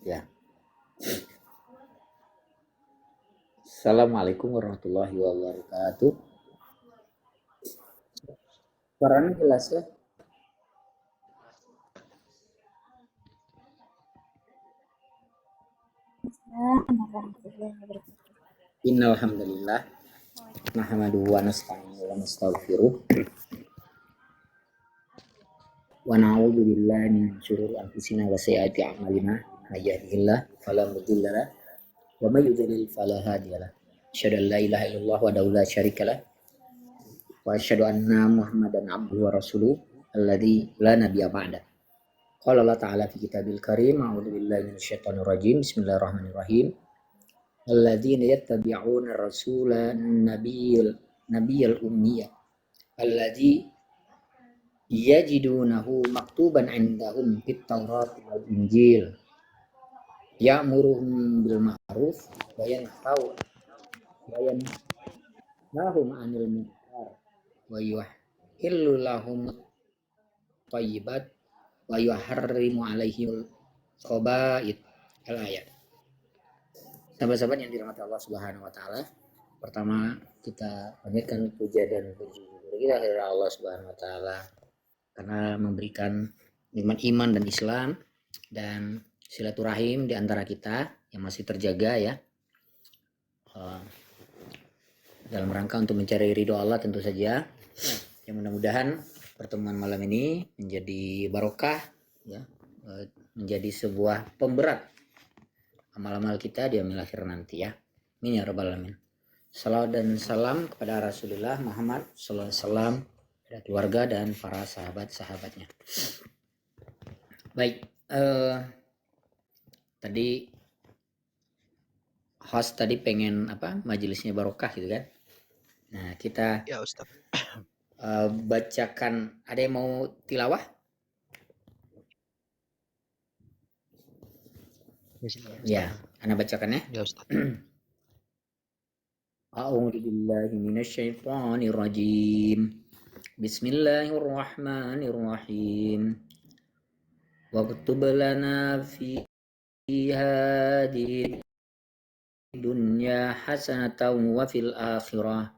Ya. Assalamualaikum warahmatullahi wabarakatuh. Suaranya jelas ya? Innal hamdalillah nahmaduhu wa nasta'inuhu wa nastaghfiruh wa na'udzu billahi min syururi anfusina wa sayyiati a'malina may yahdihillahu fala mudilla lahu wa may yudlil fala hadiya lahu. Asyhadu an la ilaha illallah wahdahu la syarika lahu wa asyhadu anna Muhammadan abduhu wa rasuluh alladzi la nabiyya ba'da. Qala Allah ta'ala fi kitabil karim a'udzu billahi minasyaitonir rajim. Bismillahirrahmanirrahim. Alladzina yattabi'una rasulan nabiyyal ummiyya alladzi yajidunahu maktuban 'indahum fit Taurat wal Injil ya'muruhum bil ma'ruf wa yanhahum 'anil munkar wa yuhillu lahum thayyibat wa yuharrimu 'alaihimul khaba'ith. Al-ayat. Sahabat-sahabat yang dirahmati Allah Subhanahu wa taala, pertama kita panjatkan puja dan puji kita kepada Allah Subhanahu wa taala karena memberikan nikmat iman dan Islam dan silaturahim di antara kita yang masih terjaga ya. Dalam rangka untuk mencari ridho Allah tentu saja. Yang mudah-mudahan pertemuan malam ini menjadi barokah ya, menjadi sebuah pemberat amal-amal kita di yaumil akhir nanti ya. Amin ya rabbal alamin. Salawat dan salam kepada Rasulullah Muhammad sallallahu alaihi wasallam, kepada keluarga dan para sahabat-sahabatnya. Baik, tadi host tadi pengen majelisnya barokah gitu kan. Nah, kita ya Ustaz. Bacakan, ada yang mau tilawah? Ya, Ana bacakan ya. Ya Ustaz. A'udzu billahi minasyaitonir rajim. Bismillahirrahmanirrahim. Waktub lana fi hadhihi dunya hasanatan wa fil akhirah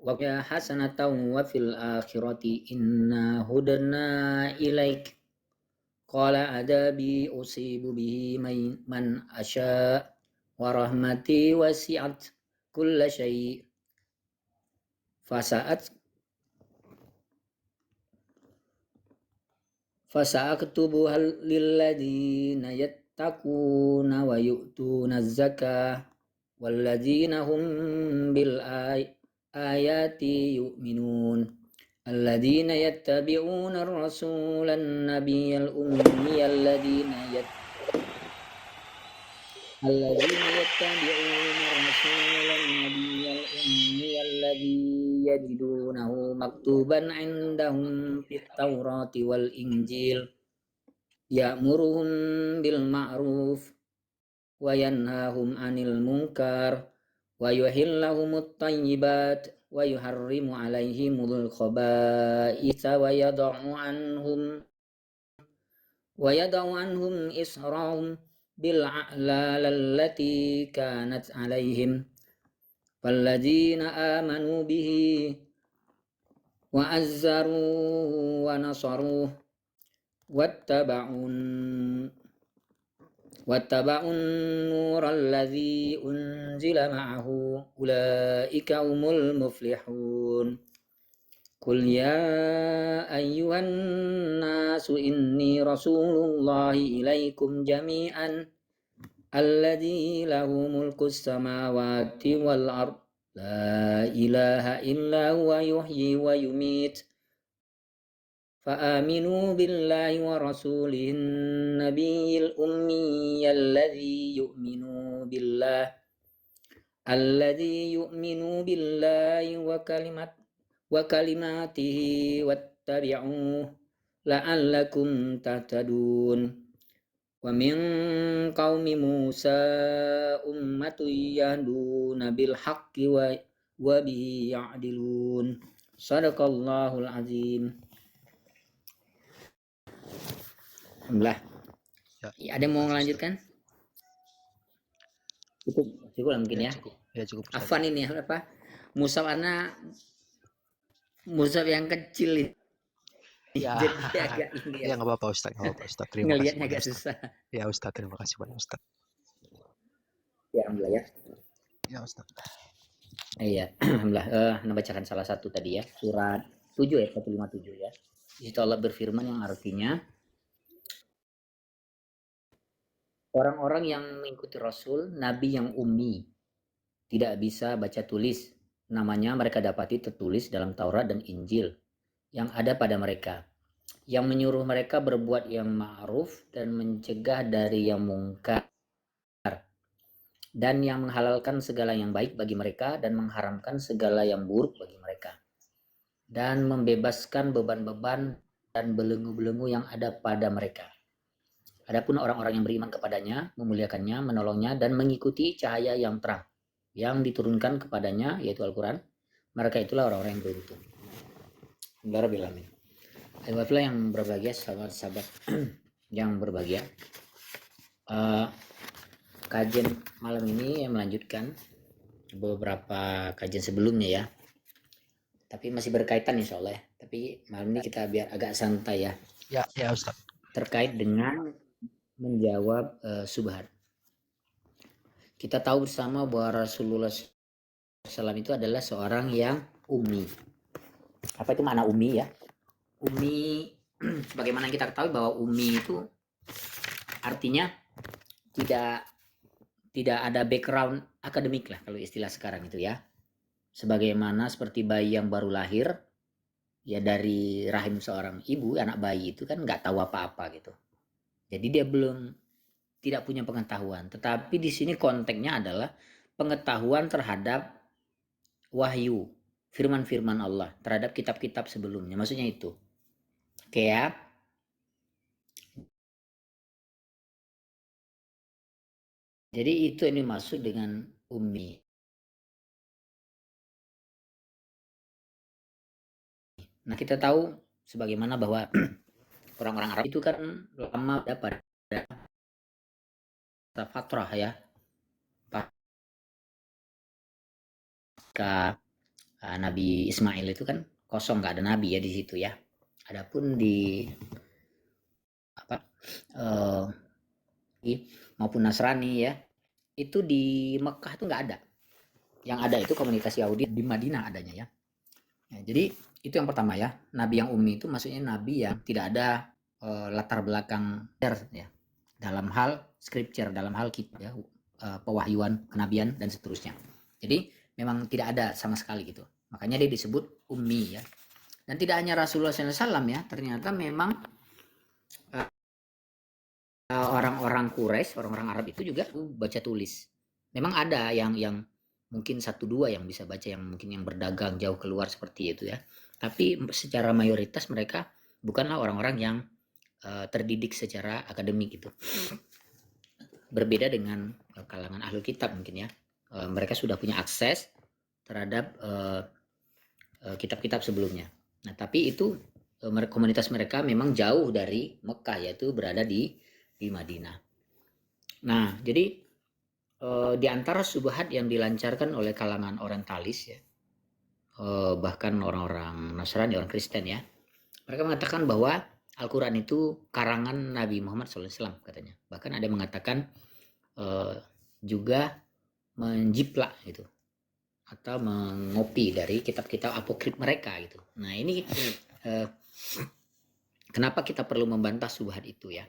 wa hasanatan wa fil akhirati inna hudna ilaik. Qala adabi usibu bihi man asya wa rahmati wasi'at kulla syai' fasa'aktubu lilladzina yattaquna wa yu'tuna zakah walladzina hum bil ayati yu'minun. Alladzina yattabi'una ar-rasulan nabiyyal ummiyya alladzina yattabi'una ar-rasulan nabiyyal ummiyya alladzi yajidunahu maktuban 'indahum fit Taurati wal Injil ya'muruhum bil ma'ruf wa yanhahum 'anil munkar wa yuhillahumut thayyibat wa yuharrimu 'alaihimul khaba'itha wa yad'u anhum israhum bil a'lal allati kanat 'alaihim falladzina amanu bihi wa azzaruhu wa nasaruhu wattaba'un nural ladzi unzila ma'ahu ulaika humul muflihun. Qul ya ayyuhan nasu inni rasulullahi ilaikum jami'an alladzi lahu mulkus samawati wal ard la ilaha illa huwa yuhyi wa yumit. فآمنوا بالله ورسوله النبي الأمي الذي يؤمن بالله وكلماته واتبعوه لعلكم تهتدون. ومن قوم موسى أمة يهدون بالحق وبه يعدلون. صدق الله العظيم. Alhamdulillah. Ya, Ada yang mau melanjutkan? Cukup lah mungkin ya. Cukup. Afan ini apa? Musab yang kecil ini. Ya. Jadi agak ini ya nggak apa-apa Ustaz. Terima kasih ngelihatnya banyak agak Ustaz. susah. Ya Ustaz, terima kasih banyak Ustaz. Ya alhamdulillah ya. Ya Ustaz. Iya, alhamdulillah. Bacakan salah satu tadi ya, surat 7 ayat 157 ya. Di situ Allah berfirman yang artinya orang-orang yang mengikuti Rasul, Nabi yang ummi, tidak bisa baca tulis, namanya mereka dapati tertulis dalam Taurat dan Injil yang ada pada mereka, yang menyuruh mereka berbuat yang ma'ruf dan mencegah dari yang mungkar, dan yang menghalalkan segala yang baik bagi mereka dan mengharamkan segala yang buruk bagi mereka, dan membebaskan beban-beban dan belenggu-belenggu yang ada pada mereka. Adapun orang-orang yang beriman kepadanya, memuliakannya, menolongnya, dan mengikuti cahaya yang terang yang diturunkan kepadanya, yaitu Al-Quran, mereka itulah orang-orang yang beruntung. Alhamdulillah. Alhamdulillah yang berbahagia, sahabat-sahabat yang berbahagia. Kajian malam ini yang melanjutkan beberapa kajian sebelumnya ya. Tapi masih berkaitan insya Allah ya. Tapi malam ini kita biar agak santai ya. Ya Ustaz. Terkait dengan menjawab subhat. Kita tahu bersama bahwa Rasulullah SAW itu adalah seorang yang ummi. Apa itu makna ummi ya? Ummi, bagaimana kita ketahui bahwa ummi itu artinya tidak ada background akademik lah kalau istilah sekarang itu ya. Sebagaimana seperti bayi yang baru lahir ya dari rahim seorang ibu, anak bayi itu kan nggak tahu apa-apa gitu. Jadi dia tidak punya pengetahuan. Tetapi di sini konteksnya adalah pengetahuan terhadap wahyu, firman-firman Allah, terhadap kitab-kitab sebelumnya. Maksudnya itu. Kayak jadi itu yang dimaksud dengan ummi. Nah, kita tahu sebagaimana bahwa orang-orang Arab itu kan lama pada fatrah ya. Pasca Nabi Ismail itu kan kosong, nggak ada nabi ya di situ ya. Adapun di maupun Nasrani ya, itu di Mekah itu nggak ada. Yang ada itu komunitas Yahudi di Madinah adanya ya. Jadi itu yang pertama ya. Nabi yang ummi itu maksudnya nabi yang tidak ada latar belakang ya dalam hal scripture, dalam hal kitab ya, pewahyuan, kenabian dan seterusnya. Jadi memang tidak ada sama sekali gitu. Makanya dia disebut ummi ya. Dan tidak hanya Rasulullah SAW ya, ternyata memang orang-orang Quraisy, orang-orang Arab itu juga baca tulis. Memang ada yang mungkin 1-2 yang bisa baca, yang mungkin yang berdagang jauh keluar seperti itu ya. Tapi secara mayoritas mereka bukanlah orang-orang yang terdidik secara akademik gitu. Berbeda dengan kalangan ahlul kitab mungkin ya. Mereka sudah punya akses terhadap kitab-kitab sebelumnya. Nah, tapi itu komunitas mereka memang jauh dari Mekah, yaitu berada di Madinah. Nah, jadi di antara subhat yang dilancarkan oleh kalangan orientalis ya, bahkan orang-orang Nasrani, orang Kristen ya, mereka mengatakan bahwa Al-Quran itu karangan Nabi Muhammad SAW katanya. Bahkan ada yang mengatakan juga menjiplak gitu, atau mengopi dari kitab-kitab apokrif mereka gitu. Nah ini kenapa kita perlu membantah subhat itu ya?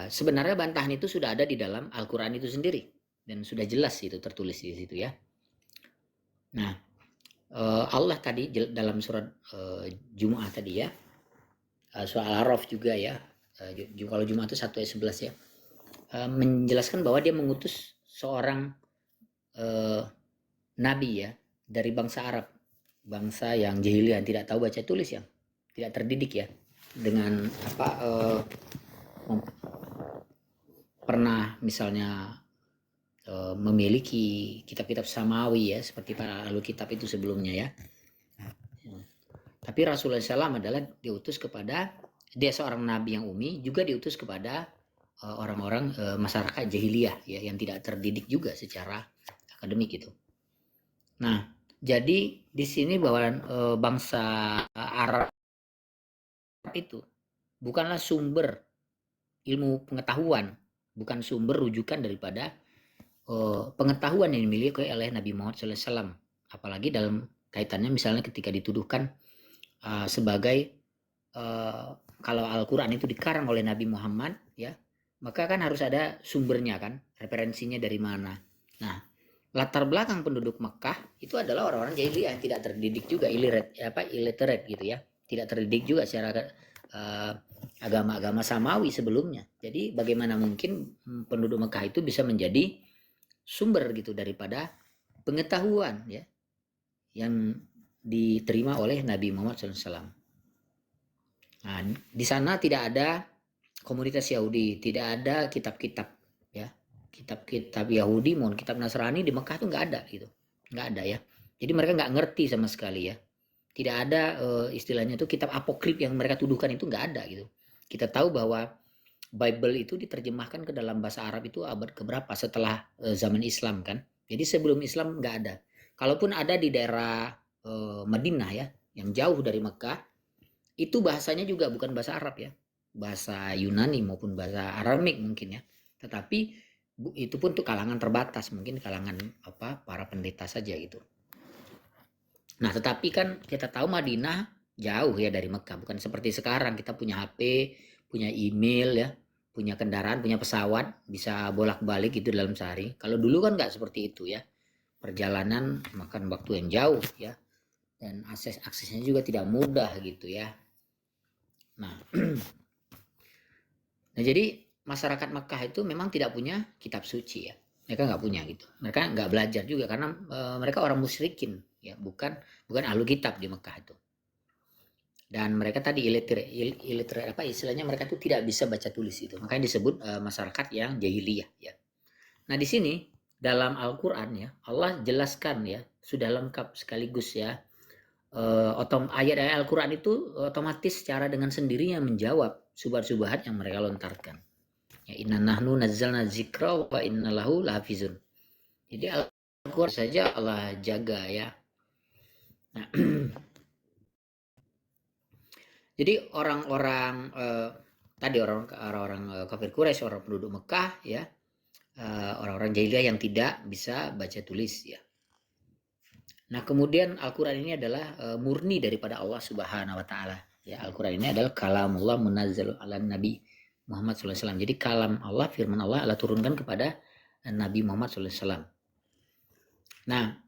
Sebenarnya bantahan itu sudah ada di dalam Al-Quran itu sendiri dan sudah jelas itu tertulis di situ ya. Nah Allah tadi dalam surat Jumu'ah tadi ya, soal Al-Araf juga ya, kalau Jumu'ah itu 1 ayat 11 ya, menjelaskan bahwa dia mengutus seorang nabi ya dari bangsa Arab, bangsa yang jahiliyah, tidak tahu baca tulis, yang tidak terdidik ya, dengan pernah misalnya memiliki kitab-kitab samawi ya, seperti para ahli kitab itu sebelumnya ya. Tapi Rasulullah SAW adalah diutus kepada dia seorang nabi yang ummi, juga diutus kepada orang-orang masyarakat jahiliyah ya, yang tidak terdidik juga secara akademik gitu. Nah, jadi di sini bahwa bangsa Arab itu bukanlah sumber ilmu pengetahuan, bukan sumber rujukan daripada pengetahuan yang dimiliki oleh Nabi Muhammad SAW. Apalagi dalam kaitannya misalnya ketika dituduhkan sebagai kalau Al-Quran itu dikarang oleh Nabi Muhammad, ya, maka kan harus ada sumbernya kan, referensinya dari mana. Nah, latar belakang penduduk Mekah itu adalah orang-orang jahiliyah yang tidak terdidik juga, illiterate gitu ya, tidak terdidik juga secara agama-agama samawi sebelumnya. Jadi bagaimana mungkin penduduk Mekah itu bisa menjadi sumber gitu daripada pengetahuan ya yang diterima oleh Nabi Muhammad SAW. Nah, di sana tidak ada komunitas Yahudi, tidak ada kitab-kitab ya, kitab-kitab Yahudi maupun kitab Nasrani di Mekah itu nggak ada gitu, nggak ada ya. Jadi mereka nggak ngerti sama sekali ya. Tidak ada istilahnya itu kitab apokrif yang mereka tuduhkan itu nggak ada gitu. Kita tahu bahwa Bible itu diterjemahkan ke dalam bahasa Arab itu abad keberapa setelah zaman Islam kan. Jadi sebelum Islam nggak ada. Kalaupun ada di daerah Madinah ya, yang jauh dari Mekah, itu bahasanya juga bukan bahasa Arab ya, bahasa Yunani maupun bahasa Aramik mungkin ya. Tetapi itu pun untuk kalangan terbatas, mungkin kalangan para pendeta saja gitu. Nah, tetapi kan kita tahu Madinah jauh ya dari Mekah, bukan seperti sekarang kita punya HP, punya email ya, punya kendaraan, punya pesawat, bisa bolak-balik gitu dalam sehari. Kalau dulu kan nggak seperti itu ya. Perjalanan makan waktu yang jauh ya. Dan aksesnya juga tidak mudah gitu ya. Nah, nah jadi masyarakat Mekah itu memang tidak punya kitab suci ya. Mereka nggak punya gitu. Mereka nggak belajar juga karena mereka orang musyrikin ya, bukan ahlu kitab di Mekah itu. Dan mereka tadi illiterate apa istilahnya, mereka itu tidak bisa baca tulis itu. Makanya disebut masyarakat yang jahiliyah ya. Nah, di sini dalam Al-Qur'an ya, Allah jelaskan ya, sudah lengkap sekaligus ya. Ayat-ayat Al-Quran itu otomatis secara dengan sendirinya menjawab subhat-subhat yang mereka lontarkan. Ya, inna nahnu nazzalna dzikra wa inna lahu lahafizun. Jadi Al-Quran saja Allah jaga ya. Nah, jadi orang-orang tadi orang-orang kafir Quraisy, orang penduduk Mekah ya, orang-orang jahiliyah yang tidak bisa baca tulis ya. Nah, kemudian Al-Quran ini adalah murni daripada Allah Subhanahu wa Ta'ala. Ya, Al-Quran ini adalah kalamullah munazzal ala Nabi Muhammad SAW. Jadi kalam Allah, firman Allah turunkan kepada Nabi Muhammad SAW. Nah,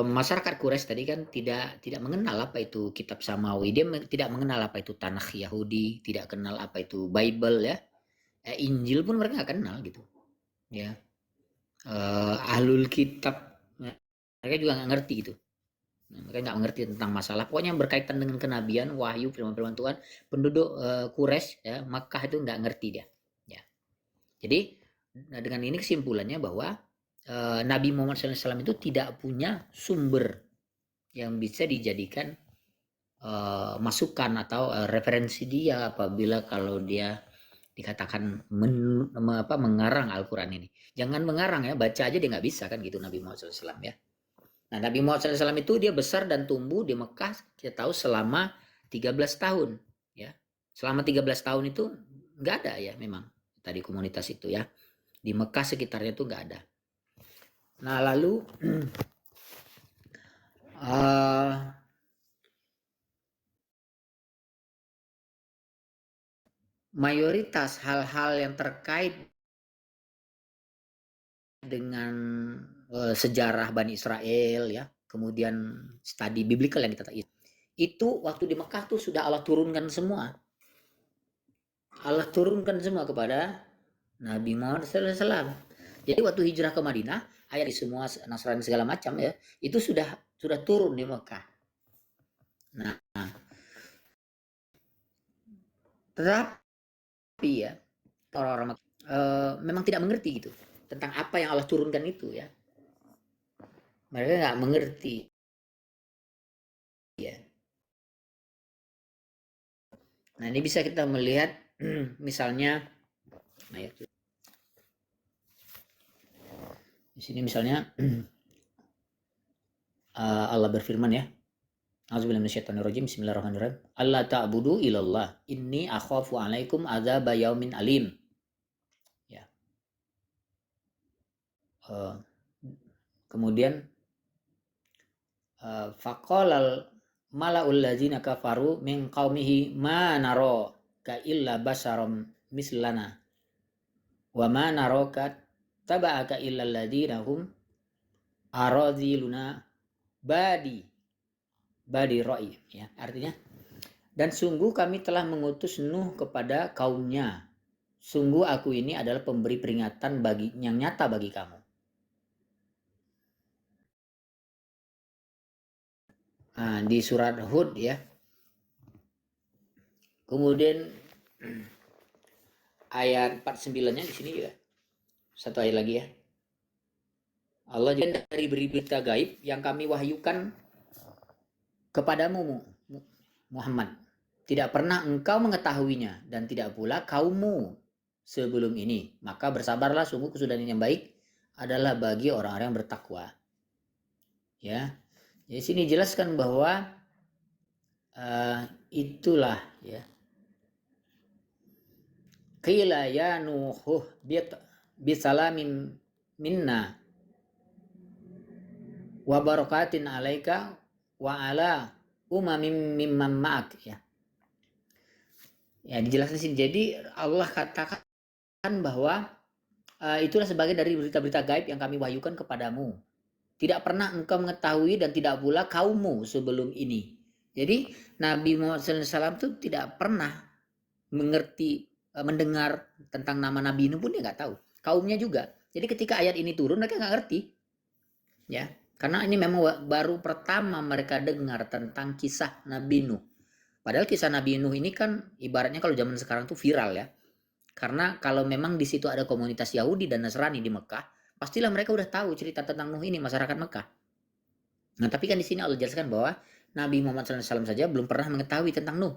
masyarakat Quraisy tadi kan tidak mengenal apa itu kitab samawi. Dia tidak mengenal apa itu Tanakh Yahudi, tidak kenal apa itu Bible ya. Injil pun mereka nggak kenal gitu. Ya, ahlul kitab mereka juga nggak ngerti gitu. Mereka nggak mengerti tentang masalah. Pokoknya yang berkaitan dengan kenabian, wahyu, firman-firman Tuhan, penduduk Quraisy ya, Makkah itu nggak ngerti dia. Ya. Jadi dengan ini kesimpulannya bahwa Nabi Muhammad SAW itu tidak punya sumber yang bisa dijadikan masukan atau referensi dia apabila kalau dia dikatakan mengarang Al-Quran ini. Jangan mengarang ya, baca aja dia nggak bisa kan gitu Nabi Muhammad SAW ya. Nah, Nabi Muhammad SAW itu dia besar dan tumbuh di Mekah, kita tahu selama 13 tahun. Ya. Selama 13 tahun itu nggak ada ya memang tadi komunitas itu ya. Di Mekah sekitarnya itu nggak ada. Nah, lalu mayoritas hal-hal yang terkait dengan sejarah Bani Israel ya, kemudian studi biblikal yang kita itu waktu di Mekah tuh sudah Allah turunkan semua. Allah turunkan semua kepada Nabi Muhammad SAW. Jadi waktu hijrah ke Madinah, ayat di semua Nasrani segala macam ya, itu sudah turun di Mekah. Nah, tetapi ya orang-orang memang tidak mengerti gitu tentang apa yang Allah turunkan itu ya. Mereka nggak mengerti ya. Nah, ini bisa kita melihat misalnya ayat di sini misalnya Allah berfirman ya. A'udzubillahi minasyaitonirrajim. Bismillahirrahmanirrahim. Allah ta'budu ilallah. Inni akhafu 'alaikum adzaba yaumin alim. Ya. Kemudian faqalal mala'ul ladzina kafaru min qaumihi ma naro ka illa basharam mislana wa ma naraka taba'aka illa alladzina hum aradhiluna badi ra'i, ya. Artinya, dan sungguh kami telah mengutus Nuh kepada kaumnya. Sungguh aku ini adalah pemberi peringatan yang nyata bagi kamu. Nah, di surat Hud ya. Kemudian ayat 49-nya di sini juga. Satu ayat lagi ya. Allah juga dari berita gaib yang kami wahyukan kepadamu Muhammad. Tidak pernah engkau mengetahuinya dan tidak pula kaummu sebelum ini. Maka bersabarlah, sungguh kesudahan yang baik adalah bagi orang-orang yang bertakwa. Ya. Di sini jelaskan bahwa itulah ya. Qila ya Nuh bisalamin minna wa barakatin alaika wa ala umamim mimman ma'ak ya. Ya, dijelaskan sini. Jadi Allah katakan bahwa itulah sebagai dari berita-berita gaib yang kami wahyukan kepadamu. Tidak pernah engkau mengetahui dan tidak pula kaummu sebelum ini. Jadi Nabi Muhammad SAW itu tidak pernah mengerti, mendengar tentang nama Nabi Nuh pun dia nggak tahu. Kaumnya juga. Jadi ketika ayat ini turun mereka nggak ngerti. Ya, karena ini memang baru pertama mereka dengar tentang kisah Nabi Nuh. Padahal kisah Nabi Nuh ini kan ibaratnya kalau zaman sekarang tuh viral ya. Karena kalau memang di situ ada komunitas Yahudi dan Nasrani di Mekah, pastilah mereka udah tahu cerita tentang Nuh ini, masyarakat Mekah. Nah, tapi kan di sini Allah jelaskan bahwa Nabi Muhammad SAW saja belum pernah mengetahui tentang Nuh.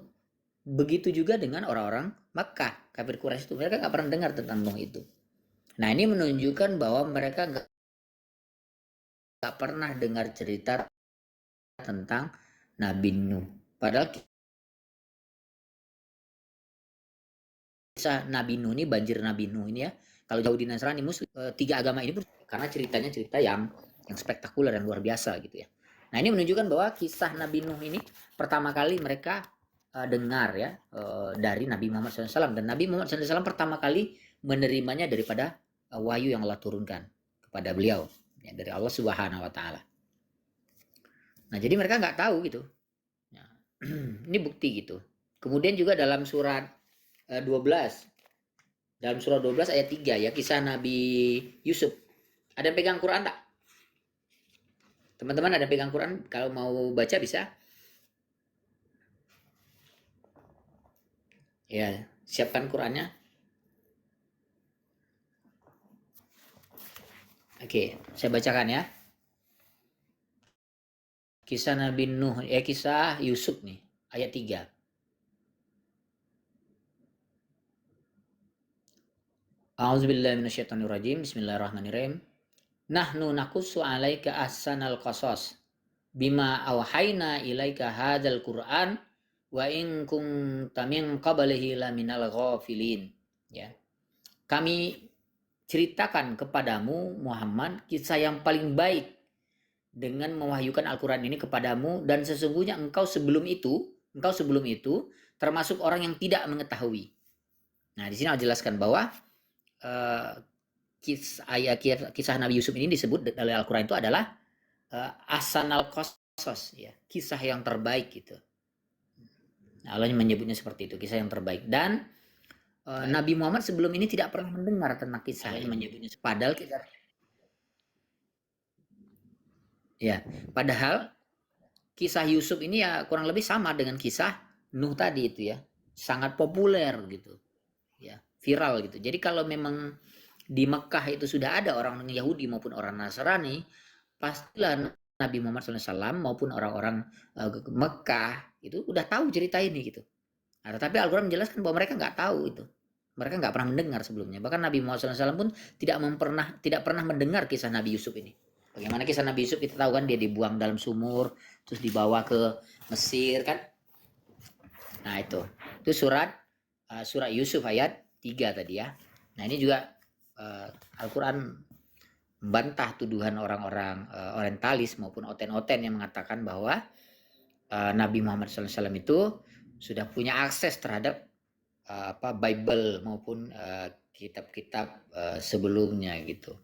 Begitu juga dengan orang-orang Mekah, kafir Quraisy itu, mereka nggak pernah dengar tentang Nuh itu. Nah, ini menunjukkan bahwa mereka nggak pernah dengar cerita tentang Nabi Nuh. Padahal kisah Nabi Nuh ini, banjir Nabi Nuh ini ya, kalau Yahudi Nasrani Muslim, tiga agama ini pun karena ceritanya cerita yang spektakuler dan luar biasa gitu ya. Nah, ini menunjukkan bahwa kisah Nabi Nuh ini pertama kali mereka dengar ya dari Nabi Muhammad SAW, dan Nabi Muhammad SAW pertama kali menerimanya daripada wahyu yang Allah turunkan kepada beliau ya, dari Allah Subhanahu Wa Taala. Nah, jadi mereka nggak tahu gitu. Nah, ini bukti gitu. Kemudian juga dalam surat 12, dalam surah 12 ayat 3 ya, kisah Nabi Yusuf. Ada yang pegang Quran tak? Teman-teman ada pegang Quran? Kalau mau baca bisa. Ya, siapkan Qurannya. Oke, saya bacakan ya. Kisah Nabi Nuh, kisah Yusuf nih, ayat 3. A'udzubillahi minasyaitonirrajim. Bismillahirrahmanirrahim. Nahnu naqussu 'alaika ahsanal qasas bima awhayna ilaika hadzal Qur'an wa in kunta min qablihi laminal ghafilin. Ya. Kami ceritakan kepadamu Muhammad kisah yang paling baik dengan mewahyukan Al-Qur'an ini kepadamu, dan sesungguhnya engkau sebelum itu termasuk orang yang tidak mengetahui. Nah, di sini Allah jelaskan bahwa kisah Nabi Yusuf ini disebut dalam Al-Quran itu adalah ahsanal qasas ya, kisah yang terbaik gitu. Nah, Allah menyebutnya seperti itu, kisah yang terbaik. Dan Nabi Muhammad sebelum ini tidak pernah mendengar tentang kisah ini, menyebutnya padahal padahal kisah Yusuf ini ya kurang lebih sama dengan kisah Nuh tadi itu ya, sangat populer gitu ya, viral gitu. Jadi kalau memang di Mekah itu sudah ada orang Yahudi maupun orang Nasrani, pastilah Nabi Muhammad SAW maupun orang-orang Mekah itu udah tahu cerita ini gitu. Nah, tetapi Al-Quran menjelaskan bahwa mereka nggak tahu itu. Mereka nggak pernah mendengar sebelumnya. Bahkan Nabi Muhammad SAW pun tidak pernah mendengar kisah Nabi Yusuf ini. Bagaimana kisah Nabi Yusuf, kita tahu kan, dia dibuang dalam sumur, terus dibawa ke Mesir kan. Nah itu surat Yusuf ayat 3 tadi ya. Nah ini juga Al-Quran membantah tuduhan orang-orang orientalis maupun oten-oten yang mengatakan bahwa Nabi Muhammad SAW itu sudah punya akses terhadap Bible maupun kitab-kitab sebelumnya gitu.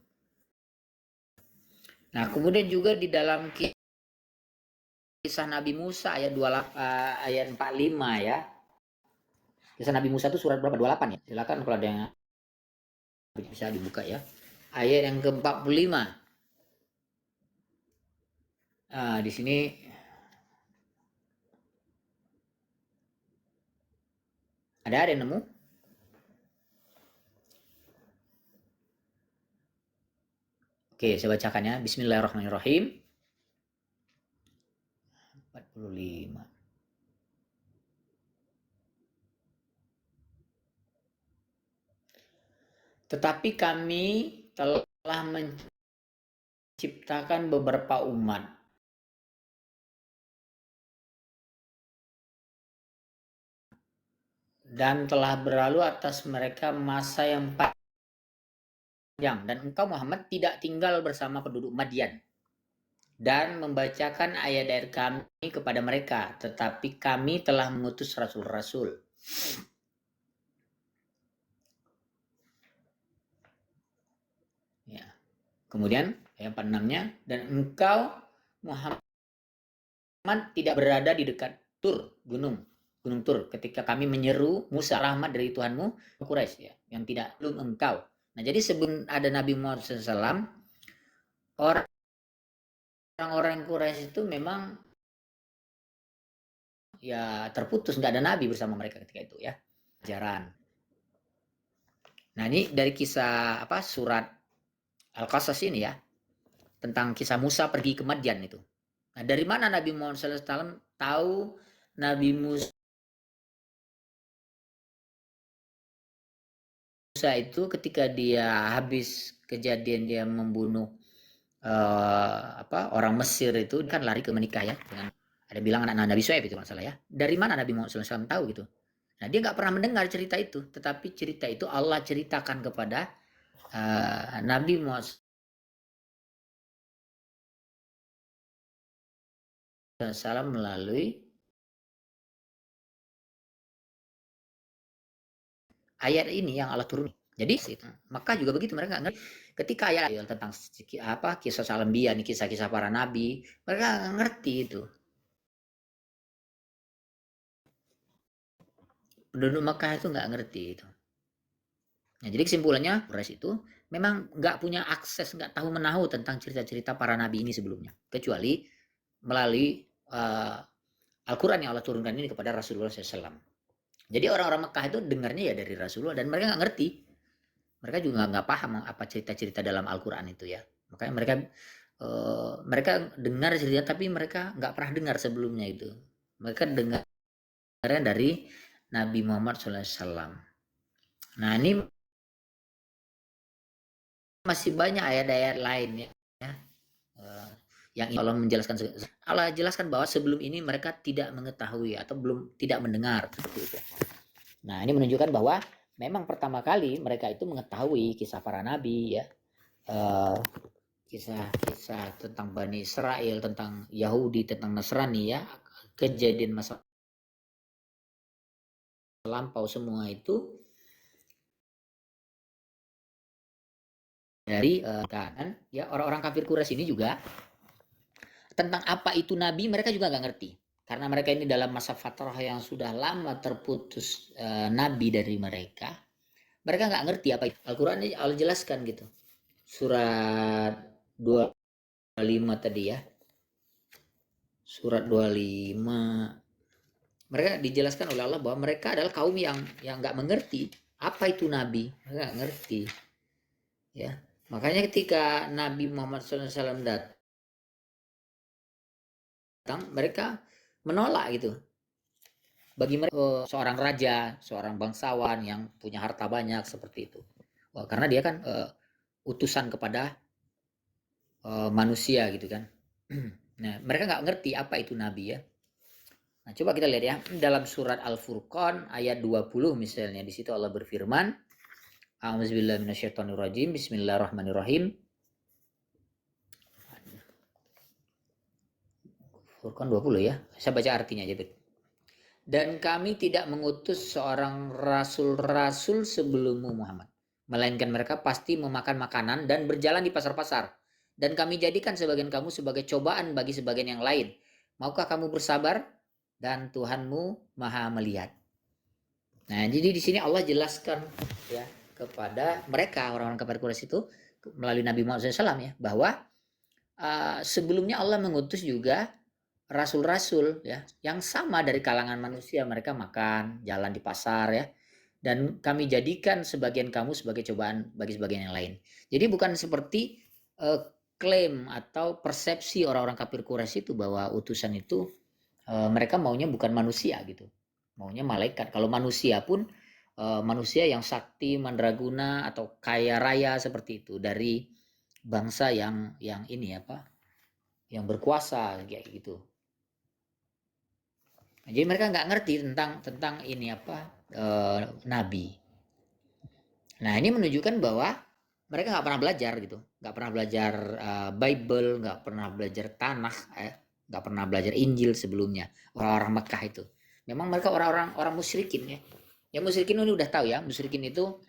Nah, kemudian juga di dalam kisah Nabi Musa ayat 28, ayat 45 ya. Kisah Nabi Musa itu surat berapa? 28 ya. Silakan kalau ada yang bisa dibuka ya. Ayat yang ke-45. Nah, di sini ada yang nemu? Oke, saya bacakan ya. Bismillahirrahmanirrahim. 45. Tetapi kami telah menciptakan beberapa umat dan telah berlalu atas mereka masa yang panjang, dan engkau Muhammad tidak tinggal bersama penduduk Madian dan membacakan ayat-ayat kami kepada mereka, tetapi kami telah mengutus rasul-rasul. Ya. Kemudian ayat 46-nya, dan engkau Muhammad tidak berada di dekat gunung Tur ketika kami menyeru Musa, rahmat dari Tuhanmu, Quraisy ya, yang tidak belum engkau. Nah, jadi sebelum ada Nabi Muhammad SAW, orang-orang Quraisy itu memang ya terputus, nggak ada nabi bersama mereka ketika itu ya. Ajaran. Nah, ini dari kisah surat Al-Qasas ini ya, tentang kisah Musa pergi ke Madian itu. Nah, dari mana Nabi Muhammad SAW tahu Nabi Musa itu ketika dia habis kejadian dia membunuh orang Mesir itu, kan lari ke menikah ya dengan, ada bilang anak Nabi Shu'aib itu masalah ya. Dari mana Nabi Muhammad SAW tahu gitu? Nah, dia nggak pernah mendengar cerita itu, tetapi cerita itu Allah ceritakan kepada Nabi Muhammad SAW melalui ayat ini yang Allah turun. Jadi maka juga begitu, mereka nggak ngerti. Ketika ayat tentang kisah Salambiya, kisah-kisah para nabi, mereka nggak ngerti itu. Penduduk Mekah itu nggak ngerti itu. Nah, jadi kesimpulannya, Quraisy itu memang nggak punya akses, nggak tahu menahu tentang cerita-cerita para nabi ini sebelumnya, kecuali melalui Al-Quran yang Allah turunkan ini kepada Rasulullah SAW. Jadi orang-orang Mekah itu dengarnya ya dari Rasulullah, dan mereka nggak ngerti. Mereka juga nggak paham apa cerita-cerita dalam Al-Quran itu ya. Makanya mereka dengar cerita, tapi mereka nggak pernah dengar sebelumnya itu. Mereka dengarnya dari Nabi Muhammad SAW. Nah, ini masih banyak ayat-ayat lain ya. Yang Allah jelaskan bahwa sebelum ini mereka tidak mengetahui atau tidak mendengar seperti itu. Nah, ini menunjukkan bahwa memang pertama kali mereka itu mengetahui kisah para nabi ya, kisah tentang Bani Israel, tentang Yahudi, tentang Nasrani ya, kejadian masa lampau semua itu dari kan ya, orang-orang kafir Quraisy ini juga tentang apa itu nabi mereka juga nggak ngerti, karena mereka ini dalam masa fatrah yang sudah lama terputus nabi dari mereka nggak ngerti apa itu. Al-Quran ini Allah jelaskan gitu, surat 25 tadi ya, surat 25 mereka dijelaskan oleh Allah bahwa mereka adalah kaum yang nggak mengerti apa itu nabi, mereka nggak ngerti ya. Makanya ketika Nabi Muhammad SAW datang, mereka menolak gitu. bagi mereka seorang raja, seorang bangsawan yang punya harta banyak seperti itu. Karena dia kan utusan kepada manusia gitu kan. Nah, mereka nggak ngerti apa itu nabi ya. Nah, coba kita lihat ya dalam surat Al-Furqan ayat 20 misalnya, di situ Allah berfirman, A'udzubillahi minasyaitonirrajim, bismillahirrahmanirrahim. Furqan 20 ya. Saya baca artinya aja, Bet. Dan kami tidak mengutus seorang rasul-rasul sebelummu Muhammad, melainkan mereka pasti memakan makanan dan berjalan di pasar-pasar. Dan kami jadikan sebagian kamu sebagai cobaan bagi sebagian yang lain. Maukah kamu bersabar? Dan Tuhanmu Maha melihat. Nah, jadi di sini Allah jelaskan ya kepada mereka orang-orang kafir Quraisy itu melalui Nabi Muhammad SAW ya, bahwa sebelumnya Allah mengutus juga rasul-rasul ya yang sama dari kalangan manusia, mereka makan, jalan di pasar ya. Dan kami jadikan sebagian kamu sebagai cobaan bagi sebagian yang lain. Jadi bukan seperti klaim atau persepsi orang-orang kafir Quraisy itu bahwa utusan itu mereka maunya bukan manusia gitu. Maunya malaikat. Kalau manusia pun manusia yang sakti, mandraguna atau kaya raya seperti itu dari bangsa yang ini apa? Yang berkuasa kayak gitu. Jadi mereka nggak ngerti tentang ini apa nabi. Nah ini menunjukkan bahwa mereka nggak pernah belajar gitu, nggak pernah belajar Bible, nggak pernah belajar Tanakh, nggak pernah belajar Injil sebelumnya. Orang-orang Mekah itu, memang mereka orang musyrikin ya. Ya musyrikin ini udah tahu ya, musyrikin itu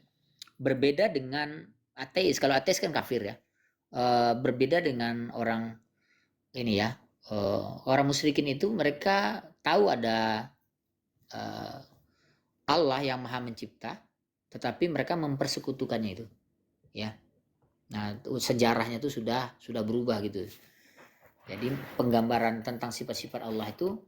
berbeda dengan ateis. Kalau ateis kan kafir ya. Berbeda dengan orang ini ya. Orang musyrikin itu mereka tahu ada Allah yang Maha Mencipta, tetapi mereka mempersekutukannya itu, ya. Nah, sejarahnya itu sudah berubah gitu. Jadi penggambaran tentang sifat-sifat Allah itu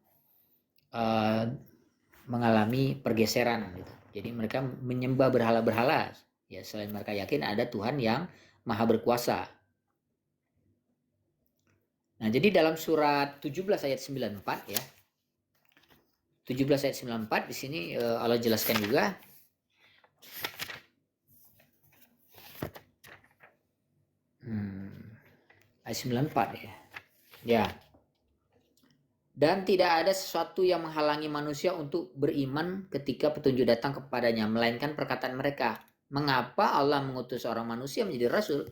mengalami pergeseran gitu. Jadi mereka menyembah berhala-berhala, ya selain mereka yakin ada Tuhan yang Maha berkuasa. Nah, jadi dalam surat 17 ayat 94 ya. 17 ayat 94 di sini Allah jelaskan juga ayat 94 ya. Ya. Dan tidak ada sesuatu yang menghalangi manusia untuk beriman ketika petunjuk datang kepadanya, melainkan perkataan mereka. Mengapa Allah mengutus seorang manusia menjadi rasul?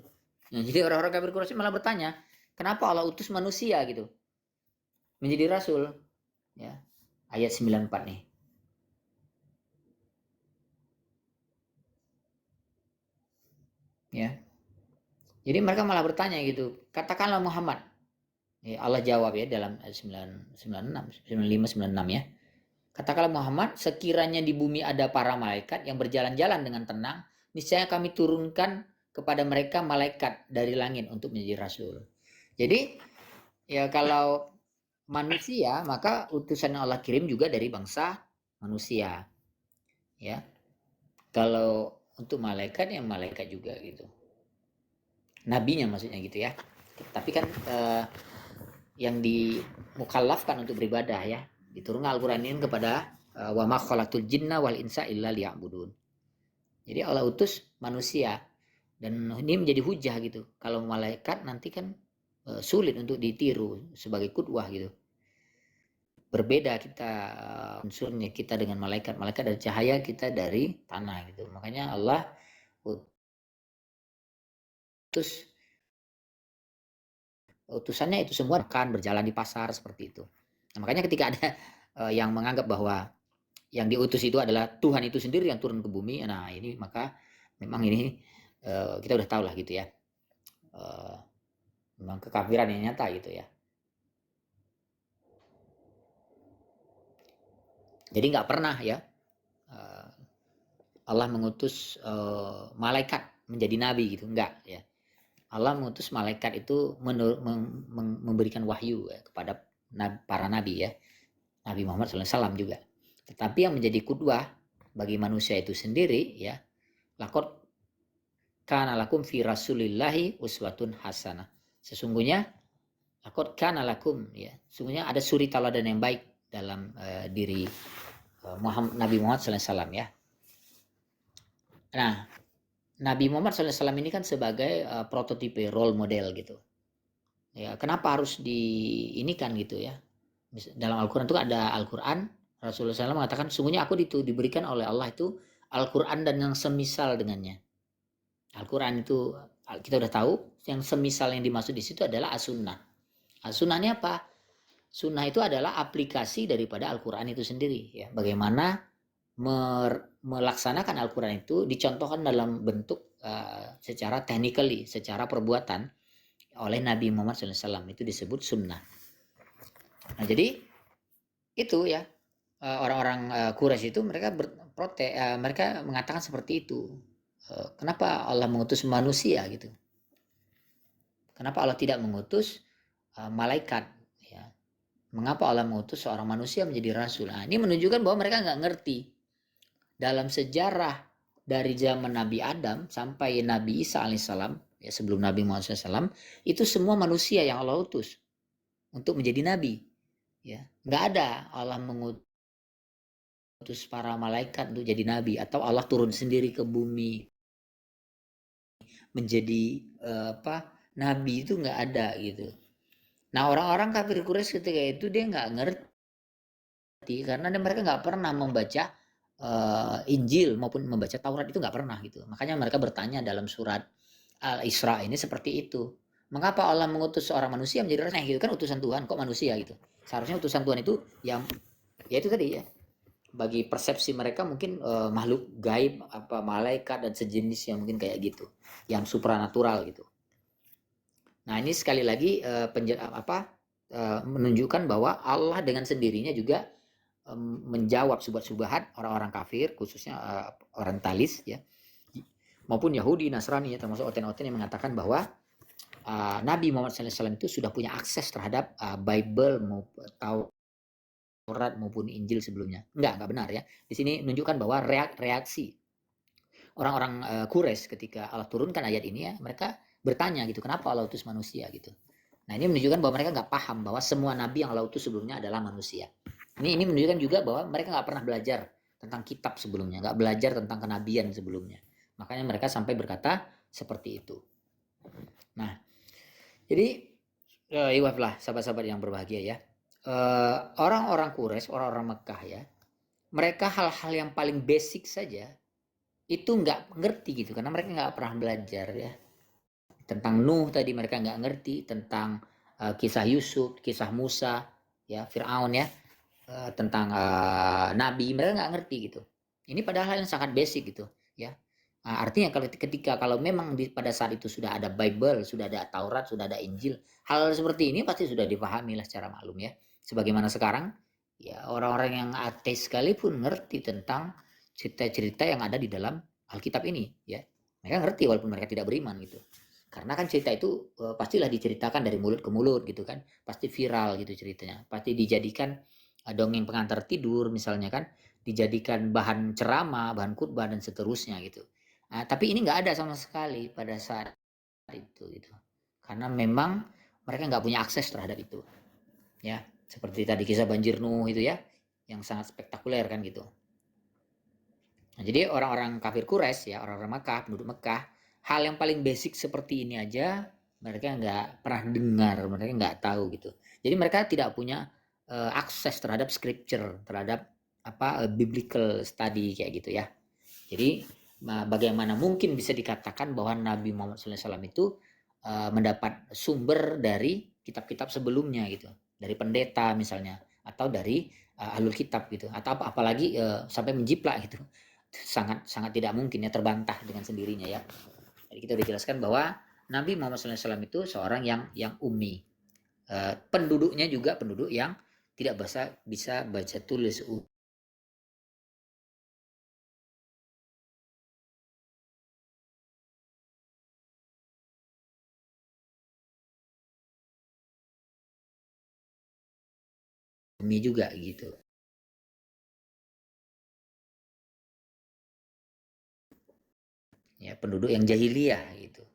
Nah, jadi orang-orang kafir Quraisy malah bertanya, kenapa Allah utus manusia gitu menjadi rasul? Ya. Ayat 94 nih. Ya. Jadi mereka malah bertanya gitu, katakanlah Muhammad. Ya, Allah jawab ya dalam 95 96 ya. Katakanlah Muhammad, sekiranya di bumi ada para malaikat yang berjalan-jalan dengan tenang, niscaya kami turunkan kepada mereka malaikat dari langit untuk menjadi rasul. Jadi ya kalau manusia, maka utusan yang Allah kirim juga dari bangsa manusia. Ya. Kalau untuk malaikat ya malaikat juga gitu. Nabinya maksudnya gitu ya. Tapi kan yang dimukallafkan untuk beribadah ya. Diturunkan Al-Quran ini kepada wa ma khalaqtul jinna wal insa illa liya'budun. Jadi Allah utus manusia dan ini menjadi hujah gitu. Kalau malaikat nanti kan sulit untuk ditiru sebagai qudwah gitu. Berbeda kita unsurnya kita dengan malaikat. Malaikat dari cahaya, kita dari tanah gitu. Makanya Allah utus utusannya itu semua akan berjalan di pasar seperti itu. Nah, makanya ketika ada yang menganggap bahwa yang diutus itu adalah Tuhan itu sendiri yang turun ke bumi, nah ini maka memang ini kita udah tahu lah gitu ya, memang kekafiran yang nyata gitu ya. Jadi nggak pernah ya Allah mengutus malaikat menjadi nabi gitu, enggak ya. Allah mengutus malaikat itu memberikan wahyu ya, kepada para nabi ya, Nabi Muhammad SAW juga. Tetapi yang menjadi qudwah bagi manusia itu sendiri ya, laqad kana lakum fi rasulillahi uswatun hasanah. Sesungguhnya laqad kana lakum ya, sesungguhnya ada suri tauladan yang baik dalam diri Nabi Muhammad SAW ya. Nah, Nabi Muhammad SAW ini kan sebagai prototipe role model gitu. Ya, kenapa harus diinikan gitu ya? Dalam Al-Quran itu ada Al-Quran, Rasulullah SAW mengatakan sungguhnya aku itu diberikan oleh Allah itu Al-Quran dan yang semisal dengannya. Al-Quran itu kita udah tahu, yang semisal yang dimaksud di situ adalah as-sunnah. As-sunnah ini apa? Sunnah itu adalah aplikasi daripada Al-Quran itu sendiri ya. Bagaimana melaksanakan Al-Quran itu dicontohkan dalam bentuk secara technically, secara perbuatan oleh Nabi Muhammad SAW, itu disebut sunnah. Nah jadi itu ya, orang-orang Quraisy itu mereka mereka mengatakan seperti itu. Kenapa Allah mengutus manusia gitu? Kenapa Allah tidak mengutus malaikat? Ya. Mengapa Allah mengutus seorang manusia menjadi rasul? Nah, ini menunjukkan bahwa mereka nggak ngerti. Dalam sejarah dari zaman Nabi Adam sampai Nabi Isa alaihissalam, ya sebelum Nabi Muhammad SAW, itu semua manusia yang Allah utus untuk menjadi nabi. Ya, nggak ada Allah mengutus para malaikat untuk jadi nabi atau Allah turun sendiri ke bumi menjadi nabi, itu nggak ada gitu. Nah orang-orang kafir Quraisy ketika itu dia nggak ngerti karena mereka nggak pernah membaca Injil maupun membaca Taurat, itu nggak pernah gitu. Makanya mereka bertanya dalam surat Al-Isra ini seperti itu. Mengapa Allah mengutus seorang manusia menjadi rasul? Gitu kan utusan Tuhan, kok manusia gitu. Seharusnya utusan Tuhan itu yang ya itu tadi ya. Bagi persepsi mereka mungkin makhluk gaib, apa malaikat dan sejenis yang mungkin kayak gitu, yang supranatural gitu. Nah ini sekali lagi menunjukkan bahwa Allah dengan sendirinya juga menjawab subhat-subhat orang-orang kafir, khususnya orientalis ya, maupun Yahudi, Nasrani ya, termasuk oten-oten yang mengatakan bahwa Nabi Muhammad SAW itu sudah punya akses terhadap Bible maupun Taurat maupun Injil sebelumnya. Enggak benar ya. Di sini menunjukkan bahwa reaksi orang-orang Quraisy ketika Allah turunkan ayat ini ya, mereka bertanya gitu, kenapa Allah utus manusia gitu. Nah ini menunjukkan bahwa mereka nggak paham bahwa semua nabi yang Allah utus sebelumnya adalah manusia. Ini menunjukkan juga bahwa mereka nggak pernah belajar tentang kitab sebelumnya, nggak belajar tentang kenabian sebelumnya. Makanya mereka sampai berkata seperti itu. Nah, jadi iwaflah sahabat-sahabat yang berbahagia ya. Orang-orang Quraisy, orang-orang Mekah ya, mereka hal-hal yang paling basic saja itu nggak ngerti gitu, karena mereka nggak pernah belajar ya. Tentang Nuh tadi mereka nggak ngerti, tentang kisah Yusuf, kisah Musa, ya Fir'aun ya, tentang Nabi, mereka nggak ngerti gitu. Ini padahal hal yang sangat basic gitu ya. Artinya kalau memang pada saat itu sudah ada Bible, sudah ada Taurat, sudah ada Injil, hal seperti ini pasti sudah dipahami lah secara maklum ya. Sebagaimana sekarang ya orang-orang yang ateis sekalipun ngerti tentang cerita-cerita yang ada di dalam Alkitab ini ya. Mereka ngerti walaupun mereka tidak beriman gitu. Karena kan cerita itu pastilah diceritakan dari mulut ke mulut gitu kan. Pasti viral gitu ceritanya. Pasti dijadikan dongeng pengantar tidur misalnya kan. Dijadikan bahan ceramah, bahan khutbah dan seterusnya gitu. Nah, tapi ini nggak ada sama sekali pada saat itu gitu. Karena memang mereka nggak punya akses terhadap itu. Ya, seperti tadi kisah banjir Nuh itu ya, yang sangat spektakuler kan gitu. Nah, jadi orang-orang kafir Quraisy ya, orang-orang Mekah, penduduk Mekah, hal yang paling basic seperti ini aja mereka nggak pernah dengar, mereka nggak tahu gitu. Jadi mereka tidak punya akses terhadap scripture, terhadap biblical study kayak gitu ya. Jadi bagaimana mungkin bisa dikatakan bahwa Nabi Muhammad SAW itu mendapat sumber dari kitab-kitab sebelumnya gitu, dari pendeta misalnya, atau dari ahlul kitab gitu, atau apalagi sampai menjiplak gitu, sangat sangat tidak mungkin ya, terbantah dengan sendirinya ya. Jadi kita udah jelaskan bahwa Nabi Muhammad SAW itu seorang yang ummi, penduduknya juga penduduk yang tidak bisa baca tulis ummi juga gitu. Ya, penduduk yang jahiliyah gitu.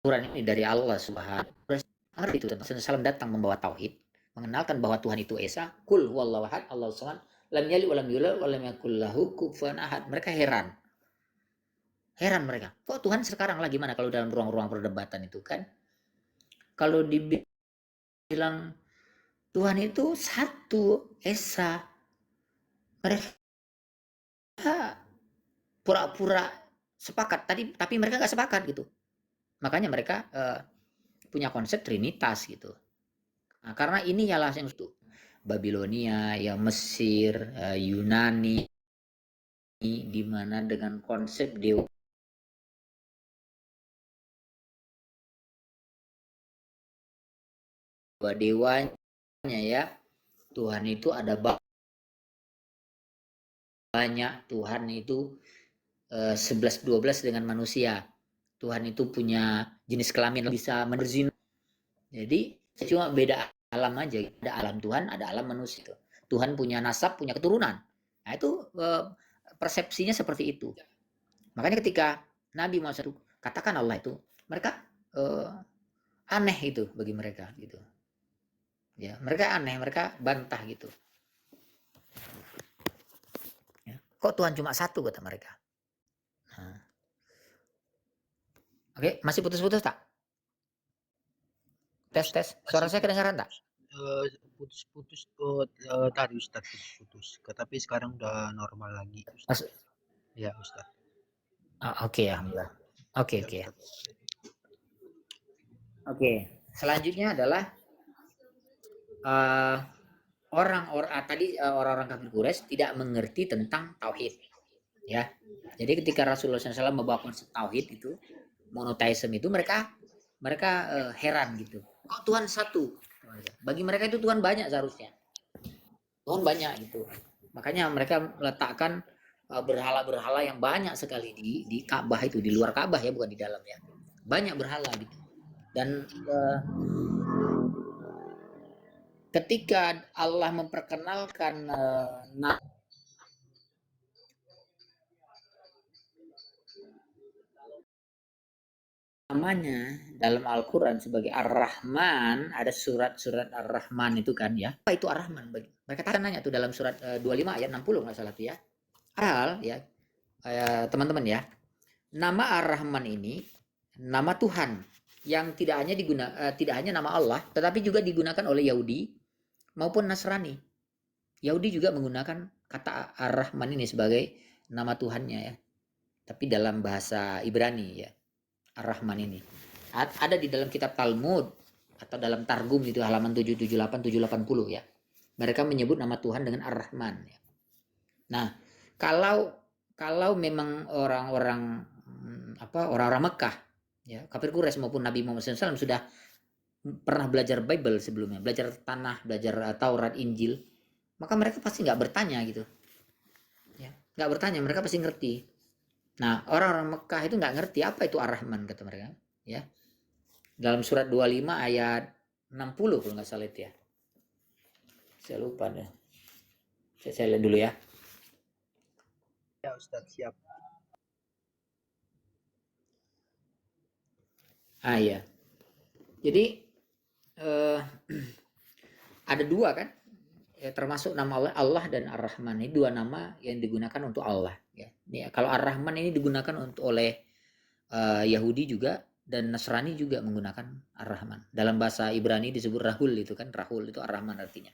Quran ini dari Allah Subhanahu wa taala. Itu Rasulullah SAW datang membawa tauhid, mengenalkan bahwa Tuhan itu esa, kul huwallahu ahad, Allahu samad, lam yalid walam yulad walam yakul lahu kufuwan ahad. Mereka heran. Heran mereka. Kok Tuhan sekarang lah gimana kalau dalam ruang-ruang perdebatan itu kan? Kalau dibilang Tuhan itu satu, esa. Mereka pura-pura sepakat tadi, tapi mereka nggak sepakat gitu. Makanya mereka punya konsep trinitas gitu. Nah, karena ini ialah yang itu Babilonia, ya Mesir, Yunani, di mana dengan konsep dewa dewanya ya, Tuhan itu ada banyak, Tuhan itu 11-12 dengan manusia. Tuhan itu punya jenis kelamin bisa berzina. Jadi cuma beda alam aja. Ada alam Tuhan, ada alam manusia. Tuhan punya nasab, punya keturunan. Nah itu persepsinya seperti itu. Makanya ketika Nabi Muhammad SAW katakan Allah itu, mereka aneh itu bagi mereka gitu. Ya, mereka aneh, mereka bantah gitu. Ya. Kok Tuhan cuma satu kata mereka? Nah. Oke, masih putus-putus tak? Tes. Suara saya kedengaran tak? Putus-putus tadi Ustadz putus-putus. Tapi sekarang udah normal lagi Ustadz. Ya Ustadz. Oke, alhamdulillah. Oke. Oke, selanjutnya adalah orang-orang kafir Quraisy tidak mengerti tentang tauhid, ya. Jadi ketika Rasulullah SAW membawa konsep tauhid itu, monoteisme itu, mereka heran gitu. Kok Tuhan satu? Bagi mereka itu Tuhan banyak seharusnya. Tuhan banyak gitu. Makanya mereka meletakkan berhala-berhala yang banyak sekali di Ka'bah itu, di luar Ka'bah ya, bukan di dalam ya. Banyak berhala gitu. Dan ketika Allah memperkenalkan namanya dalam Al-Quran sebagai Ar-Rahman, ada surat-surat Ar-Rahman itu kan ya. Apa itu Ar-Rahman? Mereka kan nanya tuh dalam surat 25 ayat 60 nggak salah tuh ya. Padahal ya teman-teman ya, nama Ar-Rahman ini nama Tuhan yang tidak hanya nama Allah, tetapi juga digunakan oleh Yahudi maupun Nasrani. Yahudi juga menggunakan kata Ar-Rahman ini sebagai nama Tuhannya ya. Tapi dalam bahasa Ibrani ya. Ar-Rahman ini ada di dalam kitab Talmud atau dalam Targum itu halaman 778 780 ya. Mereka menyebut nama Tuhan dengan Ar-Rahman ya. Nah, kalau memang orang-orang Mekah ya, kafir Quraisy maupun Nabi Muhammad SAW sudah pernah belajar Bible sebelumnya, belajar tanah, belajar Taurat, Injil, maka mereka pasti nggak bertanya gitu. Ya, nggak bertanya, mereka pasti ngerti. Nah, orang-orang Mekah itu nggak ngerti apa itu Ar-Rahman kata mereka, ya. Dalam surat 25 ayat 60 kalau nggak salah itu ya. Saya lupa deh. Saya lihat dulu ya. Ya Ustadz, siap. Iya. Jadi ada dua kan? Ya, termasuk nama Allah dan Ar-Rahman, ini dua nama yang digunakan untuk Allah ya. Ini, kalau Ar-Rahman ini digunakan oleh Yahudi juga, dan Nasrani juga menggunakan Ar-Rahman. Dalam bahasa Ibrani disebut Rahul itu kan, Rahul itu Ar-Rahman artinya.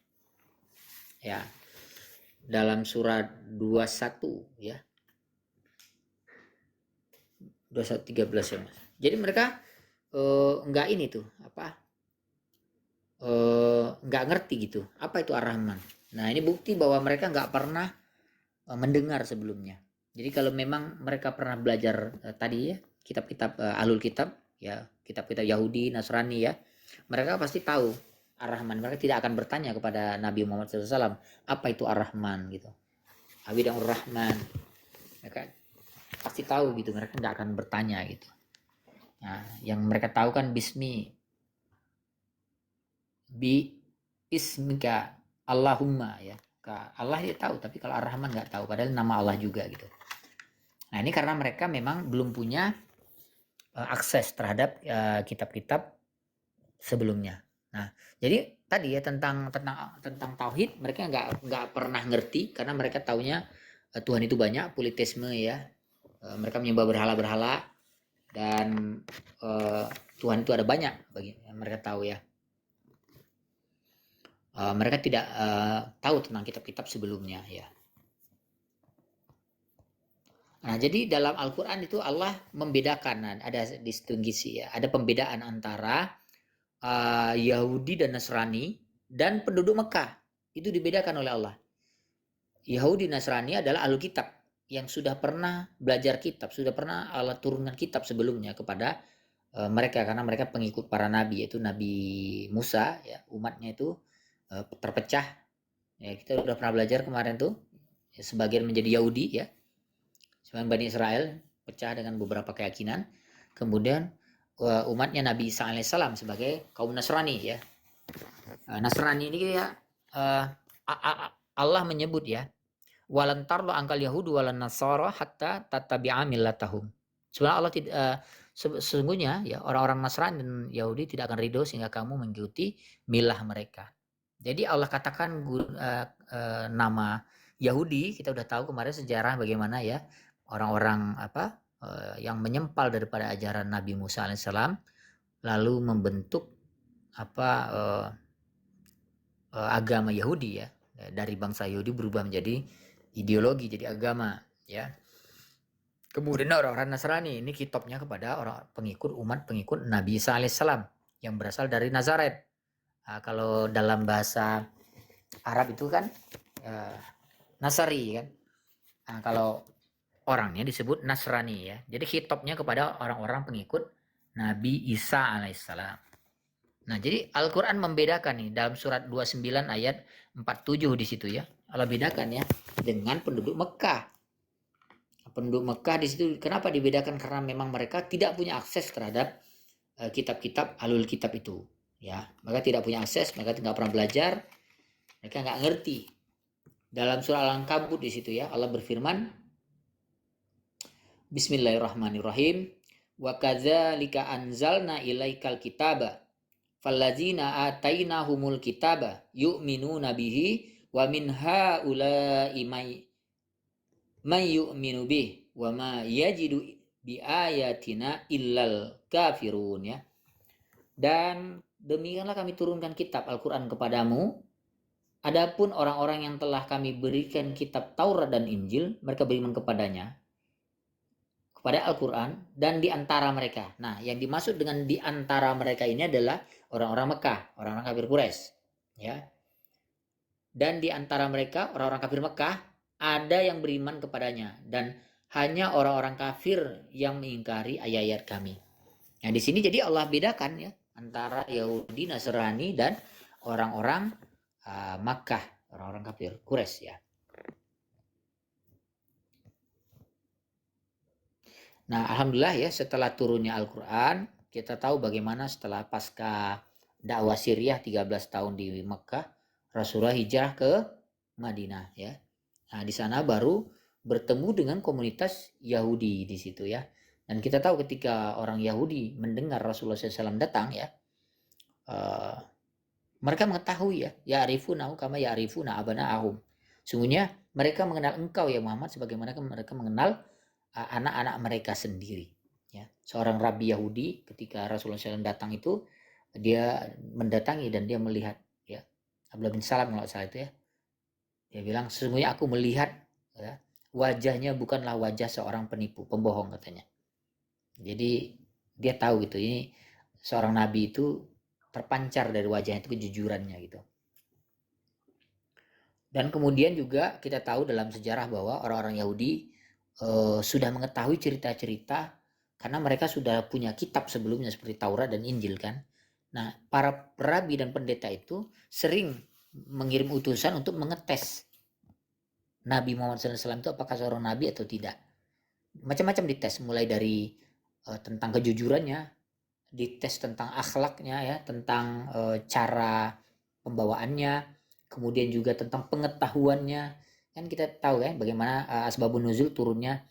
Ya. Dalam surat 21 ya. 21:13 ya Mas. Jadi mereka enggak ini tuh nggak ngerti gitu apa itu Ar-Rahman. Nah ini bukti bahwa mereka nggak pernah mendengar sebelumnya. Jadi kalau memang mereka pernah belajar tadi ya kitab-kitab Ahlul Kitab ya, kitab-kitab Yahudi, Nasrani ya, mereka pasti tahu Ar-Rahman. Mereka tidak akan bertanya kepada Nabi Muhammad SAW apa itu Ar-Rahman gitu. Abidang Ar-Rahman, mereka pasti tahu gitu. Mereka nggak akan bertanya gitu. Nah, yang mereka tahu kan bi ismika Allahumma ya. Allah dia tahu, tapi kalau Ar-Rahman nggak tahu, padahal nama Allah juga gitu. Nah ini karena mereka memang belum punya akses terhadap kitab-kitab sebelumnya. Nah, jadi tadi ya tentang tauhid mereka nggak pernah ngerti karena mereka taunya Tuhan itu banyak, politisme ya. Mereka menyembah berhala-berhala dan Tuhan itu ada banyak bagi yang mereka tahu ya. Mereka tidak tahu tentang kitab-kitab sebelumnya ya. Nah, jadi dalam Al-Quran itu Allah membedakan, ada distingsi ya, ada pembedaan antara Yahudi dan Nasrani dan penduduk Mekah. Itu dibedakan oleh Allah. Yahudi Nasrani adalah ahlu kitab yang sudah pernah belajar kitab, sudah pernah Allah turunkan kitab sebelumnya kepada mereka karena mereka pengikut para nabi, yaitu Nabi Musa ya, umatnya itu terpecah. Ya, kita sudah pernah belajar kemarin tuh, ya, sebagian menjadi Yahudi ya. Sebagian Bani Israel pecah dengan beberapa keyakinan. Kemudian umatnya Nabi Isa alaihissalam sebagai kaum Nasrani ya. Nasrani ini ya Allah menyebut ya, walantar lo angkal Yahudi walan Nasara hatta tatabi'a millatahum. Sebenarnya Allah tidak sesungguhnya ya orang-orang Nasrani dan Yahudi tidak akan ridho sehingga kamu mengikuti milah mereka. Jadi Allah katakan nama Yahudi, kita udah tahu kemarin sejarah bagaimana ya orang-orang yang menyempal daripada ajaran Nabi Musa alaihissalam lalu membentuk agama Yahudi ya, dari bangsa Yahudi berubah menjadi ideologi, jadi agama ya. Kemudian orang-orang Nasrani ini kitabnya kepada orang umat pengikut Nabi Isa alaihissalam yang berasal dari Nazaret. Kalau dalam bahasa Arab itu kan Nasari kan. Kalau orangnya disebut Nasrani ya. Jadi kitabnya kepada orang-orang pengikut Nabi Isa alaihissalam. Nah, jadi Al-Quran membedakan nih dalam surat 29 ayat 47 di situ ya. Allah bedakan ya dengan penduduk Mekah. Penduduk Mekah di situ kenapa dibedakan? Karena memang mereka tidak punya akses terhadap kitab-kitab alul kitab itu. Ya, mereka tidak punya akses, mereka tidak pernah belajar, mereka nggak ngerti. Dalam surah Al-Ankabut di situ ya, Allah berfirman, Bismillahirrahmanirrahim. Wa kadzalika anzalna ilaikal kitaba fallazina atainahumul kitaba yu'minuna bihi wa min haula'i may yu'minu bihi wa ma yajidu bi ayatina illal kafirun ya. Dan demikianlah kami turunkan kitab Al-Quran kepadamu. Adapun orang-orang yang telah kami berikan kitab Taurat dan Injil, mereka beriman kepadanya, kepada Al-Quran, dan di antara mereka. Nah, yang dimaksud dengan di antara mereka ini adalah orang-orang Mekah, orang-orang kafir Quraisy, ya. Dan di antara mereka orang-orang kafir Mekah ada yang beriman kepadanya dan hanya orang-orang kafir yang mengingkari ayat-ayat kami. Nah, di sini jadi Allah bedakan ya antara Yahudi, Nasrani dan orang-orang Makkah, orang-orang kafir Quraisy ya. Nah, alhamdulillah ya setelah turunnya Al-Quran, kita tahu bagaimana setelah pasca dakwah Syriah 13 tahun di Mekah, Rasulullah hijrah ke Madinah ya. Nah, di sana baru bertemu dengan komunitas Yahudi di situ ya. Dan kita tahu ketika orang Yahudi mendengar Rasulullah SAW datang ya, mereka mengetahui ya arifunahu kama ya arifuna abana'ahum. Sungguhnya mereka mengenal engkau ya Muhammad sebagaimana mereka mengenal anak-anak mereka sendiri ya. Seorang rabi Yahudi ketika Rasulullah SAW datang itu dia mendatangi dan dia melihat ya Abdullah bin Salam kalau salah itu ya, dia bilang sesungguhnya aku melihat ya, wajahnya bukanlah wajah seorang penipu pembohong katanya. Jadi dia tahu gitu ini seorang nabi itu terpancar dari wajahnya itu kejujurannya gitu. Dan kemudian juga kita tahu dalam sejarah bahwa orang-orang Yahudi sudah mengetahui cerita-cerita karena mereka sudah punya kitab sebelumnya seperti Taurat dan Injil kan. Nah, para rabi dan pendeta itu sering mengirim utusan untuk mengetes Nabi Muhammad SAW itu apakah seorang nabi atau tidak. Macam-macam dites, mulai dari tentang kejujurannya, dites tentang akhlaknya ya, tentang cara pembawaannya, kemudian juga tentang pengetahuannya. Kan kita tahu ya bagaimana asbabun nuzul turunnya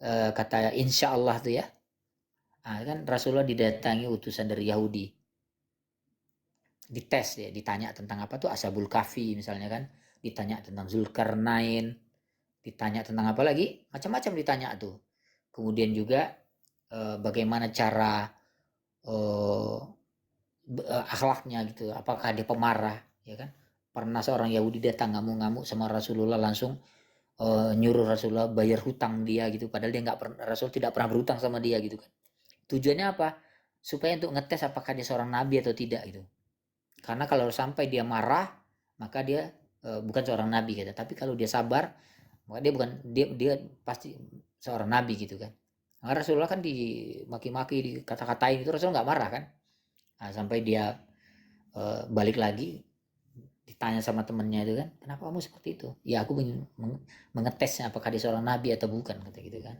kata insya Allah tuh ya. Nah, kan Rasulullah didatangi utusan dari Yahudi. Dites ya, ditanya tentang apa tuh Ashabul Kahfi misalnya kan, ditanya tentang Zulkarnain, ditanya tentang apa lagi? Macam-macam ditanya tuh. Kemudian juga bagaimana cara akhlaknya gitu, apakah dia pemarah, ya kan? Pernah seorang Yahudi datang ngamuk-ngamuk sama Rasulullah, langsung nyuruh Rasulullah bayar hutang dia gitu, padahal dia nggak pernah, Rasul tidak pernah berhutang sama dia gitu kan. Tujuannya apa? Supaya untuk ngetes apakah dia seorang nabi atau tidak gitu. Karena kalau sampai dia marah, maka dia bukan seorang nabi gitu. Tapi kalau dia sabar, maka dia bukan dia pasti seorang nabi gitu kan. Nah, Rasulullah kan dimaki-maki, dikata-katain itu Rasulullah nggak marah kan. Nah, sampai dia balik lagi, ditanya sama temennya itu kan, kenapa kamu seperti itu? Ya aku mengetesnya apakah dia seorang nabi atau bukan, kata gitu kan.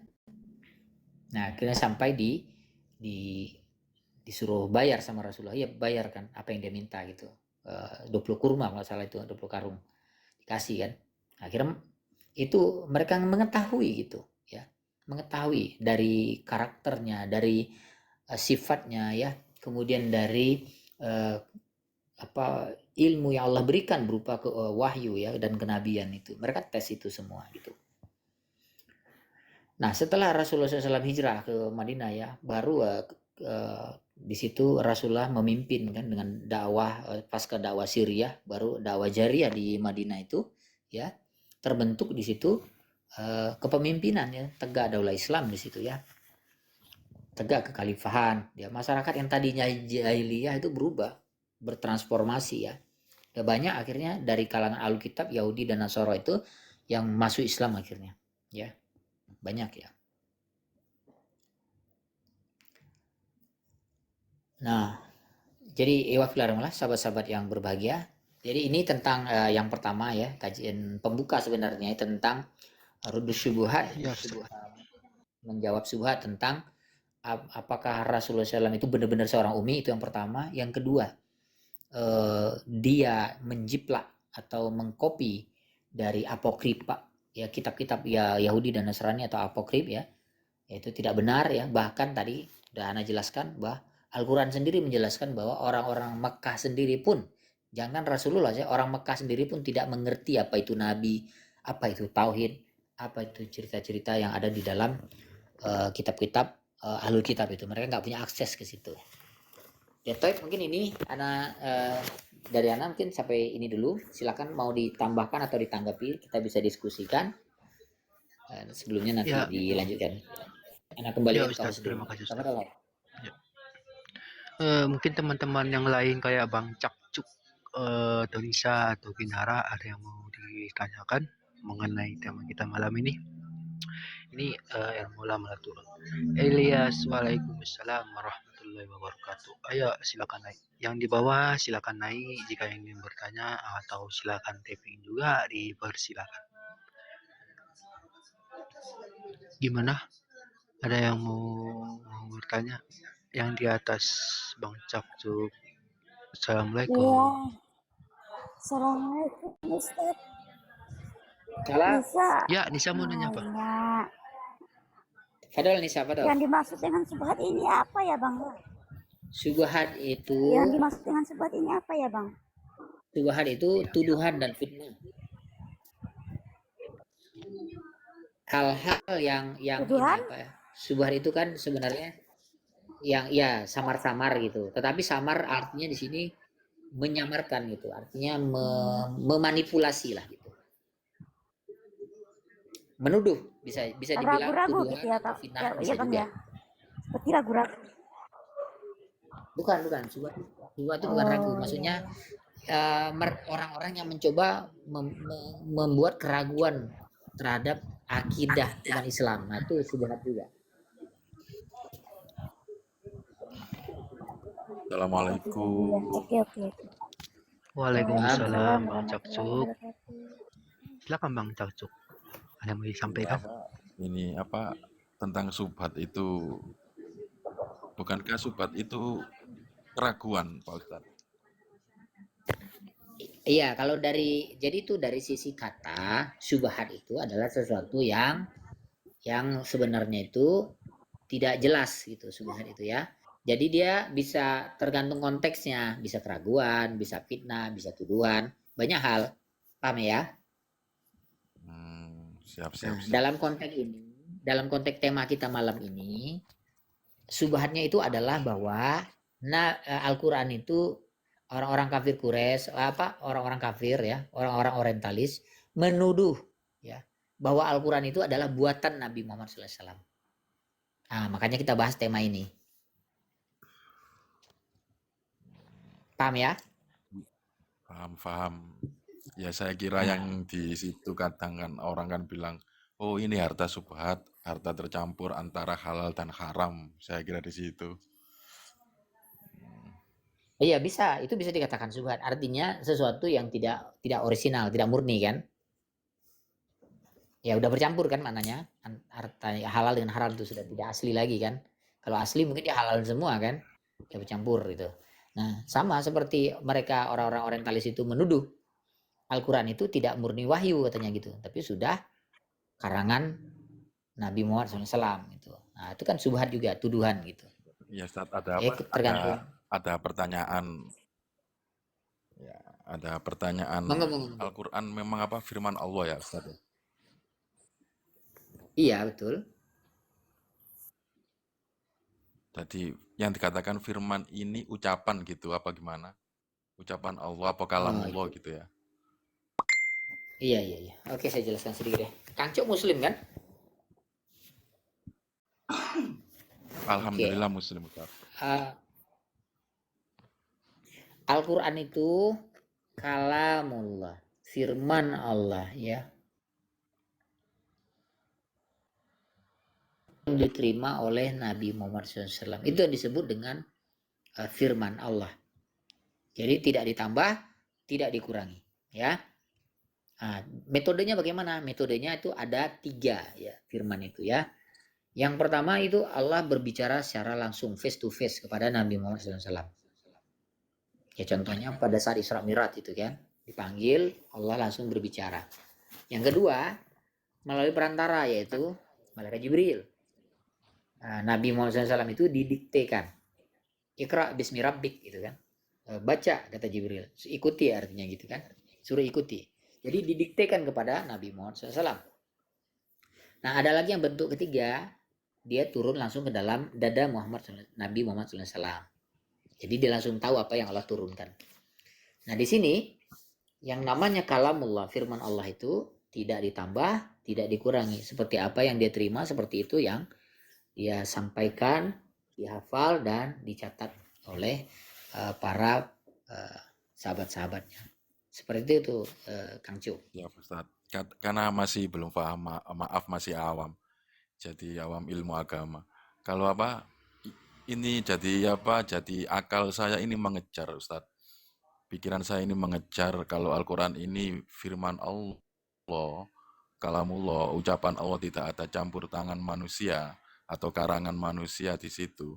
Nah akhirnya sampai di disuruh bayar sama Rasulullah, ya bayar kan apa yang dia minta gitu, 20 kurma kalau salah itu, 20 karung dikasih kan. Akhirnya itu mereka mengetahui gitu ya, mengetahui dari karakternya, dari sifatnya ya, kemudian dari apa ilmu yang Allah berikan berupa wahyu ya dan kenabian itu. Mereka tes itu semua gitu. Nah, setelah Rasulullah SAW hijrah ke Madinah ya, baru di situ Rasulullah memimpin kan dengan dakwah pasca dakwah Syria, baru dakwah Jariyah di Madinah itu ya, terbentuk di situ kepemimpinan ya, tegak daulah Islam di situ ya. Tegak kekhalifahan ya, masyarakat yang tadinya jahiliyah itu berubah, bertransformasi ya. Udah banyak akhirnya dari kalangan Alkitab Yahudi dan Nasara itu yang masuk Islam akhirnya ya, banyak ya. Nah, jadi iwafilarullah sahabat-sahabat yang berbahagia. Jadi ini tentang yang pertama ya, kajian pembuka sebenarnya tentang rudus syubhat, Ya, menjawab syubhat tentang apakah Rasulullah SAW itu benar-benar seorang umi, itu yang pertama. Yang kedua, dia menjiplak atau mengkopi dari apokripa ya, kitab-kitab ya Yahudi dan Nasrani atau apokrip ya, itu tidak benar ya. Bahkan tadi udah Ana jelaskan bahwa Al-Quran sendiri menjelaskan bahwa orang-orang Mekah sendiri pun, jangan Rasulullah ya, orang Mekah sendiri pun tidak mengerti apa itu Nabi, apa itu Tauhid, apa itu cerita-cerita yang ada di dalam kitab-kitab Ahlul Kitab itu. Mereka nggak punya akses ke situ. Ya Toib, mungkin ini Ana dari Ana mungkin sampai ini dulu. Silakan mau ditambahkan atau ditanggapi, kita bisa diskusikan. Sebelumnya nanti ya, dilanjutkan. Ana ya kembalikan ke Ustadz, host dulu. terima kasih Selamat Ustadz. malam. Ya. Mungkin teman-teman yang lain kayak Bang Cakcuk atau Nisa atau Kinara ada yang mau ditanyakan mengenai tema kita malam ini. Ini yang mula turun. Elias, waalaikumsalam warahmatullahi wabarakatuh. Ayo silakan naik. Yang di bawah silakan naik jika ingin bertanya, atau silakan tapping juga, dipersilakan. Gimana? Ada yang mau bertanya? Yang di atas Bang Cakcuk. Assalamualaikum. Iya. Assalamualaikum Ustaz. Salam. Nisa. Ya, Nisa mau nanya apa? Fadal Nisa, Fadal. Yang dimaksud dengan subhat ini apa ya Bang? Subhat itu. Yang dimaksud dengan subhat ini apa ya Bang? Subhat itu tuduhan dan fitnah. Hal-hal yang tuduhan? ini apa ya? Subhat itu kan sebenarnya yang ya samar-samar gitu. Tetapi samar artinya di sini menyamarkan gitu. Artinya memanipulasi lah gitu. Menuduh, bisa dibilang ragu-ragu tuduhan gitu ya, atau fitnah ya, bisa ya Bang juga. Ya. Seperti ragu-ragu. Bukan. Subhat itu bukan ragu. Maksudnya orang-orang yang mencoba membuat keraguan terhadap akidah umat Islam. Nah, itu subhat juga. Assalamualaikum. Oke. Waalaikumsalam Bang Cakcuk. Silakan Bang Cakcuk. Ada yang mau disampaikan? Ini apa tentang subhat itu? Bukankah subhat itu keraguan, Pak Ustadz? Iya, kalau jadi itu dari sisi kata, subhat itu adalah sesuatu yang yang sebenarnya itu tidak jelas gitu subhat itu ya. Jadi dia bisa tergantung konteksnya, bisa keraguan, bisa fitnah, bisa tuduhan, banyak hal. Paham ya? Siap, siap, Nah, siap. dalam konteks tema kita malam ini, subhatnya itu adalah bahwa Al-Qur'an itu orang-orang kafir Quraisy, orang-orang kafir ya, orang-orang orientalis menuduh ya bahwa Al-Qur'an itu adalah buatan Nabi Muhammad SAW. Nah, makanya kita bahas tema ini. Paham ya? Paham, paham. Ya saya kira Nah, yang di situ kadang kan orang kan bilang, oh ini harta subhat, harta tercampur antara halal dan haram. Saya kira di situ. iya bisa, itu bisa dikatakan subhat. Artinya sesuatu yang tidak orisinal, tidak murni kan? Ya udah bercampur kan maknanya. Harta halal dengan haram itu sudah tidak asli lagi kan? Kalau asli mungkin dia halal semua kan? Dia bercampur gitu. Nah, sama seperti mereka orang-orang orientalis itu menuduh Al-Quran itu tidak murni wahyu katanya gitu, tapi sudah karangan Nabi Muhammad SAW gitu. Nah, itu kan subhat juga, tuduhan gitu. Ya, Ustaz, ada Ya apa? tergantung. Ada pertanyaan. Ya, ada pertanyaan. Monggo, monggo, monggo. Al-Quran memang apa firman Allah ya, Ustaz? Iya betul. Jadi yang dikatakan firman ini ucapan gitu apa gimana? Ucapan Allah apa Oh kalamullah itu. gitu ya? Iya, iya, iya. Oke, saya jelaskan sedikit deh. Kang Cok Muslim kan? Oke. Alhamdulillah Muslim, Ustaz. Uh, Al-Quran itu kalamullah, firman Allah ya, yang diterima oleh Nabi Muhammad SAW. Itu yang disebut dengan firman Allah. Jadi tidak ditambah, tidak dikurangi. Ya. Nah, metodenya bagaimana? Metodenya itu ada 3 ya firman itu ya. Yang pertama itu Allah berbicara secara langsung face to face kepada Nabi Muhammad SAW. Ya contohnya pada saat Isra Mi'raj itu kan, dipanggil Allah langsung berbicara. Yang kedua melalui perantara yaitu malaikat Jibril. Nah, Nabi Muhammad SAW itu didiktekan. Ikra bismi rabbik gitu kan. Baca kata Jibril. Ikuti artinya gitu kan. Suruh ikuti. Jadi didiktekan kepada Nabi Muhammad SAW. Nah ada lagi yang bentuk ketiga. Dia turun langsung ke dalam dada Nabi Muhammad SAW. Jadi dia langsung tahu apa yang Allah turunkan. Nah di sini yang namanya kalamullah, firman Allah itu tidak ditambah, tidak dikurangi. Seperti apa yang dia terima, seperti itu yang dia sampaikan, dihafal dan dicatat oleh para sahabat-sahabatnya. Seperti itu Kang Cu. Ya, Ustaz. Karena masih belum paham, maaf masih awam. Jadi awam ilmu agama. Kalau apa ini jadi apa? Jadi akal saya ini mengejar, Ustaz. Pikiran saya ini mengejar kalau Al-Quran ini firman Allah, kalamullah, ucapan Allah, tidak ada campur tangan manusia atau karangan manusia di situ.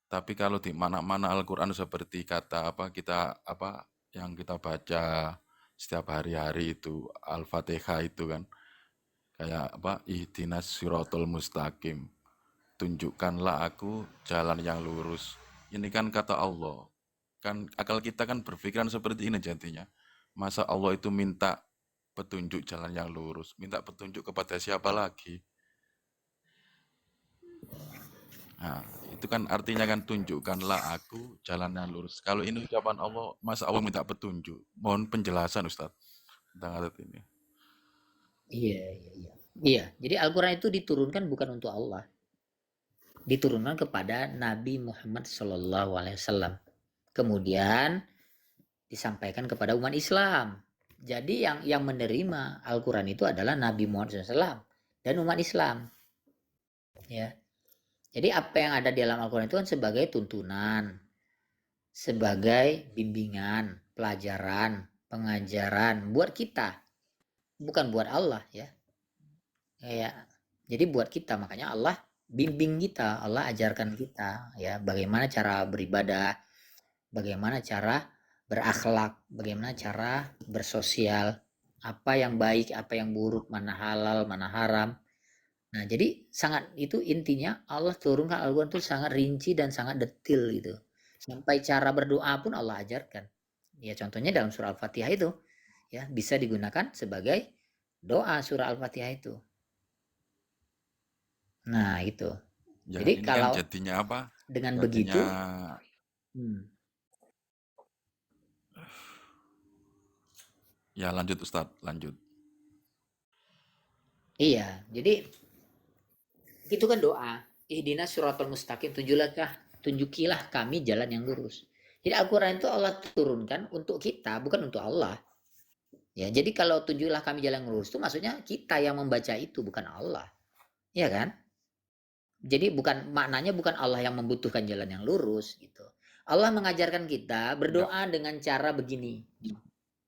Tapi kalau di mana-mana Al-Quran seperti kata apa kita apa yang kita baca setiap hari-hari itu Al-Fatihah itu kan kayak apa ihdinas siratal mustaqim, tunjukkanlah aku jalan yang lurus. Ini kan kata Allah. Kan akal kita kan berpikiran seperti ini jadinya. Masa Allah itu minta petunjuk jalan yang lurus, minta petunjuk kepada siapa lagi? Nah, itu kan artinya kan tunjukkanlah aku jalan yang lurus. Kalau ini ucapan Allah, masa Allah minta petunjuk? Mohon penjelasan Ustaz tentang ayat ini. Iya, iya, iya. Iya, jadi Al-Quran itu diturunkan bukan untuk Allah. Diturunkan kepada Nabi Muhammad SAW. Kemudian disampaikan kepada umat Islam. Jadi yang menerima Al-Quran itu adalah Nabi Muhammad SAW dan umat Islam. Ya. Jadi apa yang ada di dalam Al-Quran itu kan sebagai tuntunan, sebagai bimbingan, pelajaran, pengajaran buat kita, bukan buat Allah ya. Ya. Jadi buat kita, makanya Allah bimbing kita, Allah ajarkan kita ya bagaimana cara beribadah, bagaimana cara berakhlak, bagaimana cara bersosial, apa yang baik, apa yang buruk, mana halal, mana haram. Nah, jadi sangat itu intinya Allah turunkan Al-Quran itu sangat rinci dan sangat detil gitu. Sampai cara berdoa pun Allah ajarkan. Ya contohnya dalam surah Al-Fatihah itu ya bisa digunakan sebagai doa surah Al-Fatihah itu. Nah, itu. Ya, Jadi ini kan kalau jadinya apa? dengan Jadinya begitu hmm, ya lanjut Ustadz, lanjut. iya, jadi itu kan doa. Ihdinas siratal mustaqim, tunjukilah kami jalan yang lurus. Jadi Al-Quran itu Allah turunkan untuk kita, bukan untuk Allah. Ya, jadi kalau tunjukilah kami jalan yang lurus itu maksudnya kita yang membaca itu, bukan Allah. Iya kan? Jadi bukan maknanya bukan Allah yang membutuhkan jalan yang lurus gitu. Allah mengajarkan kita Enggak. berdoa dengan cara begini.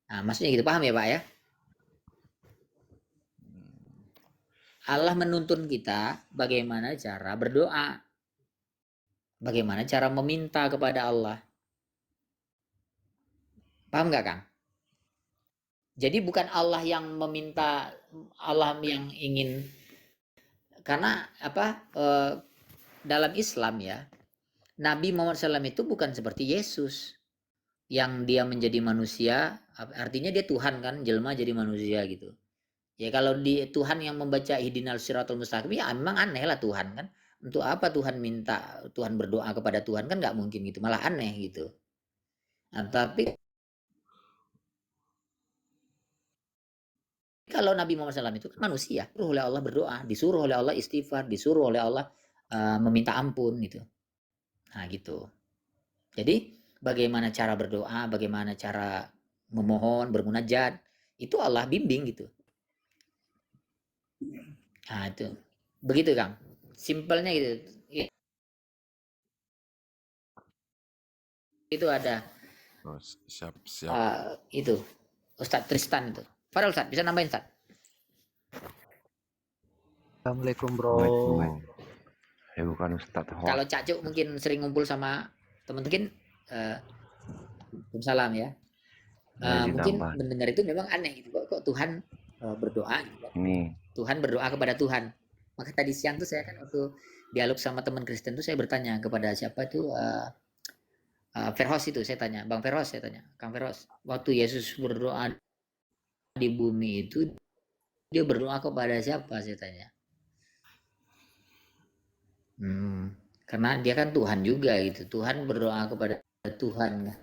Nah, maksudnya gitu, paham ya Pak ya? Allah menuntun kita bagaimana cara berdoa, bagaimana cara meminta kepada Allah. Paham nggak Kang? Jadi bukan Allah yang meminta, Allah yang ingin, karena apa? Dalam Islam ya, Nabi Muhammad SAW itu bukan seperti Yesus yang dia menjadi manusia, artinya dia Tuhan kan, jelma jadi manusia gitu. Ya kalau di Tuhan yang membaca ihdinal siratal mustaqim ya memang aneh lah Tuhan kan. Untuk apa Tuhan minta, Tuhan berdoa kepada Tuhan kan nggak mungkin gitu, malah aneh gitu. Nah, tapi kalau Nabi Muhammad SAW itu kan manusia, disuruh oleh Allah berdoa, disuruh oleh Allah istighfar, disuruh oleh Allah meminta ampun gitu. Nah gitu. Jadi bagaimana cara berdoa, bagaimana cara memohon, bermunajat, itu Allah bimbing gitu. Nah itu. Begitu Kang. Simpelnya gitu. Itu ada Oh, siap, siap. itu Ustadz Tristan itu. Farel Ustadz, bisa nambahin Ustadz? Assalamualaikum bro. Saya bukan Ustadz hoax. Kalau Cak Cuk mungkin sering ngumpul sama teman-teman, salam ya. Mungkin Ditambah. mendengar itu memang aneh gitu. Kok Tuhan berdoa gitu. Ini Tuhan berdoa kepada Tuhan. Maka tadi siang tuh saya kan waktu dialog sama teman Kristen tuh saya bertanya kepada siapa itu Verhos itu saya tanya, Bang Verhos saya tanya, Kang Verhos, waktu Yesus berdoa di bumi itu dia berdoa kepada siapa saya tanya. Karena dia kan Tuhan juga gitu. Tuhan berdoa kepada Tuhan.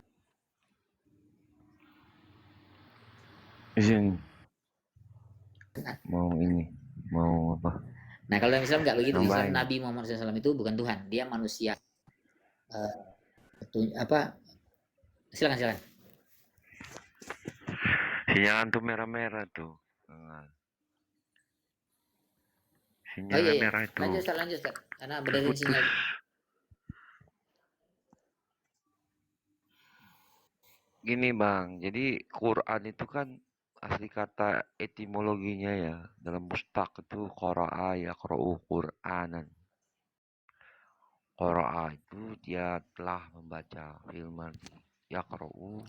izin mau apa? Nah kalau dalam Islam nggak begitu. Islam Nambahin. Nabi Muhammad SAW itu bukan Tuhan, dia manusia. Apa? Silakan. Sinyal tuh merah-merah tuh. Oh iya, merah itu. lanjut Ustaz. Karena benerin sinyal. Gini Bang, jadi Quran itu kan asli kata etimologinya ya dalam mustaq itu qara'a yaqra'u Qur'anan. Qara'a itu dia telah membaca firman yaqra'u,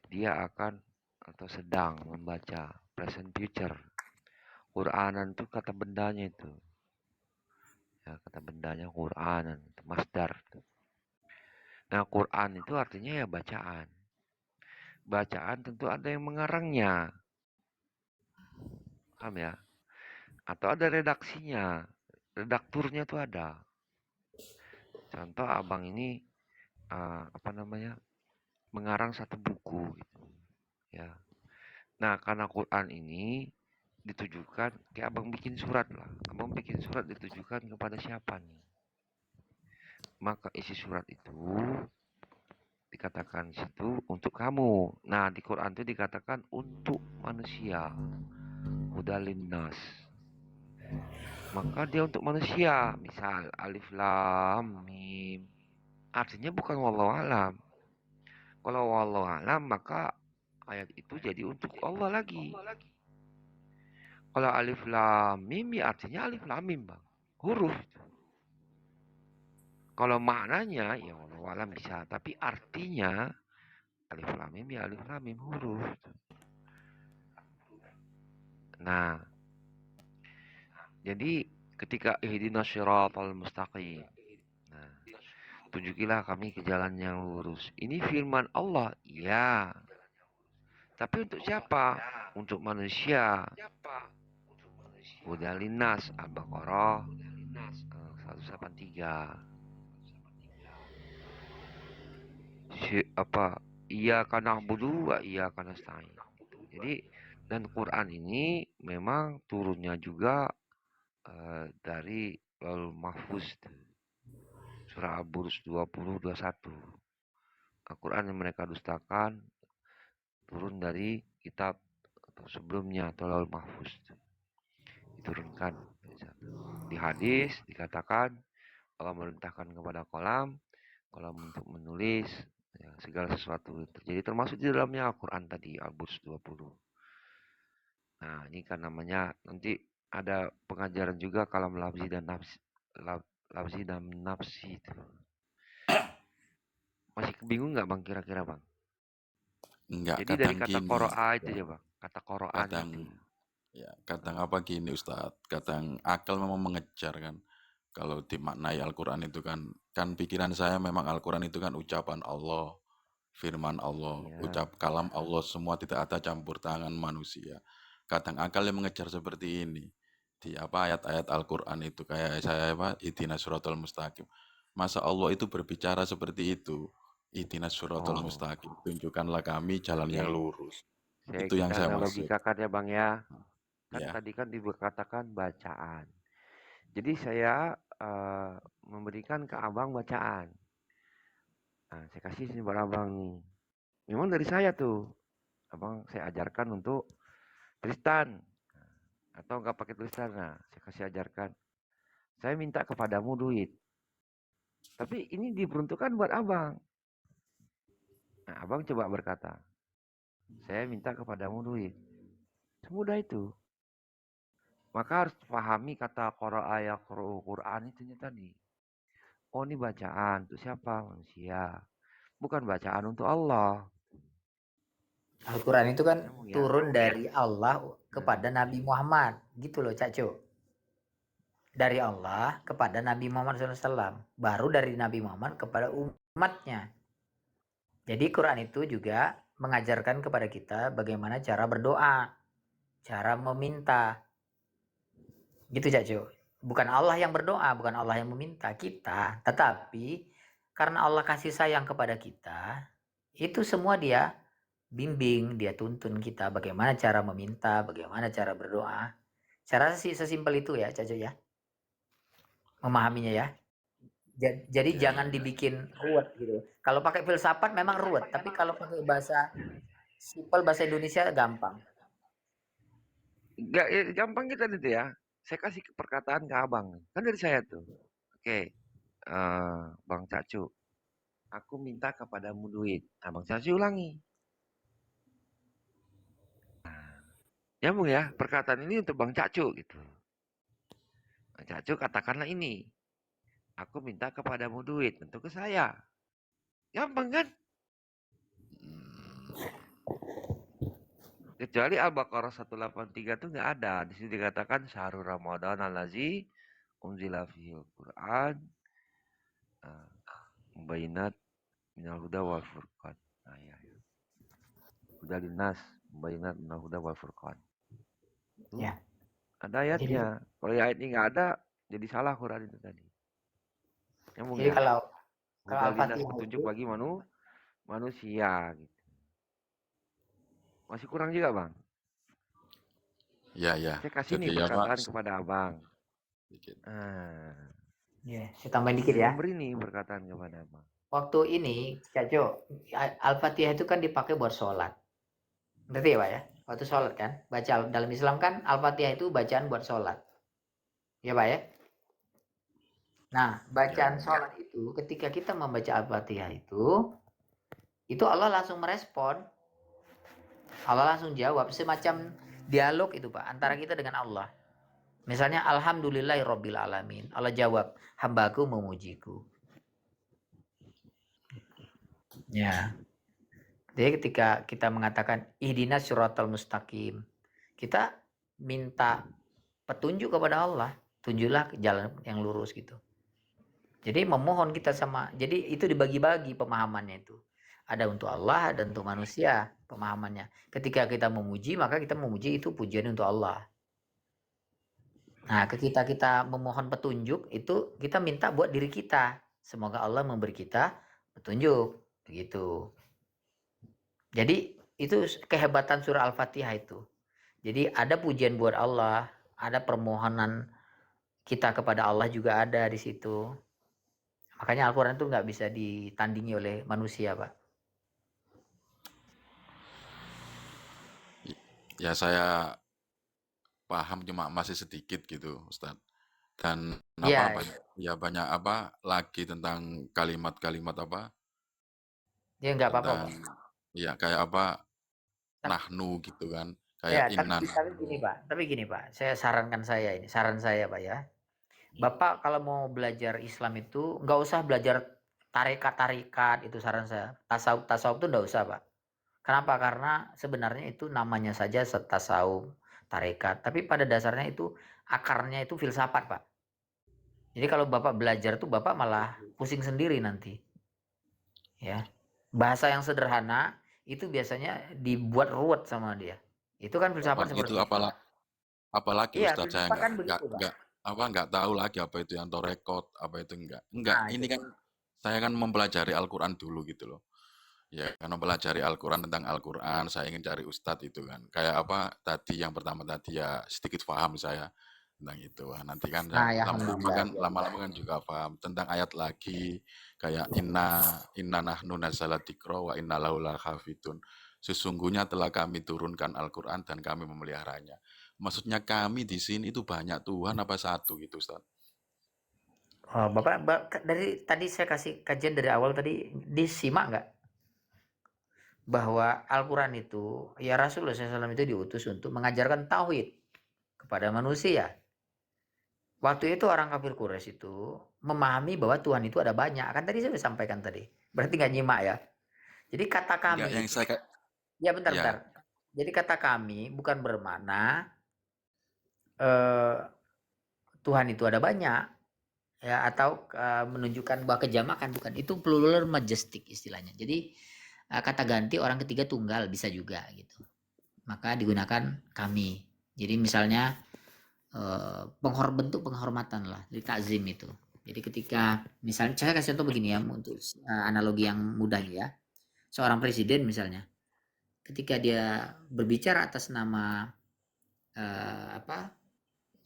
dia akan atau sedang membaca present future. Qur'anan itu kata bendanya itu. Ya, kata bendanya Qur'anan, masdar. Nah, Quran itu artinya ya bacaan. Bacaan tentu ada yang mengarangnya. Paham ya? Atau ada redaksinya. Redakturnya itu ada. Contoh abang ini mengarang satu buku gitu. Ya. Nah, karena Quran ini ditujukan kayak abang bikin surat lah. Abang bikin surat ditujukan kepada siapa nih? Maka isi surat itu dikatakan situ untuk kamu. Nah, di Quran itu dikatakan untuk manusia. Hudalin nas. Maka dia untuk manusia. Misal alif lam mim. Artinya bukan wallahu alam. Kalau wallahu alam maka ayat itu jadi untuk Allah lagi. Kalau alif lam mim ya artinya alif lam mim, Bang. Huruf. Kalau maknanya ya wallahu alam bisa, tapi artinya alif lam mim ya alif lam mim huruf. Nah, jadi ketika ihdinas syiratal mustaqim. Nah, tunjukilah kami ke jalan yang lurus. Ini firman Allah, ya. Tapi untuk siapa? Untuk manusia. Hudalinas Al-Baqarah 183. Iya karena budu wa iya karena nasta'in. Jadi dan Quran ini memang turunnya juga dari Laul Mahfuz surah Al-Burj 20-21. Al-Quran yang mereka dustakan turun dari kitab atau sebelumnya atau Laul Mahfuz. Diturunkan di hadis dikatakan Allah merintahkan kepada kolam untuk menulis ya, segala sesuatu terjadi termasuk di dalamnya Al-Quran tadi Al-Burj 20. Nah ini kan namanya nanti ada pengajaran juga kalam lafzi dan nafsi itu. Masih bingung nggak bang kira-kira bang? Enggak, Jadi dari kadang kata gini, qoro'a itu ya bang, kata qoro'an kadang itu. ya kadang apa gini Ustadz, kadang akal memang mengejar kan. Kalau dimaknai Al-Quran itu kan pikiran saya memang Al-Quran itu kan ucapan Allah, firman Allah, Iya. kalam Allah, semua tidak ada campur tangan manusia. Kadang akal yang mengejar seperti ini. Di ayat-ayat Al-Quran itu kayak saya ihdinas siratal mustaqim. Masa Allah itu berbicara seperti itu? Ihdinas siratal Oh, mustaqim. Tunjukkanlah kami jalan yang oke. lurus. Itu yang Kita saya maksud. analogikakan ya bang ya. Kan Ya, tadi kan dikatakan bacaan. Jadi saya memberikan ke abang bacaan. Nah, saya kasih sini buat abang nih. Memang dari saya tuh. Abang saya ajarkan untuk Tristan. Atau nggak pakai Tristan. Nah, saya kasih ajarkan. Saya minta kepadamu duit. Tapi ini diperuntukkan buat abang. Nah, abang coba berkata. Saya minta kepadamu duit. Semudah itu. Maka harus pahami kata ayat Quran itu tadi. Oh ini bacaan untuk siapa? Manusia. Bukan bacaan untuk Allah. Al-Quran itu kan Nyambung ya. turun dari Allah Nah, kepada Nabi Muhammad. Gitu loh Cak Cuk. Dari Allah kepada Nabi Muhammad SAW. Baru dari Nabi Muhammad kepada umatnya. Jadi Quran itu juga mengajarkan kepada kita bagaimana cara berdoa. Cara meminta. Gitu Cak Cuk. Bukan Allah yang berdoa, bukan Allah yang meminta kita. Tetapi karena Allah kasih sayang kepada kita, itu semua dia bimbing, dia tuntun kita bagaimana cara meminta, bagaimana cara berdoa. Cara sesimpel itu ya, Caco ya. Memahaminya ya. Jadi ya, jangan ya. dibikin ruwet gitu. Kalau pakai filsafat memang ruwet, tapi kalau pakai bahasa simpel bahasa Indonesia gampang. gampang kita itu ya. Saya kasih perkataan ke abang. Kan dari saya tuh. Oke. Bang Cacu. Aku minta kepadamu duit. Nah, Bang Cacu ulangi. Nyambung ya. Perkataan ini untuk Bang Cacu gitu. Bang Cacu katakanlah ini. Aku minta kepadamu duit. Tentu ke saya. Gampang kan? Kecuali Al-Baqarah 183 itu nggak ada. Di sini dikatakan syahrul Ramadan allazi unzila fihil Quran mubayyinat minal huda wal furqan. Nah, ya. Huda linnas mubayyinat minal huda wal furqan. Tuh, Ya. ada ayatnya. Kalau ayat ini nggak ada, jadi salah Quran itu tadi. Nyambung Jadi ya. kalau Huda linnas Al-Fatihah petunjuk itu bagi manusia gitu. Masih kurang juga, Bang. Ya, ya. Saya kasih nih Jadi ya Pak, perkataan kepada Abang. sedikit. ya, saya tambahin dikit ya. Memberi nih perkataan kepada Abang. Waktu ini, Caco, Al-Fatihah itu kan dipakai buat sholat. Ngerti ya Pak ya? Waktu sholat kan, baca dalam Islam kan Al-Fatihah itu bacaan buat sholat. Ya Pak ya? Nah, bacaan sholat itu ketika kita membaca Al-Fatihah itu Allah langsung merespon. Allah langsung jawab semacam dialog itu Pak antara kita dengan Allah. Misalnya alhamdulillahirabbil alamin. Allah jawab, hambaku memujiku. Ya. Jadi ketika kita mengatakan ihdinas siratal mustaqim, kita minta petunjuk kepada Allah. tunjuklah jalan yang lurus gitu. Jadi memohon kita sama, jadi itu dibagi-bagi pemahamannya itu. Ada untuk Allah dan untuk manusia pemahamannya. Ketika kita memuji, maka kita memuji itu pujian untuk Allah. Nah, ketika kita memohon petunjuk, itu kita minta buat diri kita. Semoga Allah memberi kita petunjuk. Begitu. Jadi itu kehebatan surah Al-Fatihah itu. Jadi ada pujian buat Allah, ada permohonan kita kepada Allah juga ada di situ. Makanya Al-Quran itu nggak bisa ditandingi oleh manusia, Pak. Ya saya paham cuma masih sedikit gitu, Ustadz. Dan Iya, banyak apa lagi tentang kalimat-kalimat apa ya nggak apa-apa, Pak. tentang ya kayak apa Tapi- nahnu gitu kan, Ya, kayak inna tapi nahnu. gini, Pak. Tapi gini, Pak. Saran saya, Pak ya. Bapak kalau mau belajar Islam itu nggak usah belajar tarekat-tarekat, itu saran saya. Tasawuf itu nggak usah, Pak. Kenapa? Karena sebenarnya itu namanya saja tasawuf, tarekat. Tapi pada dasarnya itu akarnya itu filsafat, Pak. Jadi kalau Bapak belajar tuh Bapak malah pusing sendiri nanti. Ya. Bahasa yang sederhana itu biasanya dibuat ruwet sama dia. Itu kan filsafat Wah, itu seperti itu. apalagi Iya, Ustadz, saya filsafat kan begitu, Pak. nggak tahu lagi apa itu yang torekot, apa itu enggak, Nah, ini itu. kan saya kan mempelajari Al-Quran dulu gitu loh. Ya, karena mempelajari Al-Quran tentang Al-Quran, saya ingin cari ustadz itu kan. Kayak apa tadi yang pertama tadi ya sedikit paham saya tentang itu. Nah, nanti kan Nah, ya alhamdulillah. lama-lama kan juga paham tentang ayat lagi kayak inna nahnu nazzala dzikra wa inna lahu lahafidun. Sesungguhnya telah kami turunkan Al-Quran dan kami memeliharanya. Maksudnya kami di sini itu banyak Tuhan apa satu gitu, Ustaz? Oh, Bapak dari tadi saya kasih kajian dari awal tadi disimak nggak? Bahwa Al-Quran itu, ya Rasulullah SAW itu diutus untuk mengajarkan tauhid kepada manusia. Waktu itu orang kafir Quraisy itu memahami bahwa Tuhan itu ada banyak. Kan tadi saya sudah sampaikan tadi. Berarti nggak nyimak ya. Jadi kata Enggak, kami yang itu, saya ya bentar. ya Jadi kata kami bukan bermakna eh, Tuhan itu ada banyak, ya, atau menunjukkan bahwa kejamakan, bukan. Itu plural majestic istilahnya. Jadi kata ganti orang ketiga tunggal bisa juga gitu. Maka digunakan kami. Jadi misalnya bentuk penghormatan lah, dari takzim itu. Jadi ketika misalnya saya kasih contoh begini ya, untuk analogi yang mudah ya. Seorang presiden misalnya, ketika dia berbicara atas nama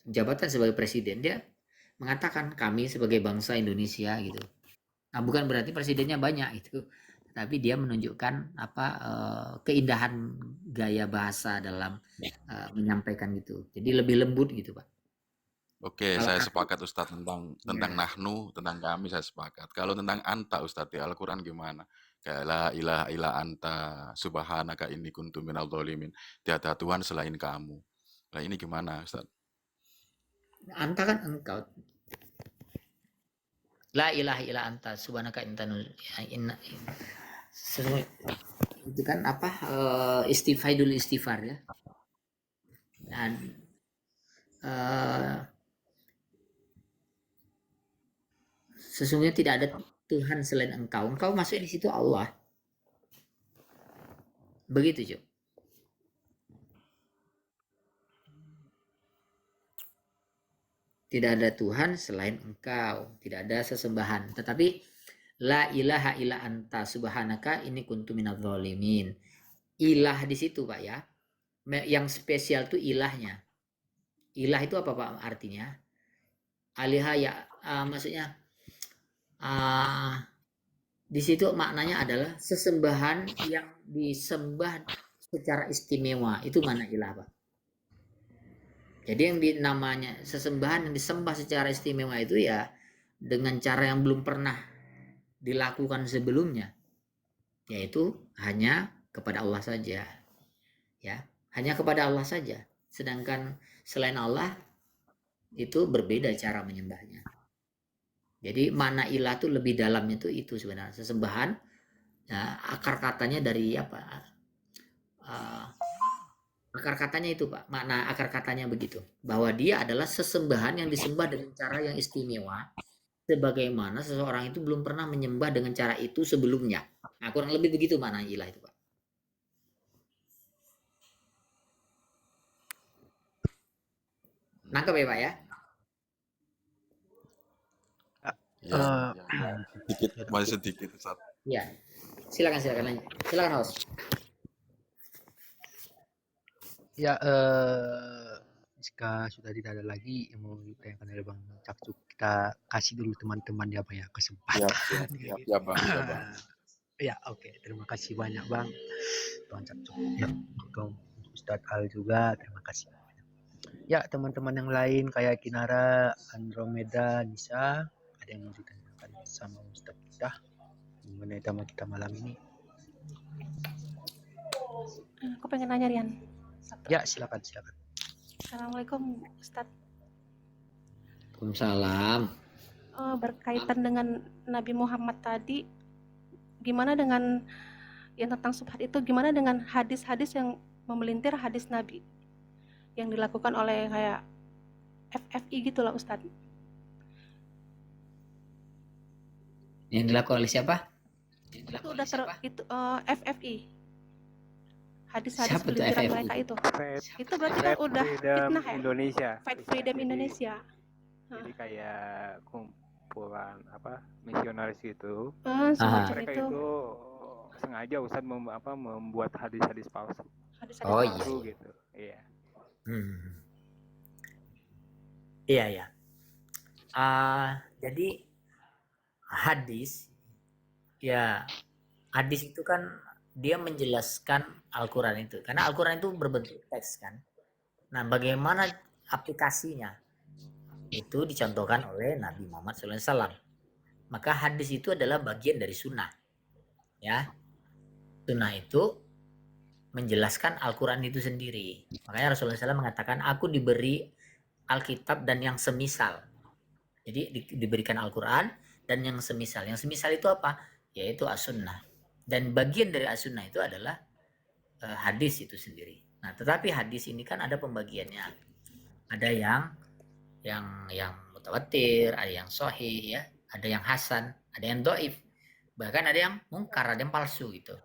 jabatan sebagai presiden, dia mengatakan kami sebagai bangsa Indonesia gitu. Nah, bukan berarti presidennya banyak itu, tapi dia menunjukkan keindahan gaya bahasa dalam menyampaikan gitu. Jadi lebih lembut gitu, Pak. Oke, Kalau saya aku, sepakat Ustadz tentang ya, nahnu, tentang kami saya sepakat. Kalau tentang anta Ustadz di Al-Quran gimana? Kayak la ilaha illa anta subhanaka inni kuntu minal dhalimin. Tiada Tuhan selain kamu. Nah ini gimana Ustadz? anta kan engkau. La ilaha illa anta subhanaka inna itu kan istighfar ya. Dan eh, sesungguhnya tidak ada Tuhan selain engkau. Engkau masuk di situ Allah. Begitu, Cuk. Tidak ada Tuhan selain engkau. Tidak ada sesembahan. Tetapi la ilaha illa anta subhanaka ini kuntu minadz zalimin. Ilah di situ, Pak ya. Yang spesial tuh ilahnya. Ilah itu apa, Pak, artinya? Aliha ya, maksudnya di situ maknanya adalah sesembahan yang disembah secara istimewa. Itu mana ilah, Pak? Jadi yang namanya sesembahan yang disembah secara istimewa itu ya dengan cara yang belum pernah dilakukan sebelumnya, yaitu hanya kepada Allah saja, ya, hanya kepada Allah saja. Sedangkan selain Allah itu berbeda cara menyembahnya. Jadi mana ilah itu lebih dalamnya itu sebenarnya sesembahan. Ya, akar katanya dari apa? Akar katanya itu, Pak. Makna akar katanya begitu. Bahwa dia adalah sesembahan yang disembah dengan cara yang istimewa. Sebagaimana seseorang itu belum pernah menyembah dengan cara itu sebelumnya. Nah, kurang lebih begitu makna ilah itu, Pak. Nangkep ya, Pak ya? Ya, Eh, sedikit, masih sedikit Ustaz. Iya. Silakan lanjut. Silakan host. ya, jika sudah tidak ada lagi yang mau ditanyakan oleh Bang Cakcuk, kita kasih dulu teman-teman ya Bang ya Siap, kesempatan. siap, siap, ya Bang, ya Bang. Ya, oke. Terima kasih banyak Bang. Bang Cakcuk. Ya, untuk Ustadz Al juga terima kasih. Ya, teman-teman yang lain kayak Kinara, Andromeda, Nisa, ada yang mau ditanyakan sama Ustadz kita mengenai tema kita malam ini? Aku pengen nanya Rian. Satu. Ya, silakan. Assalamualaikum Ustadz. Waalaikumsalam. Berkaitan dengan Nabi Muhammad tadi, gimana dengan yang tentang subhat itu, gimana dengan hadis-hadis yang memelintir hadis Nabi yang dilakukan oleh kayak FFI gitu lah Ustadz. Yang dilakukan oleh siapa? Itu udah FFI. Hadis-hadis Siapa tuh pelintiran FFI? mereka itu. Fight Itu berarti kan udah Freedom fitnah ya. Indonesia. Fight Freedom Jadi- Indonesia. Jadi kayak kumpulan misionaris gitu. Semacam Mereka itu. itu sengaja Ustadz membuat hadis-hadis palsu. Hadis-hadis Oh, palsu. iya. Gitu. Iya. Iya. Jadi hadis itu kan dia menjelaskan Al-Quran itu. Karena Al-Quran itu berbentuk teks kan. Nah, bagaimana aplikasinya? Itu dicontohkan oleh Nabi Muhammad SAW. Maka hadis itu adalah bagian dari sunnah. Ya, sunnah itu menjelaskan Al-Quran itu sendiri. Makanya Rasulullah SAW mengatakan, aku diberi Alkitab dan yang semisal. Jadi diberikan Al-Quran dan yang semisal. Yang semisal itu apa? Yaitu as-sunnah. Dan bagian dari as-sunnah itu adalah hadis itu sendiri. Nah, tetapi hadis ini kan ada pembagiannya. Ada yang mutawatir, ada yang sahih ya, ada yang hasan, ada yang dhaif. Bahkan ada yang mungkar, ada yang palsu gitu.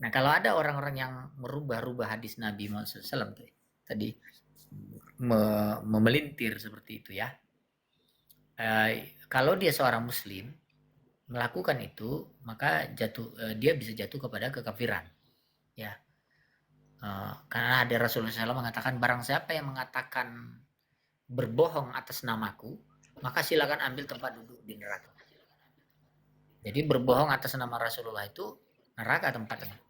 Nah, kalau ada orang-orang yang merubah-rubah hadis Nabi Muhammad SAW tadi memelintir seperti itu ya. Kalau dia seorang muslim melakukan itu, maka dia bisa jatuh kepada kekafiran. Ya. Karena ada Rasulullah SAW mengatakan, barang siapa yang mengatakan berbohong atas namaku, maka silakan ambil tempat duduk di neraka. Jadi berbohong atas nama Rasulullah itu neraka tempatnya.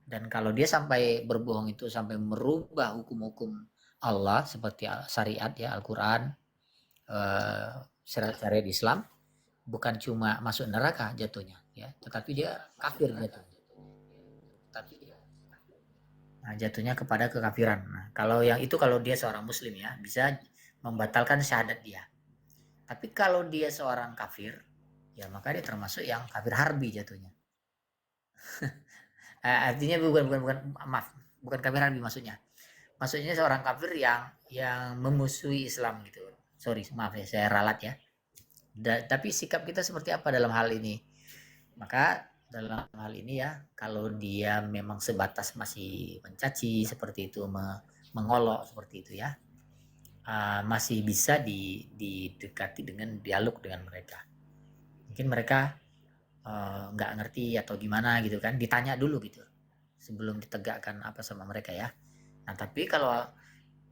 Dan kalau dia sampai berbohong itu sampai merubah hukum-hukum Allah seperti syariat ya, Al-Quran, syariat Islam, bukan cuma masuk neraka jatuhnya ya, tetapi dia kafir jatuhnya. Jatuhnya kepada kekafiran. Nah, kalau yang itu kalau dia seorang muslim ya, bisa membatalkan syahadat dia. Tapi kalau dia seorang kafir, ya maka dia termasuk yang kafir harbi jatuhnya. Artinya bukan kafir harbi maksudnya. Maksudnya seorang kafir yang memusuhi Islam gitu. Sorry, maaf ya, saya ralat ya. Tapi sikap kita seperti apa dalam hal ini? Maka dalam hal ini ya, kalau dia memang sebatas masih mencaci seperti itu, mengolok seperti itu ya, masih bisa didekati dengan dialog dengan mereka. Mungkin mereka nggak ngerti atau gimana gitu kan, ditanya dulu gitu sebelum ditegakkan apa sama mereka ya. Nah, tapi kalau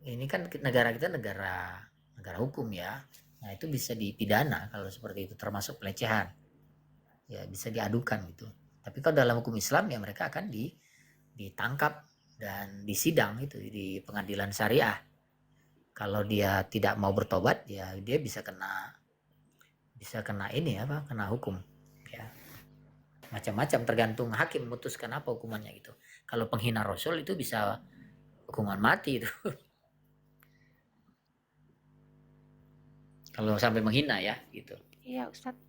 ini kan negara kita negara hukum ya, nah itu bisa dipidana kalau seperti itu, termasuk pelecehan. Ya bisa diadukan gitu. Tapi kalau dalam hukum Islam ya mereka akan ditangkap dan disidang itu di pengadilan syariah. Kalau dia tidak mau bertobat ya dia bisa kena kena hukum ya. Macam-macam tergantung hakim memutuskan apa hukumannya gitu. Kalau penghina Rasul itu bisa hukuman mati itu. Kalau sampai menghina ya gitu. Iya Ustadz.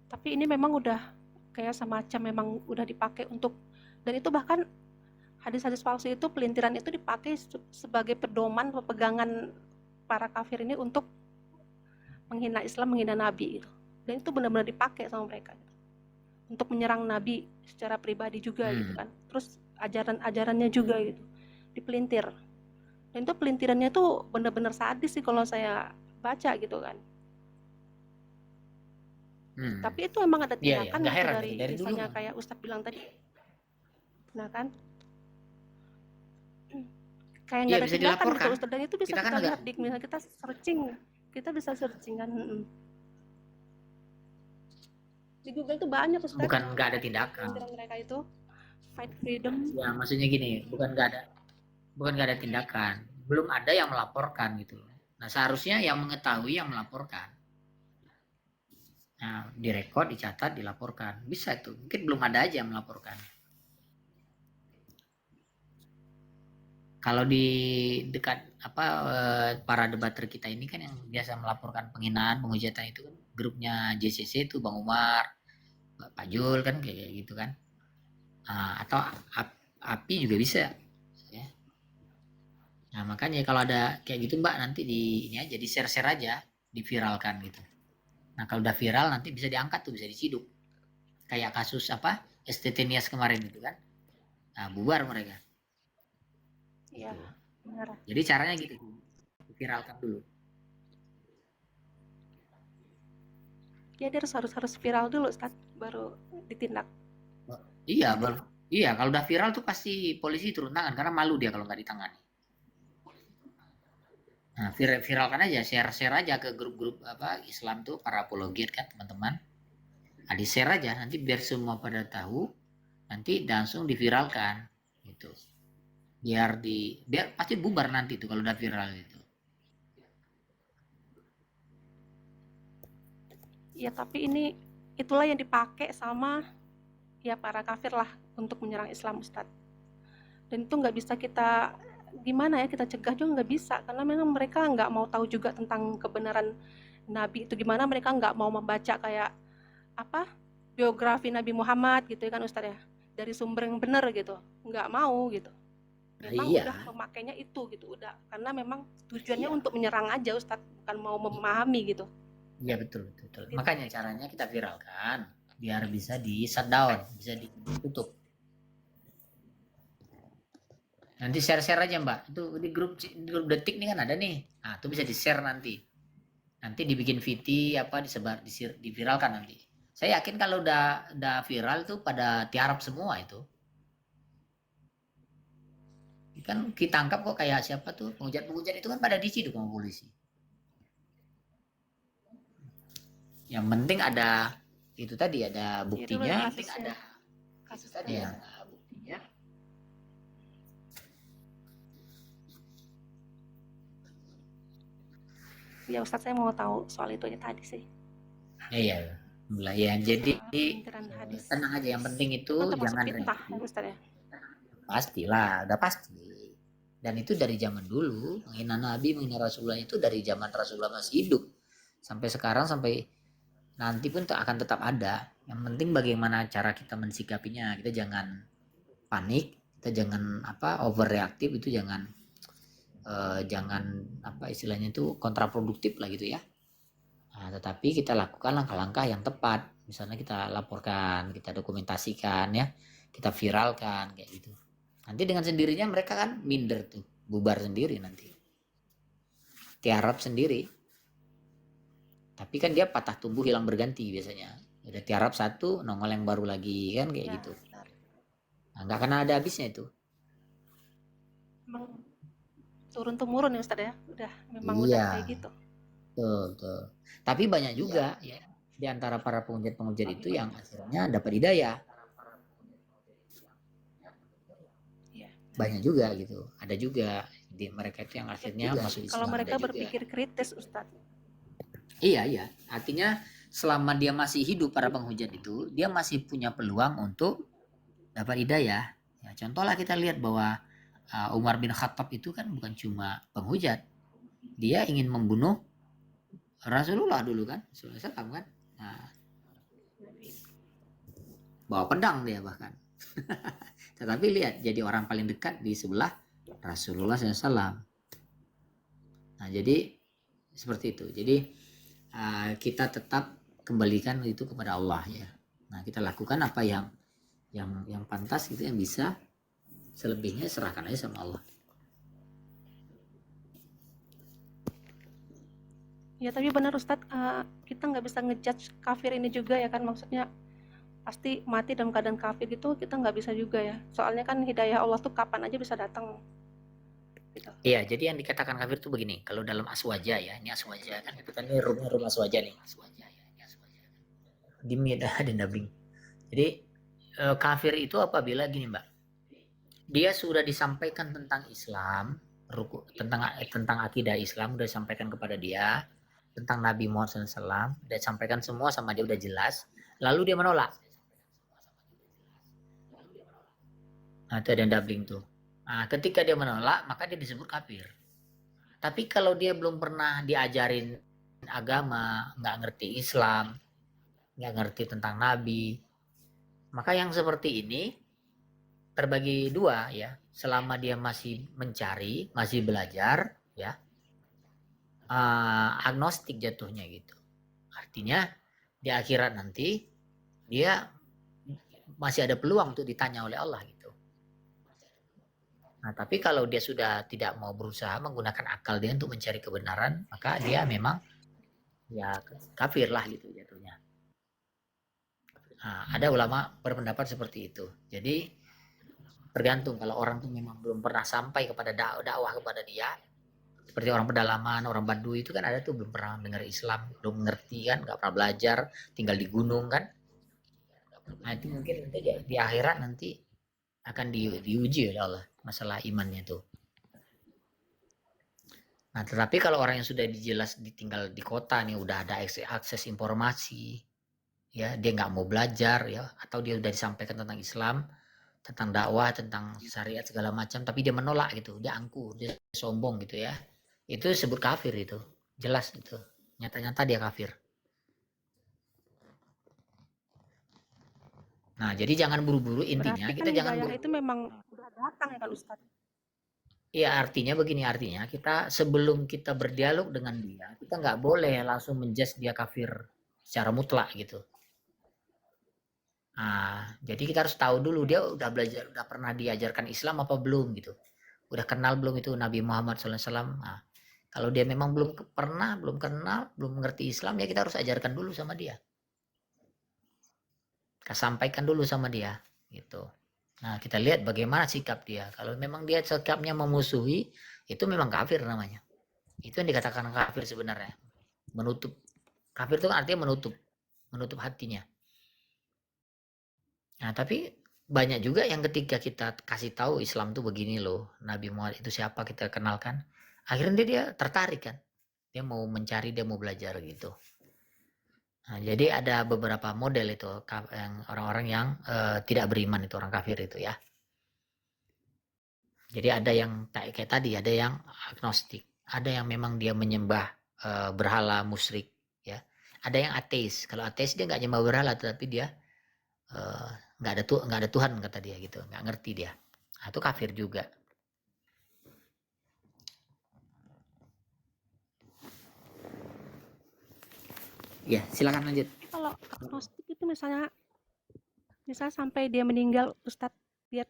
Tapi ini memang udah kayak semacam memang udah dipakai untuk Dan itu bahkan hadis-hadis palsu itu, pelintiran itu dipakai sebagai pedoman atau pegangan para kafir ini untuk menghina Islam, menghina Nabi gitu. Dan itu benar-benar dipakai sama mereka gitu. Untuk menyerang Nabi secara pribadi juga gitu kan. Terus ajaran-ajarannya juga gitu dipelintir. Dan itu pelintirannya tuh benar-benar sadis sih kalau saya baca gitu kan. Tapi itu emang ada Iya, tindakan nggak gitu heran dari dari dulu misalnya mah. kayak Ustadz bilang tadi. Nah kan, kayak Iya nggak ada bisa tindakan gitu dilaporkan. Ustadz, dan itu bisa Kita kan kita agak lihat di misalnya kita searching kan. Di Google tuh banyak Ustadz bukan nggak ada tindakan. pelintiran mereka itu fight freedom. Ya maksudnya gini, bukan nggak ada tindakan, belum ada yang melaporkan gitu. Nah seharusnya yang mengetahui yang melaporkan. Nah direkod, dicatat, dilaporkan, bisa itu. Mungkin belum ada aja yang melaporkan. Kalau di dekat para debater kita ini kan yang biasa melaporkan penghinaan, penghujatan itu kan grupnya JCC itu Bang Umar, Pak Jul kan kayak gitu kan. Atau API juga bisa. Ya. Nah makanya kalau ada kayak gitu Mbak, nanti ini aja di share aja, diviralkan gitu. Nah kalau udah viral nanti bisa diangkat tuh, bisa diciduk. Kayak kasus STT Nias kemarin itu kan. Nah bubar mereka. Iya, benar. Jadi caranya gitu, viralkan dulu. Ya dia harus viral dulu Ustadz, baru ditindak. Iya, kalau udah viral tuh pasti polisi turun tangan karena malu dia kalau nggak ditangani. Nah, viralkan aja, share aja ke grup-grup Islam tuh, para apologet kan teman-teman. Nah, di-share aja nanti biar semua pada tahu, nanti langsung diviralkan gitu. Biar pasti bubar nanti tuh kalau udah viral itu. Ya tapi itulah yang dipakai sama ya para kafir lah untuk menyerang Islam Ustadz. Dan itu nggak bisa kita gimana ya, kita cegah juga nggak bisa, karena memang mereka nggak mau tahu juga tentang kebenaran Nabi itu gimana. Mereka nggak mau membaca kayak biografi Nabi Muhammad gitu kan Ustadz ya, dari sumber yang benar gitu, nggak mau gitu. Memang udah memakainya itu gitu, udah karena memang tujuannya untuk menyerang aja Ustadz, bukan mau memahami gitu. Iya betul. Makanya caranya kita viralkan biar bisa di shutdown, bisa ditutup. Nanti share aja Mbak. Itu di grup Detik nih kan ada nih. Nah, itu bisa di-share nanti. Nanti dibikin VT disebar, diviralkan nanti. Saya yakin kalau udah viral tuh pada tiarap semua itu. Kan kita tangkap kok kayak siapa tuh penghujat itu kan pada diciduk sama polisi. Yang penting ada itu tadi, ada buktinya, ada kasus tadi ya, buktinya. Ya Ustadz, saya mau tahu soal itu tadi sih. Iya, ya. Jadi tenang aja, yang penting itu jangan fitnah, Ustadz ya. Pastilah, udah pasti. Dan itu dari zaman dulu, menghina Nabi, menghina Rasulullah itu dari zaman Rasulullah masih hidup sampai sekarang, sampai nanti pun akan tetap ada. Yang penting bagaimana cara kita mensikapinya. Kita jangan panik, kita jangan overreaktif, itu jangan istilahnya itu kontraproduktif lah gitu ya. Nah, tetapi kita lakukan langkah-langkah yang tepat. Misalnya kita laporkan, kita dokumentasikan ya, kita viralkan kayak gitu. Nanti dengan sendirinya mereka kan minder tuh, bubar sendiri nanti. Tiarap sendiri. Tapi kan dia patah tumbuh hilang berganti biasanya. Udah tiarap satu, nongol yang baru lagi kan kayak gitu. Nah, nggak akan ada habisnya itu. Emang turun temurun ya Ustadz ya, udah memang udah kayak gitu. Betul. Tapi banyak juga ya di antara para penghujat itu yang akhirnya dapat hidayah. Banyak juga gitu. Ada juga di mereka itu yang akhirnya masuk Islam. Kalau mereka berpikir kritis Ustadz. Iya. Artinya selama dia masih hidup, para penghujat itu, dia masih punya peluang untuk dapat hidayah. Ya, contohlah kita lihat bahwa Umar bin Khattab itu kan bukan cuma penghujat. Dia ingin membunuh Rasulullah dulu kan, SAW kan. Nah, bawa pedang dia bahkan. Tetapi lihat, jadi orang paling dekat di sebelah Rasulullah SAW. Nah, jadi seperti itu. Jadi kita tetap kembalikan itu kepada Allah ya. Nah, kita lakukan apa yang pantas gitu, yang bisa. Selebihnya serahkan aja sama Allah. Ya tapi benar Ustadz, kita nggak bisa ngejudge kafir ini juga ya kan, maksudnya pasti mati dalam keadaan kafir gitu kita nggak bisa juga ya, soalnya kan hidayah Allah tuh kapan aja bisa datang gitu. Iya, jadi yang dikatakan kafir itu begini, kalau dalam aswaja ya, ini aswaja kan, itu kan ini room aswaja nih. Dimi dah ada nabing. Jadi kafir itu apabila gini Mbak, dia sudah disampaikan tentang Islam, tentang akidah Islam udah disampaikan kepada dia, tentang Nabi Muhammad SAW udah disampaikan semua sama dia, udah jelas, lalu dia menolak. Nah, itu ada yang doubling tuh. Nah, ketika dia menolak, maka dia disebut kafir. Tapi kalau dia belum pernah diajarin agama, nggak ngerti Islam, nggak ngerti tentang Nabi, maka yang seperti ini terbagi dua ya. Selama dia masih mencari, masih belajar, ya, agnostik jatuhnya gitu. Artinya di akhirat nanti dia masih ada peluang untuk ditanya oleh Allah gitu. Nah, tapi kalau dia sudah tidak mau berusaha menggunakan akal dia untuk mencari kebenaran, maka dia memang ya kafir lah gitu jatuhnya. Nah, ada ulama berpendapat seperti itu. Jadi tergantung, kalau orang tuh memang belum pernah sampai kepada dakwah kepada dia, seperti orang pedalaman, orang Baduy itu kan ada tuh belum pernah dengar Islam, belum ngerti kan, nggak pernah belajar, tinggal di gunung kan. Nah, itu mungkin nanti di akhirat nanti akan diuji oleh Allah masalah imannya tuh. Nah, tetapi kalau orang yang sudah dijelas ditinggal di kota nih, udah ada akses informasi, ya dia nggak mau belajar ya, atau dia udah disampaikan tentang Islam, tentang dakwah, tentang syariat segala macam, tapi dia menolak gitu, dia angkuh, dia sombong gitu ya, itu disebut kafir, itu jelas itu, nyata-nyata dia kafir. Nah, jadi jangan buru-buru, intinya Berarti kita kan jangan hidayah buru. itu memang udah datang ya kan Ustadz. Iya, artinya begini, artinya kita sebelum kita berdialog dengan dia, kita nggak boleh langsung menjudge dia kafir secara mutlak gitu. Nah, jadi kita harus tahu dulu dia udah belajar, udah pernah diajarkan Islam apa belum gitu. Udah kenal belum itu Nabi Muhammad SAW. Nah, kalau dia memang belum pernah, belum kenal, belum mengerti Islam, ya kita harus ajarkan dulu sama dia. Kita sampaikan dulu sama dia gitu. Nah, kita lihat bagaimana sikap dia. Kalau memang dia sikapnya memusuhi, itu memang kafir namanya. Itu yang dikatakan kafir sebenarnya. Menutup. Kafir itu kan artinya menutup hatinya. Nah, tapi banyak juga yang ketika kita kasih tahu Islam tuh begini loh, Nabi Muhammad itu siapa, kita kenalkan, akhirnya dia tertarik kan. Dia mau mencari, dia mau belajar gitu. Nah, jadi ada beberapa model itu yang orang-orang yang tidak beriman, itu orang kafir itu ya. Jadi ada yang kayak tadi, ada yang agnostik, ada yang memang dia menyembah berhala musyrik ya. Ada yang ateis. Kalau ateis dia nggak nyembah berhala, tetapi dia nggak ada Tuhan kata dia gitu, nggak ngerti dia. Nah, itu kafir juga. Ya, silakan lanjut. Kalau agnostik itu misalnya sampai dia meninggal Ustadz, dia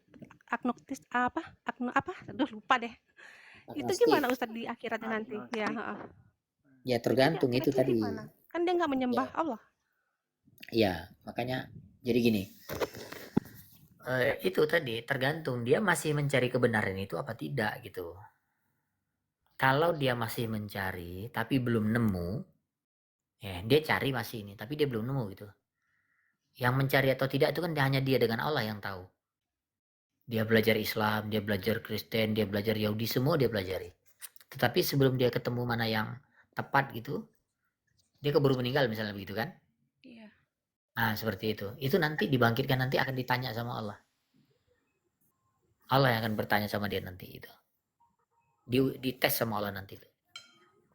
agnostis aduh lupa deh. Itu Agnostik. gimana Ustadz di akhiratnya nanti? Ya, Ya tergantung itu tadi. Gimana? Kan dia nggak menyembah Allah. Ya, makanya jadi gini. Itu tadi tergantung dia masih mencari kebenaran itu apa tidak gitu. Kalau dia masih mencari tapi belum nemu, ya dia cari masih ini tapi dia belum nemu gitu. Yang mencari atau tidak itu kan hanya dia dengan Allah yang tahu. Dia belajar Islam, dia belajar Kristen, dia belajar Yahudi, semua dia pelajari. Tetapi sebelum dia ketemu mana yang tepat gitu, dia keburu meninggal misalnya begitu kan? Iya. Nah, seperti itu. Itu nanti dibangkitkan, nanti akan ditanya sama Allah. Allah yang akan bertanya sama dia nanti itu. Dites sama Allah nanti itu.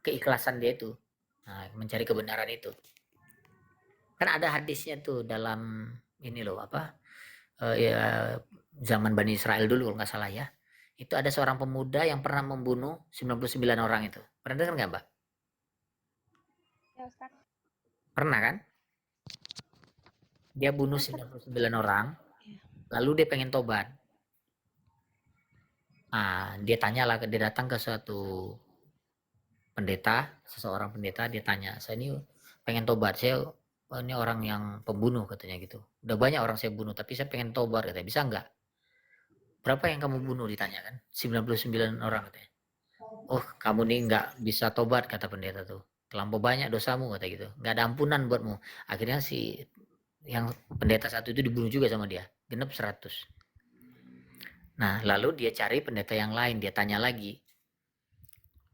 Keikhlasan dia itu. Nah, mencari kebenaran itu. Kan ada hadisnya tuh dalam ini loh apa? Ya zaman Bani Israel dulu kalau nggak salah ya. Itu ada seorang pemuda yang pernah membunuh 99 orang itu. Pernah dengar nggak, Mbak? Ya, Ustaz. Pernah kan? Dia bunuh Ustaz. 99 orang, Iya. lalu dia pengen tobat. Nah, dia datang ke suatu pendeta, seseorang pendeta, dia tanya, saya ini pengen tobat, ini orang yang pembunuh katanya gitu. Udah banyak orang saya bunuh, tapi saya pengen tobat katanya, bisa nggak? Berapa yang kamu bunuh ditanya kan? 99 orang katanya. Oh, kamu nih nggak bisa tobat kata pendeta tuh. Terlampau banyak dosamu kata gitu. Nggak ada ampunan buatmu. Akhirnya si yang pendeta satu itu dibunuh juga sama dia. Genep 100. Nah, lalu dia cari pendeta yang lain, dia tanya lagi.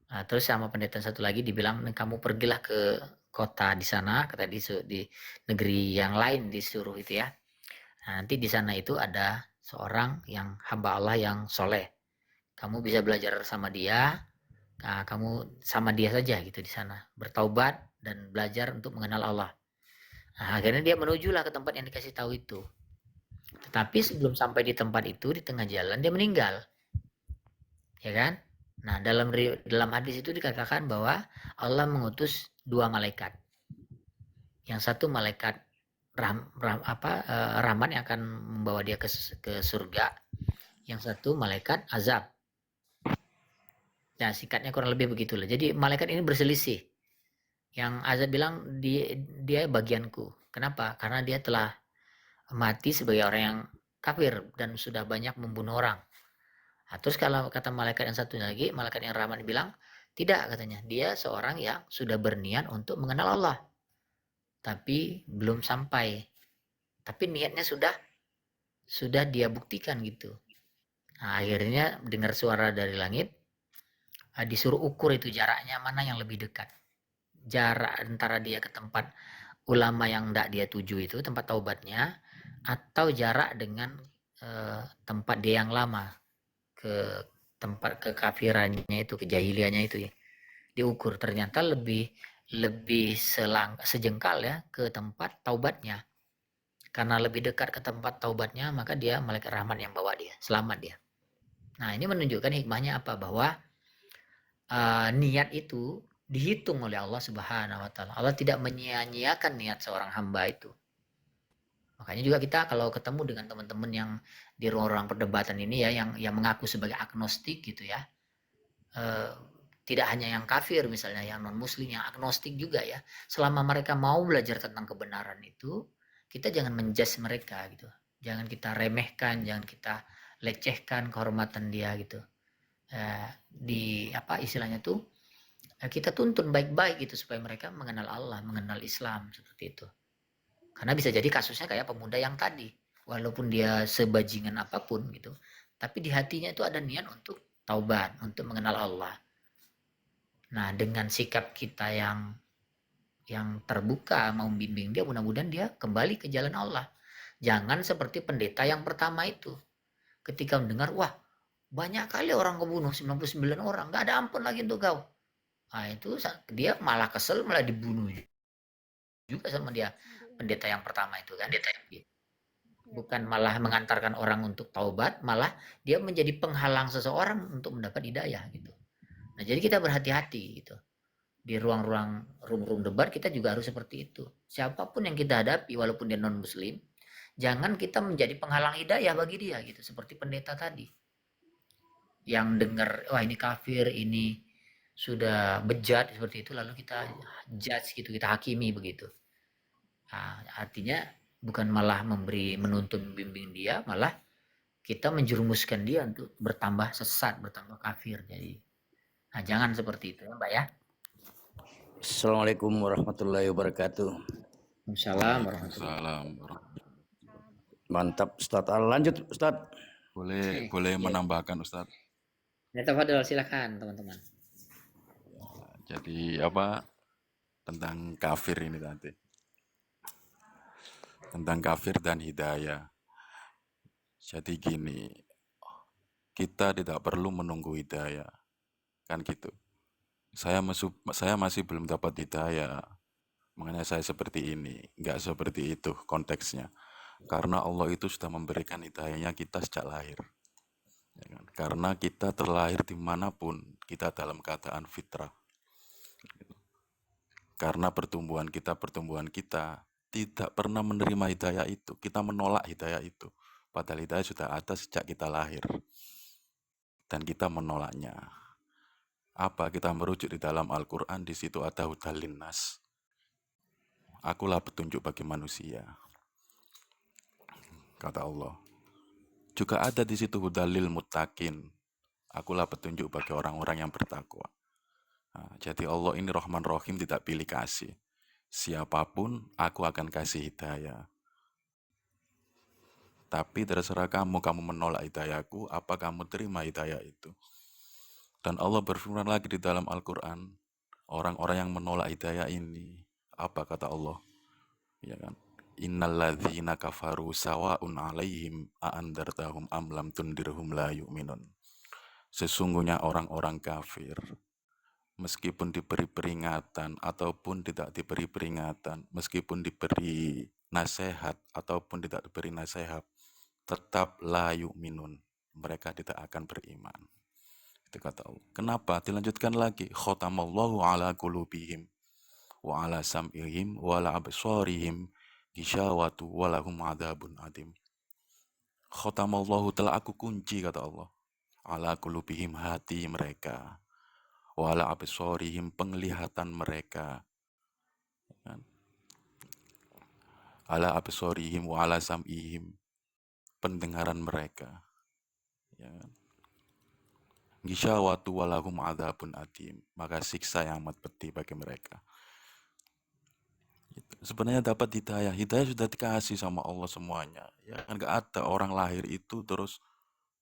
Nah, terus sama pendeta satu lagi dibilang, kamu pergilah ke kota di sana, kata di negeri yang lain disuruh itu ya. Nah, nanti di sana itu ada seorang yang hamba Allah yang soleh. Kamu bisa belajar sama dia, nah, kamu sama dia saja gitu di sana, bertaubat dan belajar untuk mengenal Allah. Nah, akhirnya dia menujulah ke tempat yang dikasih tahu itu. Tetapi sebelum sampai di tempat itu, di tengah jalan dia meninggal. Ya kan? Nah, dalam hadis itu dikatakan bahwa Allah mengutus 2 malaikat. Yang satu malaikat rahmat yang akan membawa dia ke surga. Yang satu malaikat azab. Ya, sikatnya kurang lebih begitulah. Jadi malaikat ini berselisih. Yang azab bilang dia bagianku. Kenapa? Karena dia telah mati sebagai orang yang kafir dan sudah banyak membunuh orang. Nah, terus kalau kata malaikat yang satu lagi, malaikat yang rahmat bilang, tidak katanya, dia seorang yang sudah berniat untuk mengenal Allah. Tapi belum sampai. Tapi niatnya sudah dia buktikan gitu. Nah, akhirnya dengar suara dari langit, disuruh ukur itu jaraknya mana yang lebih dekat. Jarak antara dia ke tempat ulama yang tidak dia tuju itu, tempat taubatnya, atau jarak dengan tempat dia yang lama, ke tempat kekafirannya itu, kejahiliannya itu ya, diukur ternyata lebih sejengkal ya ke tempat taubatnya. Karena lebih dekat ke tempat taubatnya, maka dia malaikat rahmat yang bawa dia, selamat dia. Nah, ini menunjukkan hikmahnya apa, bahwa niat itu dihitung oleh Allah Subhanahu wa taala. Allah tidak menyia-nyiakan niat seorang hamba itu. Makanya juga kita kalau ketemu dengan teman-teman yang di ruang-ruang perdebatan ini ya, yang mengaku sebagai agnostik gitu ya, tidak hanya yang kafir misalnya, yang non muslim, yang agnostik juga ya, selama mereka mau belajar tentang kebenaran itu, kita jangan menjudge mereka gitu, jangan kita remehkan, jangan kita lecehkan kehormatan dia gitu. Istilahnya tuh kita tuntun baik-baik gitu supaya mereka mengenal Allah, mengenal Islam seperti itu. Karena bisa jadi kasusnya kayak pemuda yang tadi, walaupun dia sebajingan apapun gitu, tapi di hatinya itu ada niat untuk taubat, untuk mengenal Allah. Nah, dengan sikap kita yang terbuka mau membimbing dia, mudah-mudahan dia kembali ke jalan Allah. Jangan seperti pendeta yang pertama itu. Ketika mendengar, wah banyak kali orang kebunuh, 99 orang, gak ada ampun lagi untuk kau. Nah, itu dia malah kesel, malah dibunuh juga sama dia, pendeta yang pertama itu kan. Bukan malah mengantarkan orang untuk taubat, malah dia menjadi penghalang seseorang untuk mendapat hidayah gitu. Nah, jadi kita berhati-hati gitu. Di ruang-ruang room debat kita juga harus seperti itu. Siapapun yang kita hadapi, walaupun dia non muslim, jangan kita menjadi penghalang hidayah bagi dia gitu, seperti pendeta tadi. Yang dengar, wah ini kafir, ini sudah bejat seperti itu, lalu kita judge gitu, kita hakimi begitu. Nah, artinya bukan malah menuntun bimbing dia, malah kita menjerumuskan dia untuk bertambah sesat, bertambah kafir. Jadi, nah jangan seperti itu ya, Mbak ya. Assalamualaikum warahmatullahi wabarakatuh. Waalaikumsalam warahmatullahi Waalaikumsalam. Mantap, Ustaz. Lanjut, Ustaz. Boleh menambahkan, Ustaz. Ya, tafadhol, silakan teman-teman. Jadi tentang kafir ini tadi. Tentang kafir dan hidayah. Jadi gini, kita tidak perlu menunggu hidayah. Kan gitu. Saya masih belum dapat hidayah. Makanya saya seperti ini. Enggak seperti itu konteksnya. Karena Allah itu sudah memberikan hidayahnya kita sejak lahir. Ya kan? Karena kita terlahir dimanapun, kita dalam keadaan fitrah. Karena pertumbuhan kita tidak pernah menerima hidayah itu. Kita menolak hidayah itu. Padahal hidayah sudah ada sejak kita lahir. Dan kita menolaknya. Apa? Kita merujuk di dalam Al-Quran, di situ ada hudal linnas. Akulah petunjuk bagi manusia. Kata Allah. Juga ada di situ hudalil muttaqin. Akulah petunjuk bagi orang-orang yang bertakwa. Nah, jadi Allah ini Rahman Rahim, tidak pilih kasih. Siapapun aku akan kasih hidayah. Tapi terserah kamu menolak hidayahku, apa kamu terima hidayah itu. Dan Allah berfirman lagi di dalam Al-Quran, orang-orang yang menolak hidayah ini, apa kata Allah? Ya kan? Innalladzina kafaru sawa'un alaihim a'andartahum am lam tundirhum la yu'minun. Sesungguhnya orang-orang kafir, meskipun diberi peringatan ataupun tidak diberi peringatan, meskipun diberi nasihat ataupun tidak diberi nasihat, tetap la yu'minun. Mereka tidak akan beriman. Itu kata Allah. Kenapa? Dilanjutkan lagi. Khotamallahu ala qulubihim wa ala sam'ihim wa ala absarihim gisyawatu wa lahum adzabun adim. Khotamallahu, telah aku kunci, kata Allah, ala qulubihim, hati mereka, wa ala absarihim, penglihatan mereka, kan? Ala absarihim wa ala sam'ihim, pendengaran mereka, ya kan? Gisyawatu wa lahum adzabun adim, maka siksa yang amat pedih bagi mereka. Sebenarnya dapat hidayah sudah dikasih sama Allah semuanya. Ya kan, nggak ada orang lahir itu terus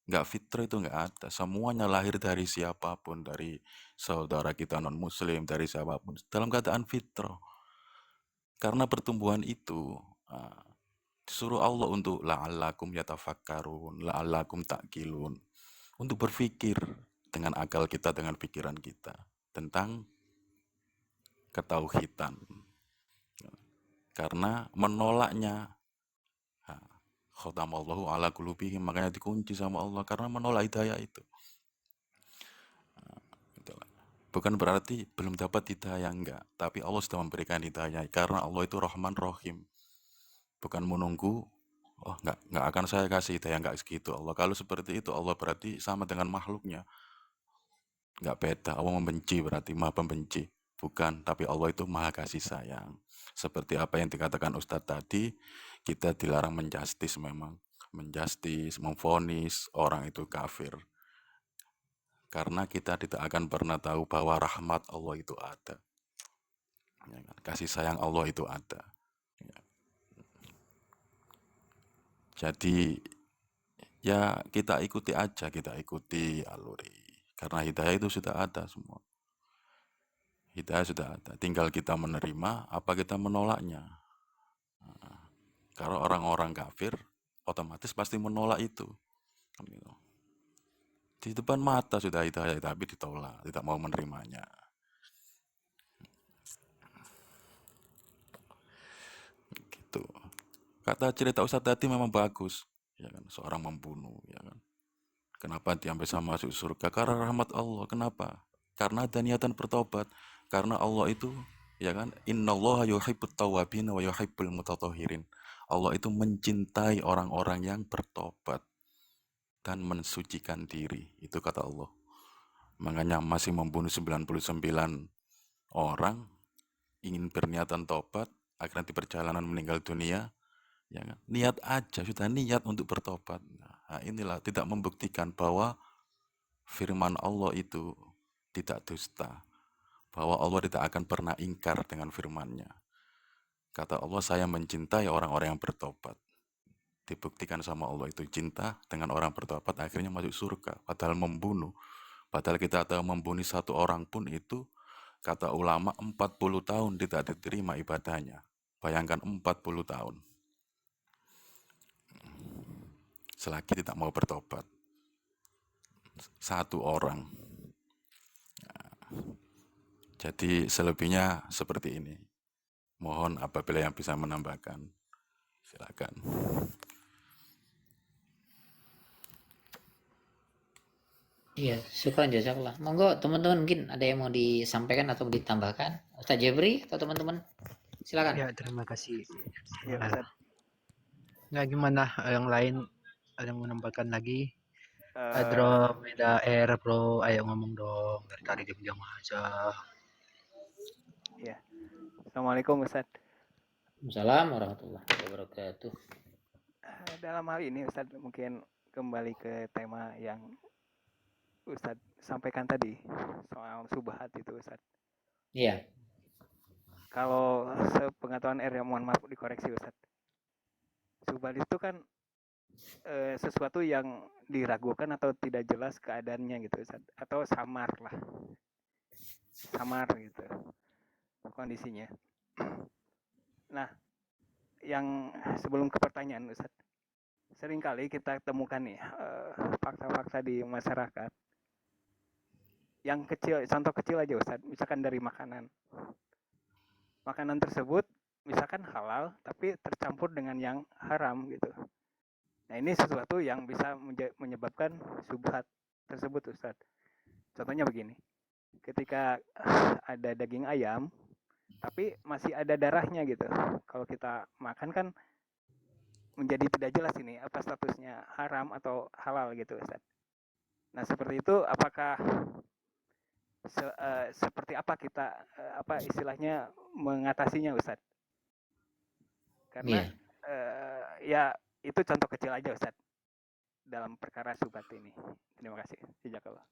nggak fitrah, itu nggak ada. Semuanya lahir dari siapapun, dari saudara kita non muslim, dari siapapun, dalam keadaan fitrah. Karena pertumbuhan itu disuruh Allah untuk la'allakum yatafakkarun, la'allakum ta'qilun, untuk berpikir dengan akal kita, dengan pikiran kita tentang ketauhidan. Karena menolaknya, khotamallahu ala qulubihim, makanya dikunci sama Allah karena menolak hidayah itu. Bukan berarti belum dapat hidayah, enggak, tapi Allah sudah memberikan hidayah karena Allah itu Rahman Rahim. Bukan menunggu, oh enggak akan saya kasih hidayah, enggak segitu Allah. Kalau seperti itu Allah berarti sama dengan makhluknya. Enggak beda, Allah membenci berarti Maha Pembenci. Bukan, tapi Allah itu Maha Kasih Sayang. Seperti apa yang dikatakan Ustadz tadi, kita dilarang menjustis memang. Menjustis, memvonis orang itu kafir. Karena kita tidak akan pernah tahu bahwa rahmat Allah itu ada. Ya kan? Kasih sayang Allah itu ada. Ya. Jadi, ya kita ikuti aja, kita ikuti aluri. Karena hidayah itu sudah ada semua. Hidayah sudah ada, tinggal kita menerima apa kita menolaknya. Nah, kalau orang-orang kafir otomatis pasti menolak itu. Di depan mata sudah hidayah tapi ditolak, tidak mau menerimanya. Gitu. Kata cerita Ustadz tadi memang bagus, ya kan? Seorang membunuh, ya kan? Kenapa dia bisa masuk surga? Karena rahmat Allah. Kenapa? Karena ada niatan bertobat. Karena Allah itu, ya kan, innallaha yuhibbut tawwabin wa yuhibbul mutatahhirin. Allah itu mencintai orang-orang yang bertobat dan mensucikan diri. Itu kata Allah. Makanya masih membunuh 99 orang, ingin berniatan tobat, akhirnya di perjalanan meninggal dunia, ya kan? Niat aja, sudah niat untuk bertobat. Nah, inilah tidak membuktikan bahwa firman Allah itu tidak dusta, bahwa Allah tidak akan pernah ingkar dengan firman-Nya. Kata Allah, saya mencintai orang-orang yang bertobat. Dibuktikan sama Allah itu cinta dengan orang bertobat, akhirnya masuk surga. Padahal membunuh, padahal kita tahu membunuh satu orang pun itu, kata ulama 40 tahun tidak diterima ibadahnya. Bayangkan 40 tahun. Selagi tidak mau bertobat. Satu orang. Jadi selebihnya seperti ini. Mohon apabila yang bisa menambahkan. Silakan. Iya, syukran jazakallah. Monggo teman-teman mungkin ada yang mau disampaikan atau ditambahkan. Ustaz Jebri atau teman-teman? Silakan. Ya, terima kasih. Ya Ustaz. Nah, gimana yang lain ada yang menambahkan lagi? Eh, Andromeda Air Bro, ayo ngomong dong dari tadi diam-diam aja. ya. Assalamualaikum Ustaz. Assalamualaikum warahmatullahi wabarakatuh. Dalam hal ini Ustaz mungkin kembali ke tema yang Ustaz sampaikan tadi soal subhat itu Ustaz. Iya. Kalau sepengetahuan mohon maaf dikoreksi Ustaz. Subhat itu kan sesuatu yang diragukan atau tidak jelas keadaannya gitu Ustaz. Atau samar lah. Samar gitu kondisinya. Nah, yang sebelum ke pertanyaan Ustaz. Seringkali kita temukan nih fakta-fakta di masyarakat yang kecil, contoh kecil aja Ustaz, misalkan dari makanan. Makanan tersebut misalkan halal tapi tercampur dengan yang haram gitu. Nah, ini sesuatu yang bisa menyebabkan subhat tersebut Ustaz. Contohnya begini. Ketika ada daging ayam tapi masih ada darahnya gitu. Kalau kita makan kan menjadi tidak jelas ini apa statusnya haram atau halal gitu Ustaz. Nah, seperti itu apakah seperti apa kita apa istilahnya mengatasinya Ustaz? Karena ya itu contoh kecil aja Ustaz dalam perkara subhat ini. Terima kasih. Jazakallah.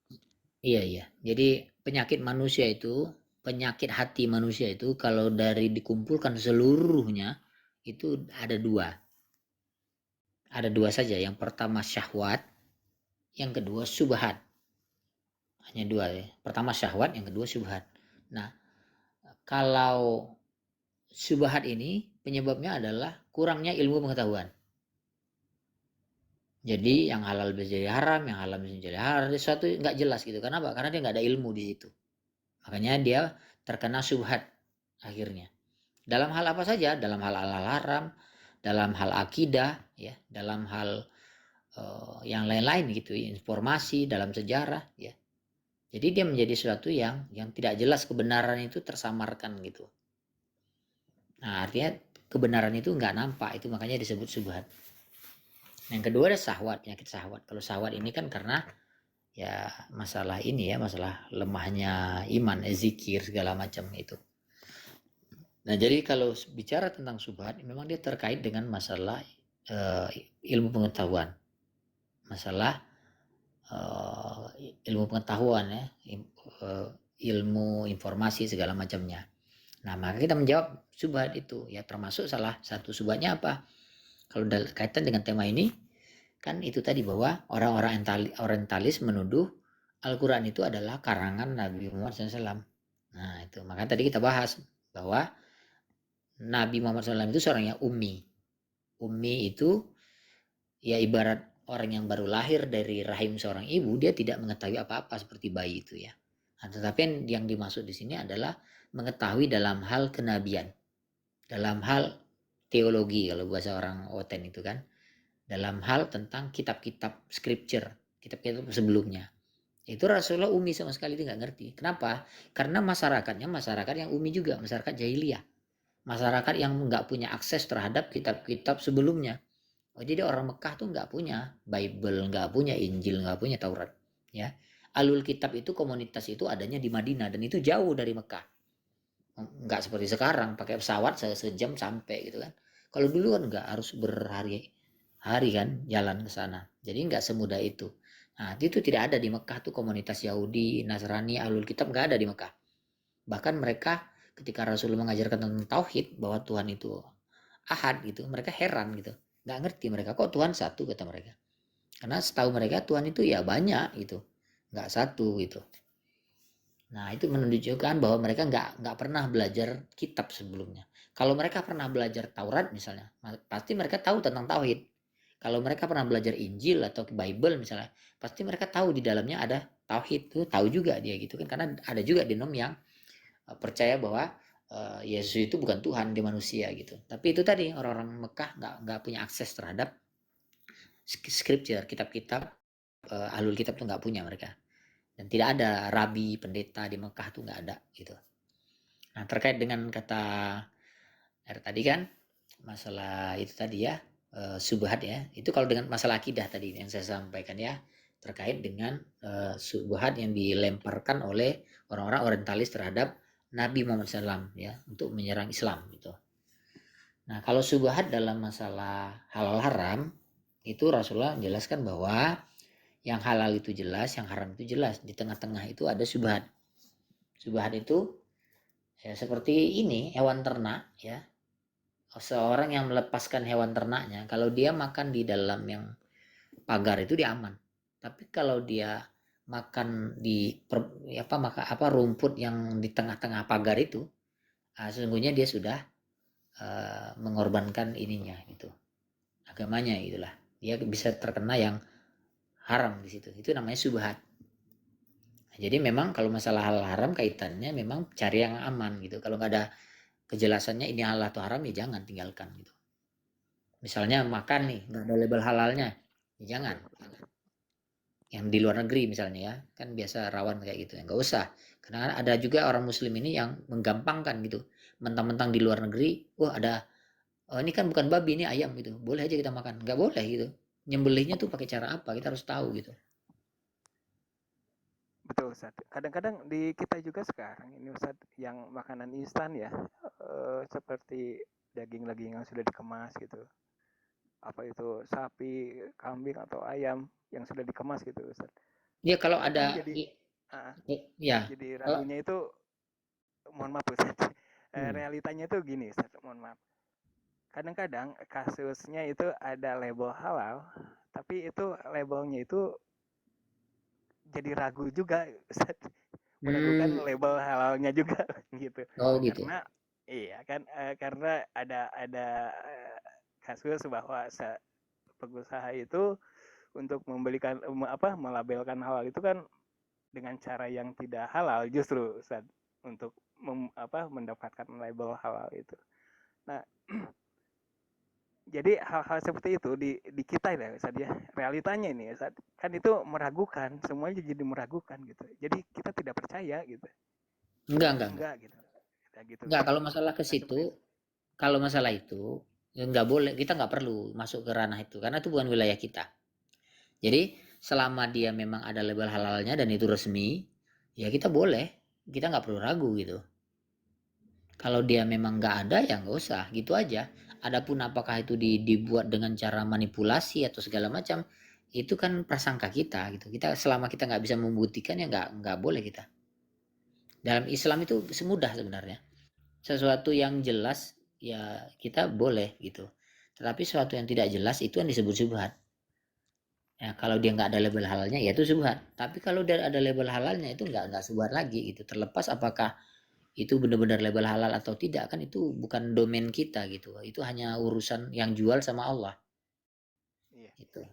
Iya. Jadi penyakit manusia itu, penyakit hati manusia itu kalau dari dikumpulkan seluruhnya itu ada dua. Ada dua saja. Yang pertama syahwat, yang kedua subhat. Hanya dua ya. Pertama syahwat, yang kedua subhat. Nah, kalau subhat ini penyebabnya adalah kurangnya ilmu pengetahuan. Jadi yang halal bisa jadi haram, yang haram bisa jadi halal, sesuatu nggak jelas gitu. Kenapa? Karena dia nggak ada ilmu di situ. Makanya dia terkena subhat akhirnya. Dalam hal apa saja? Dalam hal halal haram, dalam hal akidah, ya, dalam hal yang lain-lain gitu, informasi dalam sejarah, ya. Jadi dia menjadi sesuatu yang tidak jelas, kebenaran itu tersamarkan gitu. Nah, artinya kebenaran itu nggak nampak, itu makanya disebut subhat. Yang kedua ada syahwat, penyakit syahwat. Kalau syahwat ini kan karena ya masalah ini ya, masalah lemahnya iman, zikir segala macam itu. Nah, jadi kalau bicara tentang subhat, memang dia terkait dengan masalah ilmu pengetahuan. Masalah ilmu pengetahuan ya, ilmu informasi segala macamnya. Nah, maka kita menjawab subhat itu ya, termasuk salah satu subhatnya apa? Kalau kaitan dengan tema ini kan itu tadi bahwa orang-orang orientalis menuduh Al-Quran itu adalah karangan Nabi Muhammad SAW. Nah, itu maka tadi kita bahas bahwa Nabi Muhammad SAW itu seorang yang ummi. Ummi itu ya ibarat orang yang baru lahir dari rahim seorang ibu, dia tidak mengetahui apa-apa seperti bayi itu ya. Nah, tetapi yang dimaksud di sini adalah mengetahui dalam hal kenabian, dalam hal teologi kalau bahasa orang Oten itu kan, dalam hal tentang kitab-kitab scripture, kitab-kitab sebelumnya. Itu Rasulullah ummi sama sekali itu nggak ngerti. Kenapa? Karena masyarakatnya masyarakat yang ummi juga, masyarakat jahiliyah, masyarakat yang nggak punya akses terhadap kitab-kitab sebelumnya. Oh, jadi orang Mekah tuh nggak punya Bible, nggak punya Injil, nggak punya Taurat. Ya, Alul Kitab itu komunitas itu adanya di Madinah dan itu jauh dari Mekah. Nggak seperti sekarang pakai pesawat sejam sampai gitu kan. Kalau dulu kan nggak, harus berhari-hari kan jalan ke sana. Jadi nggak semudah itu. Nah, itu tidak ada di Mekah tuh komunitas Yahudi, Nasrani, Alul Kitab nggak ada di Mekah. Bahkan mereka ketika Rasulullah mengajarkan tentang tauhid bahwa Tuhan itu ahad gitu, mereka heran gitu. Nggak ngerti mereka, kok Tuhan satu kata mereka. Karena setahu mereka Tuhan itu ya banyak gitu, nggak satu gitu. Nah, itu menunjukkan bahwa mereka nggak pernah belajar kitab sebelumnya. Kalau mereka pernah belajar Taurat misalnya, pasti mereka tahu tentang tauhid. Kalau mereka pernah belajar Injil atau Bible misalnya, pasti mereka tahu di dalamnya ada tauhid. Tuh tahu juga dia gitu kan, karena ada juga denom yang percaya bahwa Yesus itu bukan Tuhan, dia manusia gitu. Tapi itu tadi orang-orang Mekah nggak punya akses terhadap scripture, kitab-kitab ahlul kitab tuh nggak punya mereka. Dan tidak ada rabi, pendeta di Mekah tuh nggak ada gitu. Nah terkait dengan kata tadi kan masalah itu tadi ya, subhat ya, itu kalau dengan masalah akidah tadi yang saya sampaikan ya, terkait dengan subhat yang dilemparkan oleh orang-orang orientalis terhadap Nabi Muhammad SAW ya, untuk menyerang Islam gitu. Nah kalau subhat dalam masalah halal haram itu Rasulullah menjelaskan bahwa yang halal itu jelas, yang haram itu jelas. Di tengah-tengah itu ada subhat. Subhat itu ya seperti ini, hewan ternak ya. Seorang yang melepaskan hewan ternaknya, kalau dia makan di dalam yang pagar itu dia aman. Tapi kalau dia makan di rumput yang di tengah-tengah pagar itu, sesungguhnya dia sudah mengorbankan ininya gitu, agamanya itulah. Dia bisa terkena yang haram di situ. Itu namanya subhat. Jadi memang kalau masalah halal haram kaitannya memang cari yang aman gitu. Kalau nggak ada kejelasannya ini halal atau haram ya jangan, tinggalkan gitu. Misalnya makan nih nggak ada label halalnya, ya jangan. Yang di luar negeri misalnya ya, kan biasa rawan kayak gitu, ya nggak usah. Karena ada juga orang muslim ini yang menggampangkan gitu, mentang-mentang di luar negeri, wah ada, oh ini kan bukan babi, ini ayam gitu, boleh aja kita makan. Nggak boleh gitu. Nyembelihnya tuh pakai cara apa, kita harus tahu gitu. Betul Ustaz. Kadang-kadang di kita juga sekarang ini Ustaz yang makanan instan ya, seperti daging-daging yang sudah dikemas gitu. Apa itu sapi, kambing atau ayam yang sudah dikemas gitu Ustaz. Ya kalau Kadang ada ya jadi kalau ragunya itu, mohon maaf Ustaz. Realitanya itu gini Ustaz, mohon maaf. Kadang-kadang kasusnya itu ada label halal, tapi itu labelnya itu jadi ragu juga Ustaz. Meragukan label halalnya juga gitu. Oh gitu. Karena iya kan, karena ada kasus bahwa pengusaha itu untuk melabelkan halal itu kan dengan cara yang tidak halal justru Ustaz, untuk mendapatkan label halal itu. Nah, jadi hal-hal seperti itu di kita ya Ustaz ya, realitanya ini Ustaz, kan itu meragukan, semuanya jadi meragukan gitu. Jadi kita tidak percaya gitu. Enggak gitu. Enggak, kalau masalah ke situ, kalau masalah itu nggak boleh, kita nggak perlu masuk ke ranah itu karena itu bukan wilayah kita. Jadi selama dia memang ada label halalnya dan itu resmi, ya kita boleh, kita nggak perlu ragu gitu. Kalau dia memang nggak ada ya nggak usah, gitu aja. Adapun apakah itu dibuat dengan cara manipulasi atau segala macam, itu kan prasangka kita gitu. Kita selama kita nggak bisa membuktikan ya nggak boleh kita. Dalam Islam itu semudah sebenarnya. Sesuatu yang jelas ya kita boleh gitu. Tetapi sesuatu yang tidak jelas itu yang disebut syubhat. Ya, kalau dia nggak ada label halalnya ya itu syubhat. Tapi kalau dia ada label halalnya itu nggak syubhat lagi gitu. Terlepas apakah itu benar-benar label halal atau tidak kan itu bukan domain kita gitu. Itu hanya urusan yang jual sama Allah. Gitu.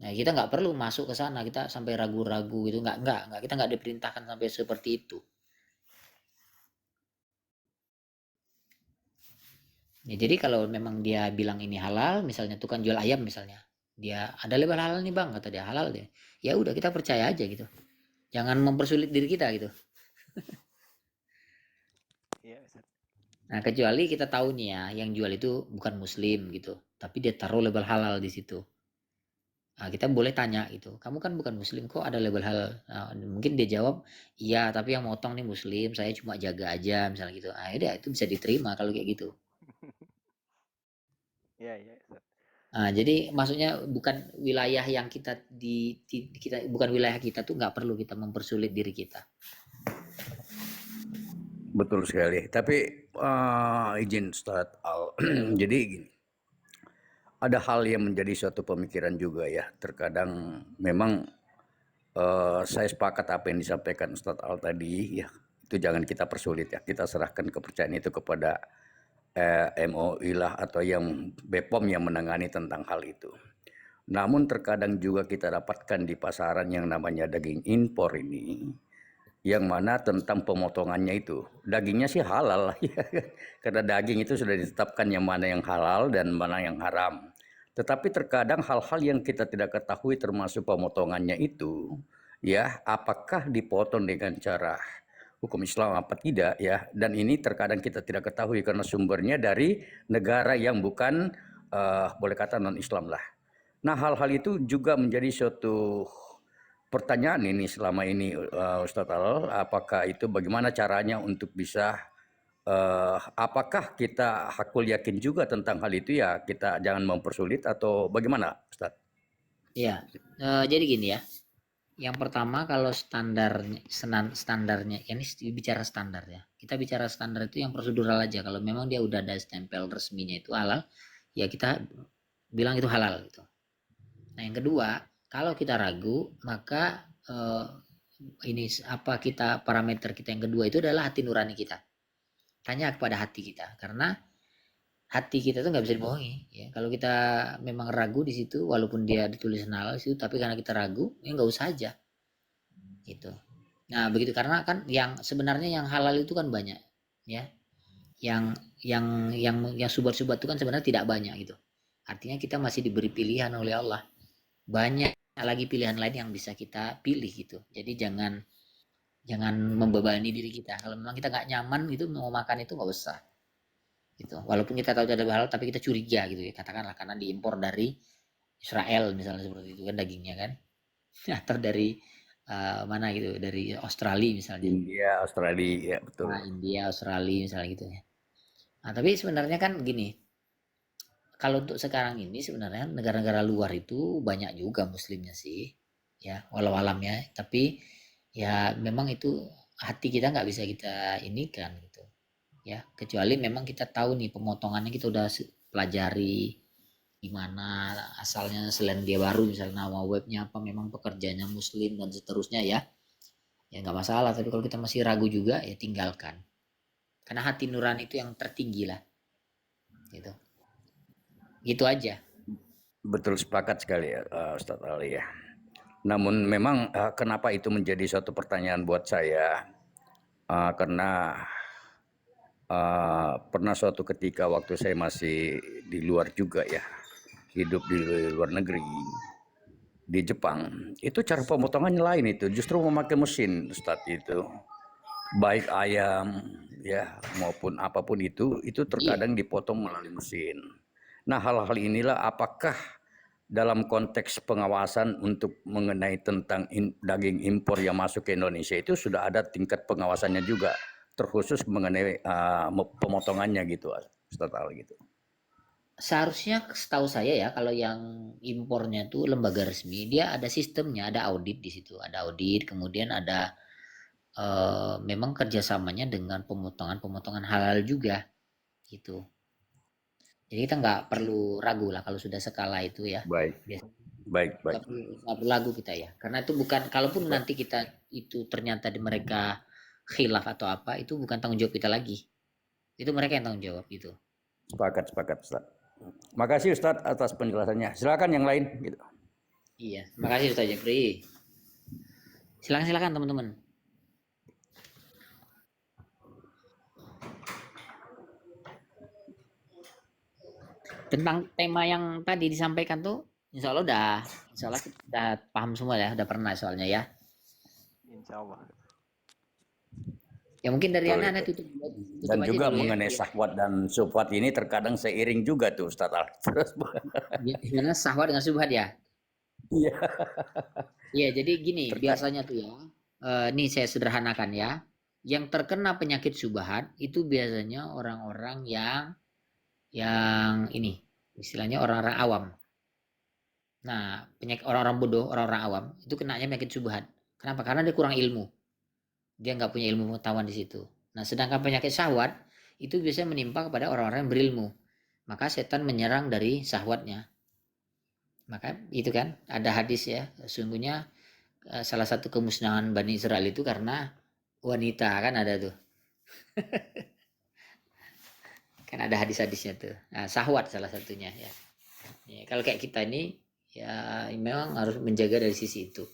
Nah kita nggak perlu masuk ke sana, kita sampai ragu-ragu gitu, nggak, kita nggak diperintahkan sampai seperti itu. Ya, jadi kalau memang dia bilang ini halal, misalnya tukang jual ayam misalnya, dia ada label halal nih bang, kata dia halal deh, ya udah kita percaya aja gitu, jangan mempersulit diri kita gitu. Nah kecuali kita tahu nih ya, yang jual itu bukan muslim gitu, tapi dia taruh label halal di situ. Nah, kita boleh tanya gitu, kamu kan bukan muslim kok ada label halal. Nah, mungkin dia jawab, iya tapi yang motong nih muslim, saya cuma jaga aja misalnya gitu. Ah ya itu bisa diterima kalau kayak gitu. Iya. Nah, jadi maksudnya bukan wilayah yang kita bukan wilayah kita tuh nggak perlu kita mempersulit diri kita. Betul sekali. Tapi izin Ustaz Al, jadi gini, ada hal yang menjadi suatu pemikiran juga ya. Terkadang memang saya sepakat apa yang disampaikan Ustaz Al tadi ya. Itu jangan kita persulit ya. Kita serahkan kepercayaan itu kepada MUI lah atau yang BPOM yang menangani tentang hal itu. Namun terkadang juga kita dapatkan di pasaran yang namanya daging impor ini yang mana tentang pemotongannya itu. Dagingnya sih halal lah ya kan. Karena daging itu sudah ditetapkan yang mana yang halal dan mana yang haram. Tetapi terkadang hal-hal yang kita tidak ketahui termasuk pemotongannya itu, ya, apakah dipotong dengan cara hukum Islam apa tidak ya, dan ini terkadang kita tidak ketahui karena sumbernya dari negara yang bukan boleh kata non Islam lah. Nah, hal-hal itu juga menjadi suatu pertanyaan ini selama ini, Ustadz Al, apakah itu bagaimana caranya untuk bisa apakah kita hakul yakin juga tentang hal itu, ya kita jangan mempersulit atau bagaimana, Ustadz? Ya, jadi gini ya. Yang pertama kalau standarnya, ini bicara standar ya. Kita bicara standar itu yang prosedural aja. Kalau memang dia udah ada stempel resminya itu halal, ya kita bilang itu halal gitu. Nah yang kedua, kalau kita ragu, maka ini apa kita parameter kita yang kedua itu adalah hati nurani kita. Tanya kepada hati kita, karena hati kita tuh nggak bisa dibohongi ya. Kalau kita memang ragu di situ, walaupun dia ditulis halal situ, tapi karena kita ragu, ya nggak usah aja gitu. Nah begitu, karena kan yang sebenarnya yang halal itu kan banyak ya, yang subat-subat itu kan sebenarnya tidak banyak gitu. Artinya kita masih diberi pilihan oleh Allah, banyak lagi pilihan lain yang bisa kita pilih gitu. Jadi jangan membebani diri kita. Kalau memang kita nggak nyaman gitu mau makan itu nggak usah gitu. Walaupun kita tahu itu ada halal, tapi kita curiga gitu ya, katakanlah karena diimpor dari Israel misalnya, seperti itu kan dagingnya kan, atau dari mana gitu, dari Australia misalnya. India, Australia, ya betul. Nah, India, Australia misalnya gitu ya. Nah, tapi sebenarnya kan gini, kalau untuk sekarang ini sebenarnya negara-negara luar itu banyak juga muslimnya sih, ya walau alam ya. Tapi ya memang itu hati kita nggak bisa kita inikan gitu, ya. Kecuali memang kita tahu nih pemotongannya, kita udah pelajari gimana asalnya Selandia Baru misalnya, nama webnya apa, memang pekerjanya muslim dan seterusnya ya. Ya nggak masalah. Tapi kalau kita masih ragu juga, ya tinggalkan. Karena hati nurani itu yang tertinggi lah, gitu. Gitu aja. Betul, sepakat sekali ya, Ustadz Ali ya. Namun memang kenapa itu menjadi suatu pertanyaan buat saya, karena pernah suatu ketika waktu saya masih di luar juga ya, hidup di luar negeri, di Jepang, itu cara pemotongannya lain, itu justru memakai mesin, Ustadz, itu baik ayam ya maupun apapun itu terkadang dipotong melalui mesin. Nah, hal-hal inilah apakah dalam konteks pengawasan untuk mengenai tentang daging impor yang masuk ke Indonesia itu sudah ada tingkat pengawasannya juga, terkhusus mengenai pemotongannya gitu, Ustaz Ali gitu. Seharusnya setahu saya ya, kalau yang impornya tuh lembaga resmi, dia ada sistemnya, ada audit di situ, ada audit, kemudian ada memang kerjasamanya dengan pemotongan halal juga gitu. Jadi kita nggak perlu ragu lah kalau sudah skala itu ya. Baik. Baik. Nggak perlu ragu kita ya, karena itu bukan, kalaupun nanti kita itu ternyata di mereka khilaf atau apa, itu bukan tanggung jawab kita lagi, itu mereka yang tanggung jawab gitu. Sepakat Ustaz. Makasih Ustaz atas penjelasannya. Silakan yang lain gitu. Iya, makasih Ustaz Jeffrey. Silakan teman-teman. Tentang tema yang tadi disampaikan tuh, insya Allah kita paham semua ya, udah pernah soalnya ya. Insya Allah. Ya mungkin dari anak-anak itu. Dan juga mengenai syahwat dan syubhat ini terkadang seiring juga tuh Ustaz Al. Gimana syahwat dengan syubhat ya? Iya. Iya, jadi gini biasanya tuh ya. Nih saya sederhanakan ya. Yang terkena penyakit syubhat itu biasanya orang-orang yang ini istilahnya orang-orang awam. Nah, penyakit orang-orang bodoh, orang-orang awam itu kenanya penyakit syubhat. Kenapa? Karena dia kurang ilmu. Dia nggak punya ilmu pengetahuan di situ. Nah, sedangkan penyakit syahwat itu biasanya menimpa kepada orang-orang yang berilmu. Maka setan menyerang dari syahwatnya. Maka itu kan ada hadis ya, sesungguhnya salah satu kemusnahan Bani Israel itu karena wanita, kan ada tuh. Kan ada hadis-hadisnya tuh. Nah, syahwat salah satunya ya. Kalau kayak kita ini ya memang harus menjaga dari sisi itu.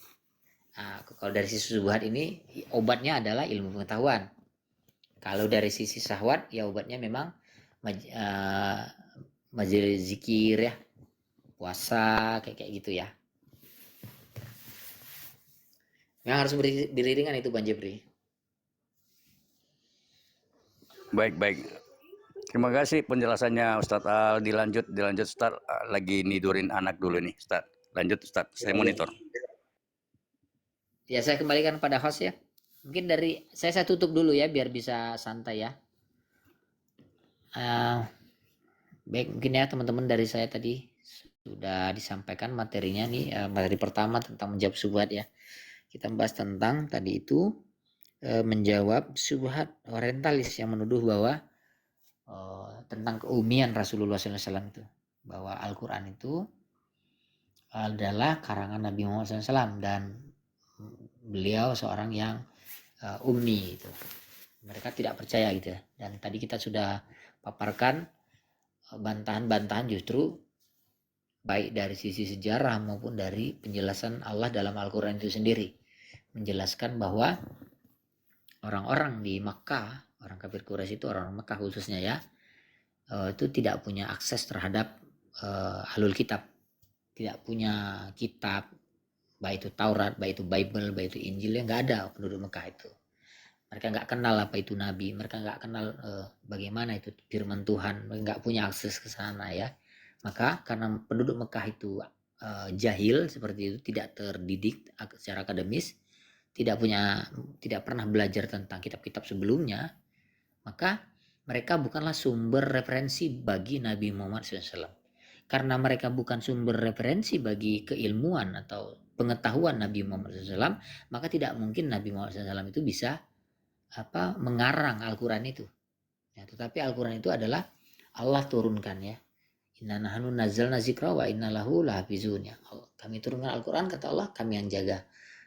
Nah, kalau dari sisi syubhat ini obatnya adalah ilmu pengetahuan. Kalau dari sisi syahwat ya obatnya memang majelis zikir ya, puasa kayak gitu ya. Yang harus beriringan itu Bang Jepri. Baik. Terima kasih penjelasannya Ustadz Al. Dilanjut Ustadz. Lagi nidurin anak dulu nih Ustadz. Lanjut Ustadz, saya monitor. Ya saya kembalikan pada host ya. Mungkin dari saya tutup dulu ya biar bisa santai ya. Baik, mungkin ya teman-teman dari saya tadi sudah disampaikan materinya nih. Materi pertama tentang menjawab syubhat ya. Kita membahas tentang tadi itu menjawab syubhat orientalis yang menuduh bahwa tentang keumian Rasulullah SAW itu, bahwa Al-Quran itu adalah karangan Nabi Muhammad SAW dan beliau seorang yang ummi itu. Mereka tidak percaya gitu ya. Dan tadi kita sudah paparkan bantahan-bantahan justru baik dari sisi sejarah maupun dari penjelasan Allah dalam Al-Quran itu sendiri, menjelaskan bahwa orang-orang di Makkah, orang kafir Quraisy itu, orang Makkah khususnya ya, itu tidak punya akses terhadap ahlul kitab, tidak punya kitab, baik itu Taurat, baik itu Bible, baik itu Injil, yang nggak ada penduduk Mekah itu. Mereka nggak kenal apa itu Nabi, mereka nggak kenal bagaimana itu firman Tuhan, mereka nggak punya akses ke sana ya. Maka karena penduduk Mekah itu jahil seperti itu, tidak terdidik secara akademis, tidak pernah belajar tentang kitab-kitab sebelumnya, maka mereka bukanlah sumber referensi bagi Nabi Muhammad SAW. Karena mereka bukan sumber referensi bagi keilmuan atau pengetahuan Nabi Muhammad SAW, maka tidak mungkin Nabi Muhammad SAW itu bisa mengarang Al-Quran itu. Ya, tetapi Al-Quran itu adalah Allah turunkan ya. Inna nahnu nazzalna dzikra wa inna lahu lahafizun ya. Kami turunkan Al-Quran, kata Allah, kami yang jaga.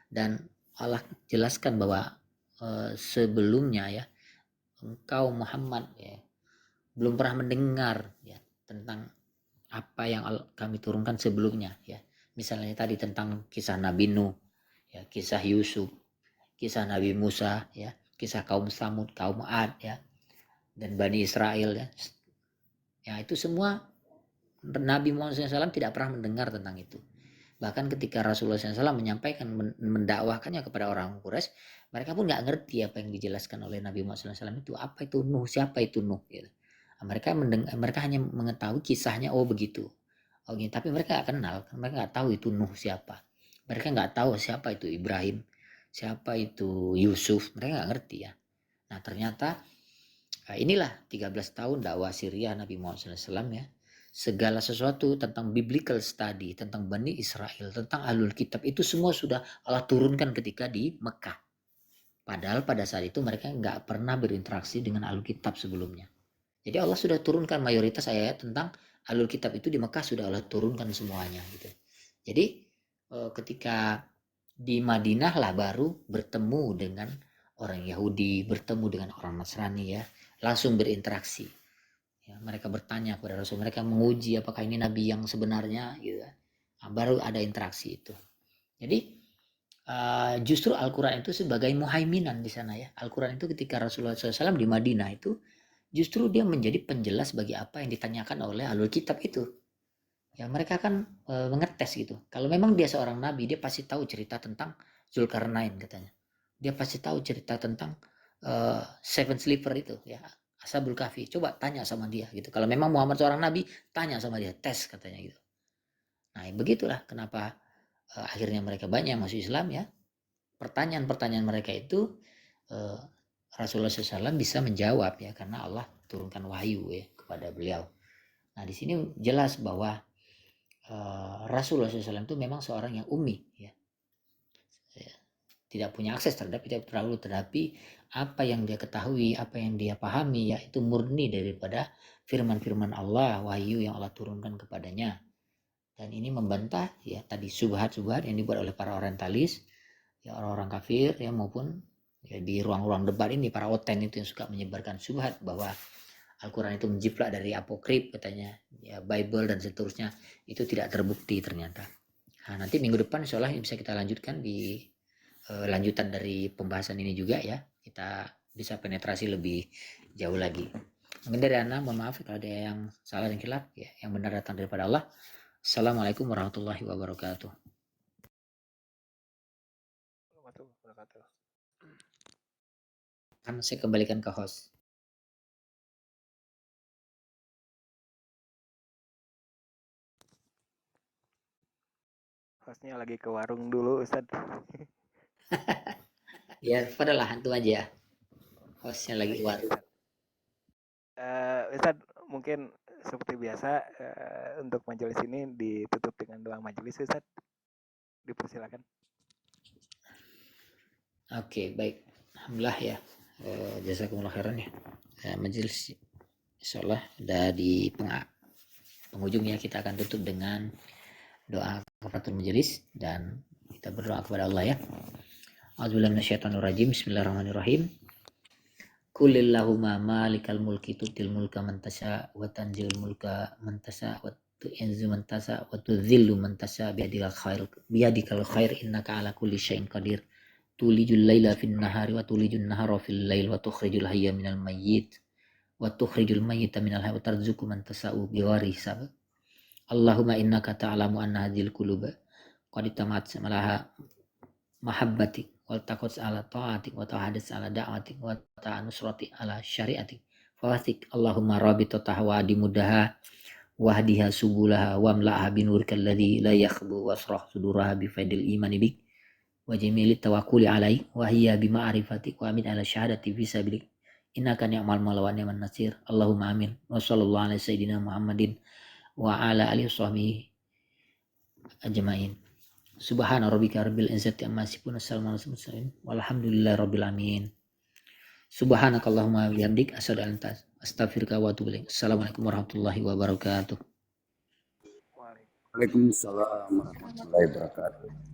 Dan Allah jelaskan bahwa sebelumnya ya, engkau Muhammad ya belum pernah mendengar ya tentang apa yang kami turunkan sebelumnya ya. Misalnya tadi tentang kisah Nabi Nuh ya, kisah Yusuf, kisah Nabi Musa ya, kisah kaum Samud, kaum Ad ya, dan Bani Israel ya. Ya itu semua Nabi Muhammad SAW tidak pernah mendengar tentang itu. Bahkan ketika Rasulullah SAW menyampaikan, mendakwahkannya kepada orang Quraisy, mereka pun nggak ngerti apa yang dijelaskan oleh Nabi Muhammad SAW itu. Apa itu Nuh? Siapa itu Nuh? Gitu. Mereka hanya mengetahui kisahnya, oh begitu. Oh gini. Tapi mereka nggak kenal, mereka nggak tahu itu Nuh siapa. Mereka nggak tahu siapa itu Ibrahim, siapa itu Yusuf. Mereka nggak ngerti ya. Nah ternyata inilah 13 tahun dakwah Syria Nabi Muhammad SAW ya. Segala sesuatu tentang biblical study, tentang Bani Israel, tentang Ahlul Kitab, itu semua sudah Allah turunkan ketika di Mekah. Padahal pada saat itu mereka nggak pernah berinteraksi dengan Ahlul Kitab sebelumnya. Jadi Allah sudah turunkan mayoritas ayat tentang Ahlul Kitab itu di Mekah, sudah Allah turunkan semuanya gitu. Jadi ketika di Madinah lah baru bertemu dengan orang Yahudi, bertemu dengan orang Nasrani ya, langsung berinteraksi. Ya, mereka bertanya kepada Rasul, mereka menguji apakah ini Nabi yang sebenarnya gitu. Nah, baru ada interaksi itu. Jadi justru Al-Quran itu sebagai muhaiminan di sana ya. Al-Quran itu ketika Rasulullah SAW di Madinah itu justru dia menjadi penjelas bagi apa yang ditanyakan oleh Ahlul Kitab itu. Ya mereka kan mengetes gitu. Kalau memang dia seorang Nabi, dia pasti tahu cerita tentang Zulkarnain katanya. Dia pasti tahu cerita tentang Seven Sleeper itu ya. Ashabul Kahfi, coba tanya sama dia gitu. Kalau memang Muhammad seorang nabi, tanya sama dia, tes katanya gitu. Nah, begitulah kenapa akhirnya mereka banyak masuk Islam ya. Pertanyaan-pertanyaan mereka itu Rasulullah SAW bisa menjawab ya, karena Allah turunkan wahyu ya kepada beliau. Nah, di sini jelas bahwa Rasulullah SAW itu memang seorang yang ummi ya. Tidak punya akses terhadap, tidak terlalu tetapi apa yang dia ketahui, apa yang dia pahami ya itu murni daripada firman-firman Allah, wahyu yang Allah turunkan kepadanya. Dan ini membantah ya tadi subhat-subhat yang dibuat oleh para orientalis, ya orang-orang kafir ya maupun ya di ruang-ruang debat ini para oten itu yang suka menyebarkan subhat bahwa Al-Quran itu menjiplak dari apokrif katanya, ya Bible dan seterusnya, itu tidak terbukti ternyata. Nah, nanti minggu depan insya Allah bisa kita lanjutkan di lanjutan dari pembahasan ini juga ya, kita bisa penetrasi lebih jauh lagi. Mungkin dari Ana, mohon maaf kalau ada yang salah dan khilaf ya, yang benar datang daripada Allah. Assalamualaikum warahmatullahi wabarakatuh. Kan saya kembalikan ke host. Hostnya lagi ke warung dulu, Ustadz. Ya, padahal hantu aja. Hostnya lagi warung. Ustadz, mungkin seperti biasa untuk majelis ini ditutup dengan doa majelis, Ustadz. Dipersilakan. Oke, baik. Alhamdulillah ya. Jazakumullah khairan ya. Majelis insyaallah udah di penghujung ya, kita akan tutup dengan doa kafaratul majelis dan kita berdoa kepada Allah ya. A'udzubillahi minasyaitonirrajim. Bismillahirrahmanirrahim. Qulillahumma malikal mulki tutil mulka man tasha wa tanzilul mulka man tasha wa tu'izzu man tasha wa tudzillu man tasha biyadikal khair innaka ala kulli syai'in qadir. Tulijul laila fin nahari wa tulijun nahara fil lail wa tukhrijul hayya minal mayyit wa tukhrijul mayyita minal hayy wa tarzuqu man tasha'u bighairi hisab. Allahumma innaka ta'lamu anna hadhil quluba qad tamat samalaha mahabbati wal taqut ala ta'atik wa tahadats ala da'atik wa ta'anusrati ala syariatik fawasik Allahumma rabitataha wa adimudaha wahdiha subulaha wamla'ha binurikal ladzi la yakhbu wasrah suduraha bifaidil imani bik wa jamilit tawakkuli alai wa hiya bima'rifatik wa amin ala syahadati fi sabilik innaka ni'mal maula wa ni'man nasir. Allahumma amin. Wa sallallahu ala sayyidina Muhammadin wa ala alihi washabbihi ajmain. Subhana rabbika rabbil izzati amma yasifun, wassalamu ala mursalin walhamdulillahi rabbil alamin. Subhanakallahumma wa bihamdik asyhadu an la ilaha illa anta astaghfiruka wa atubu ilaik. Assalamualaikum warahmatullahi wabarakatuh. Waalaikumsalam warahmatullahi wabarakatuh.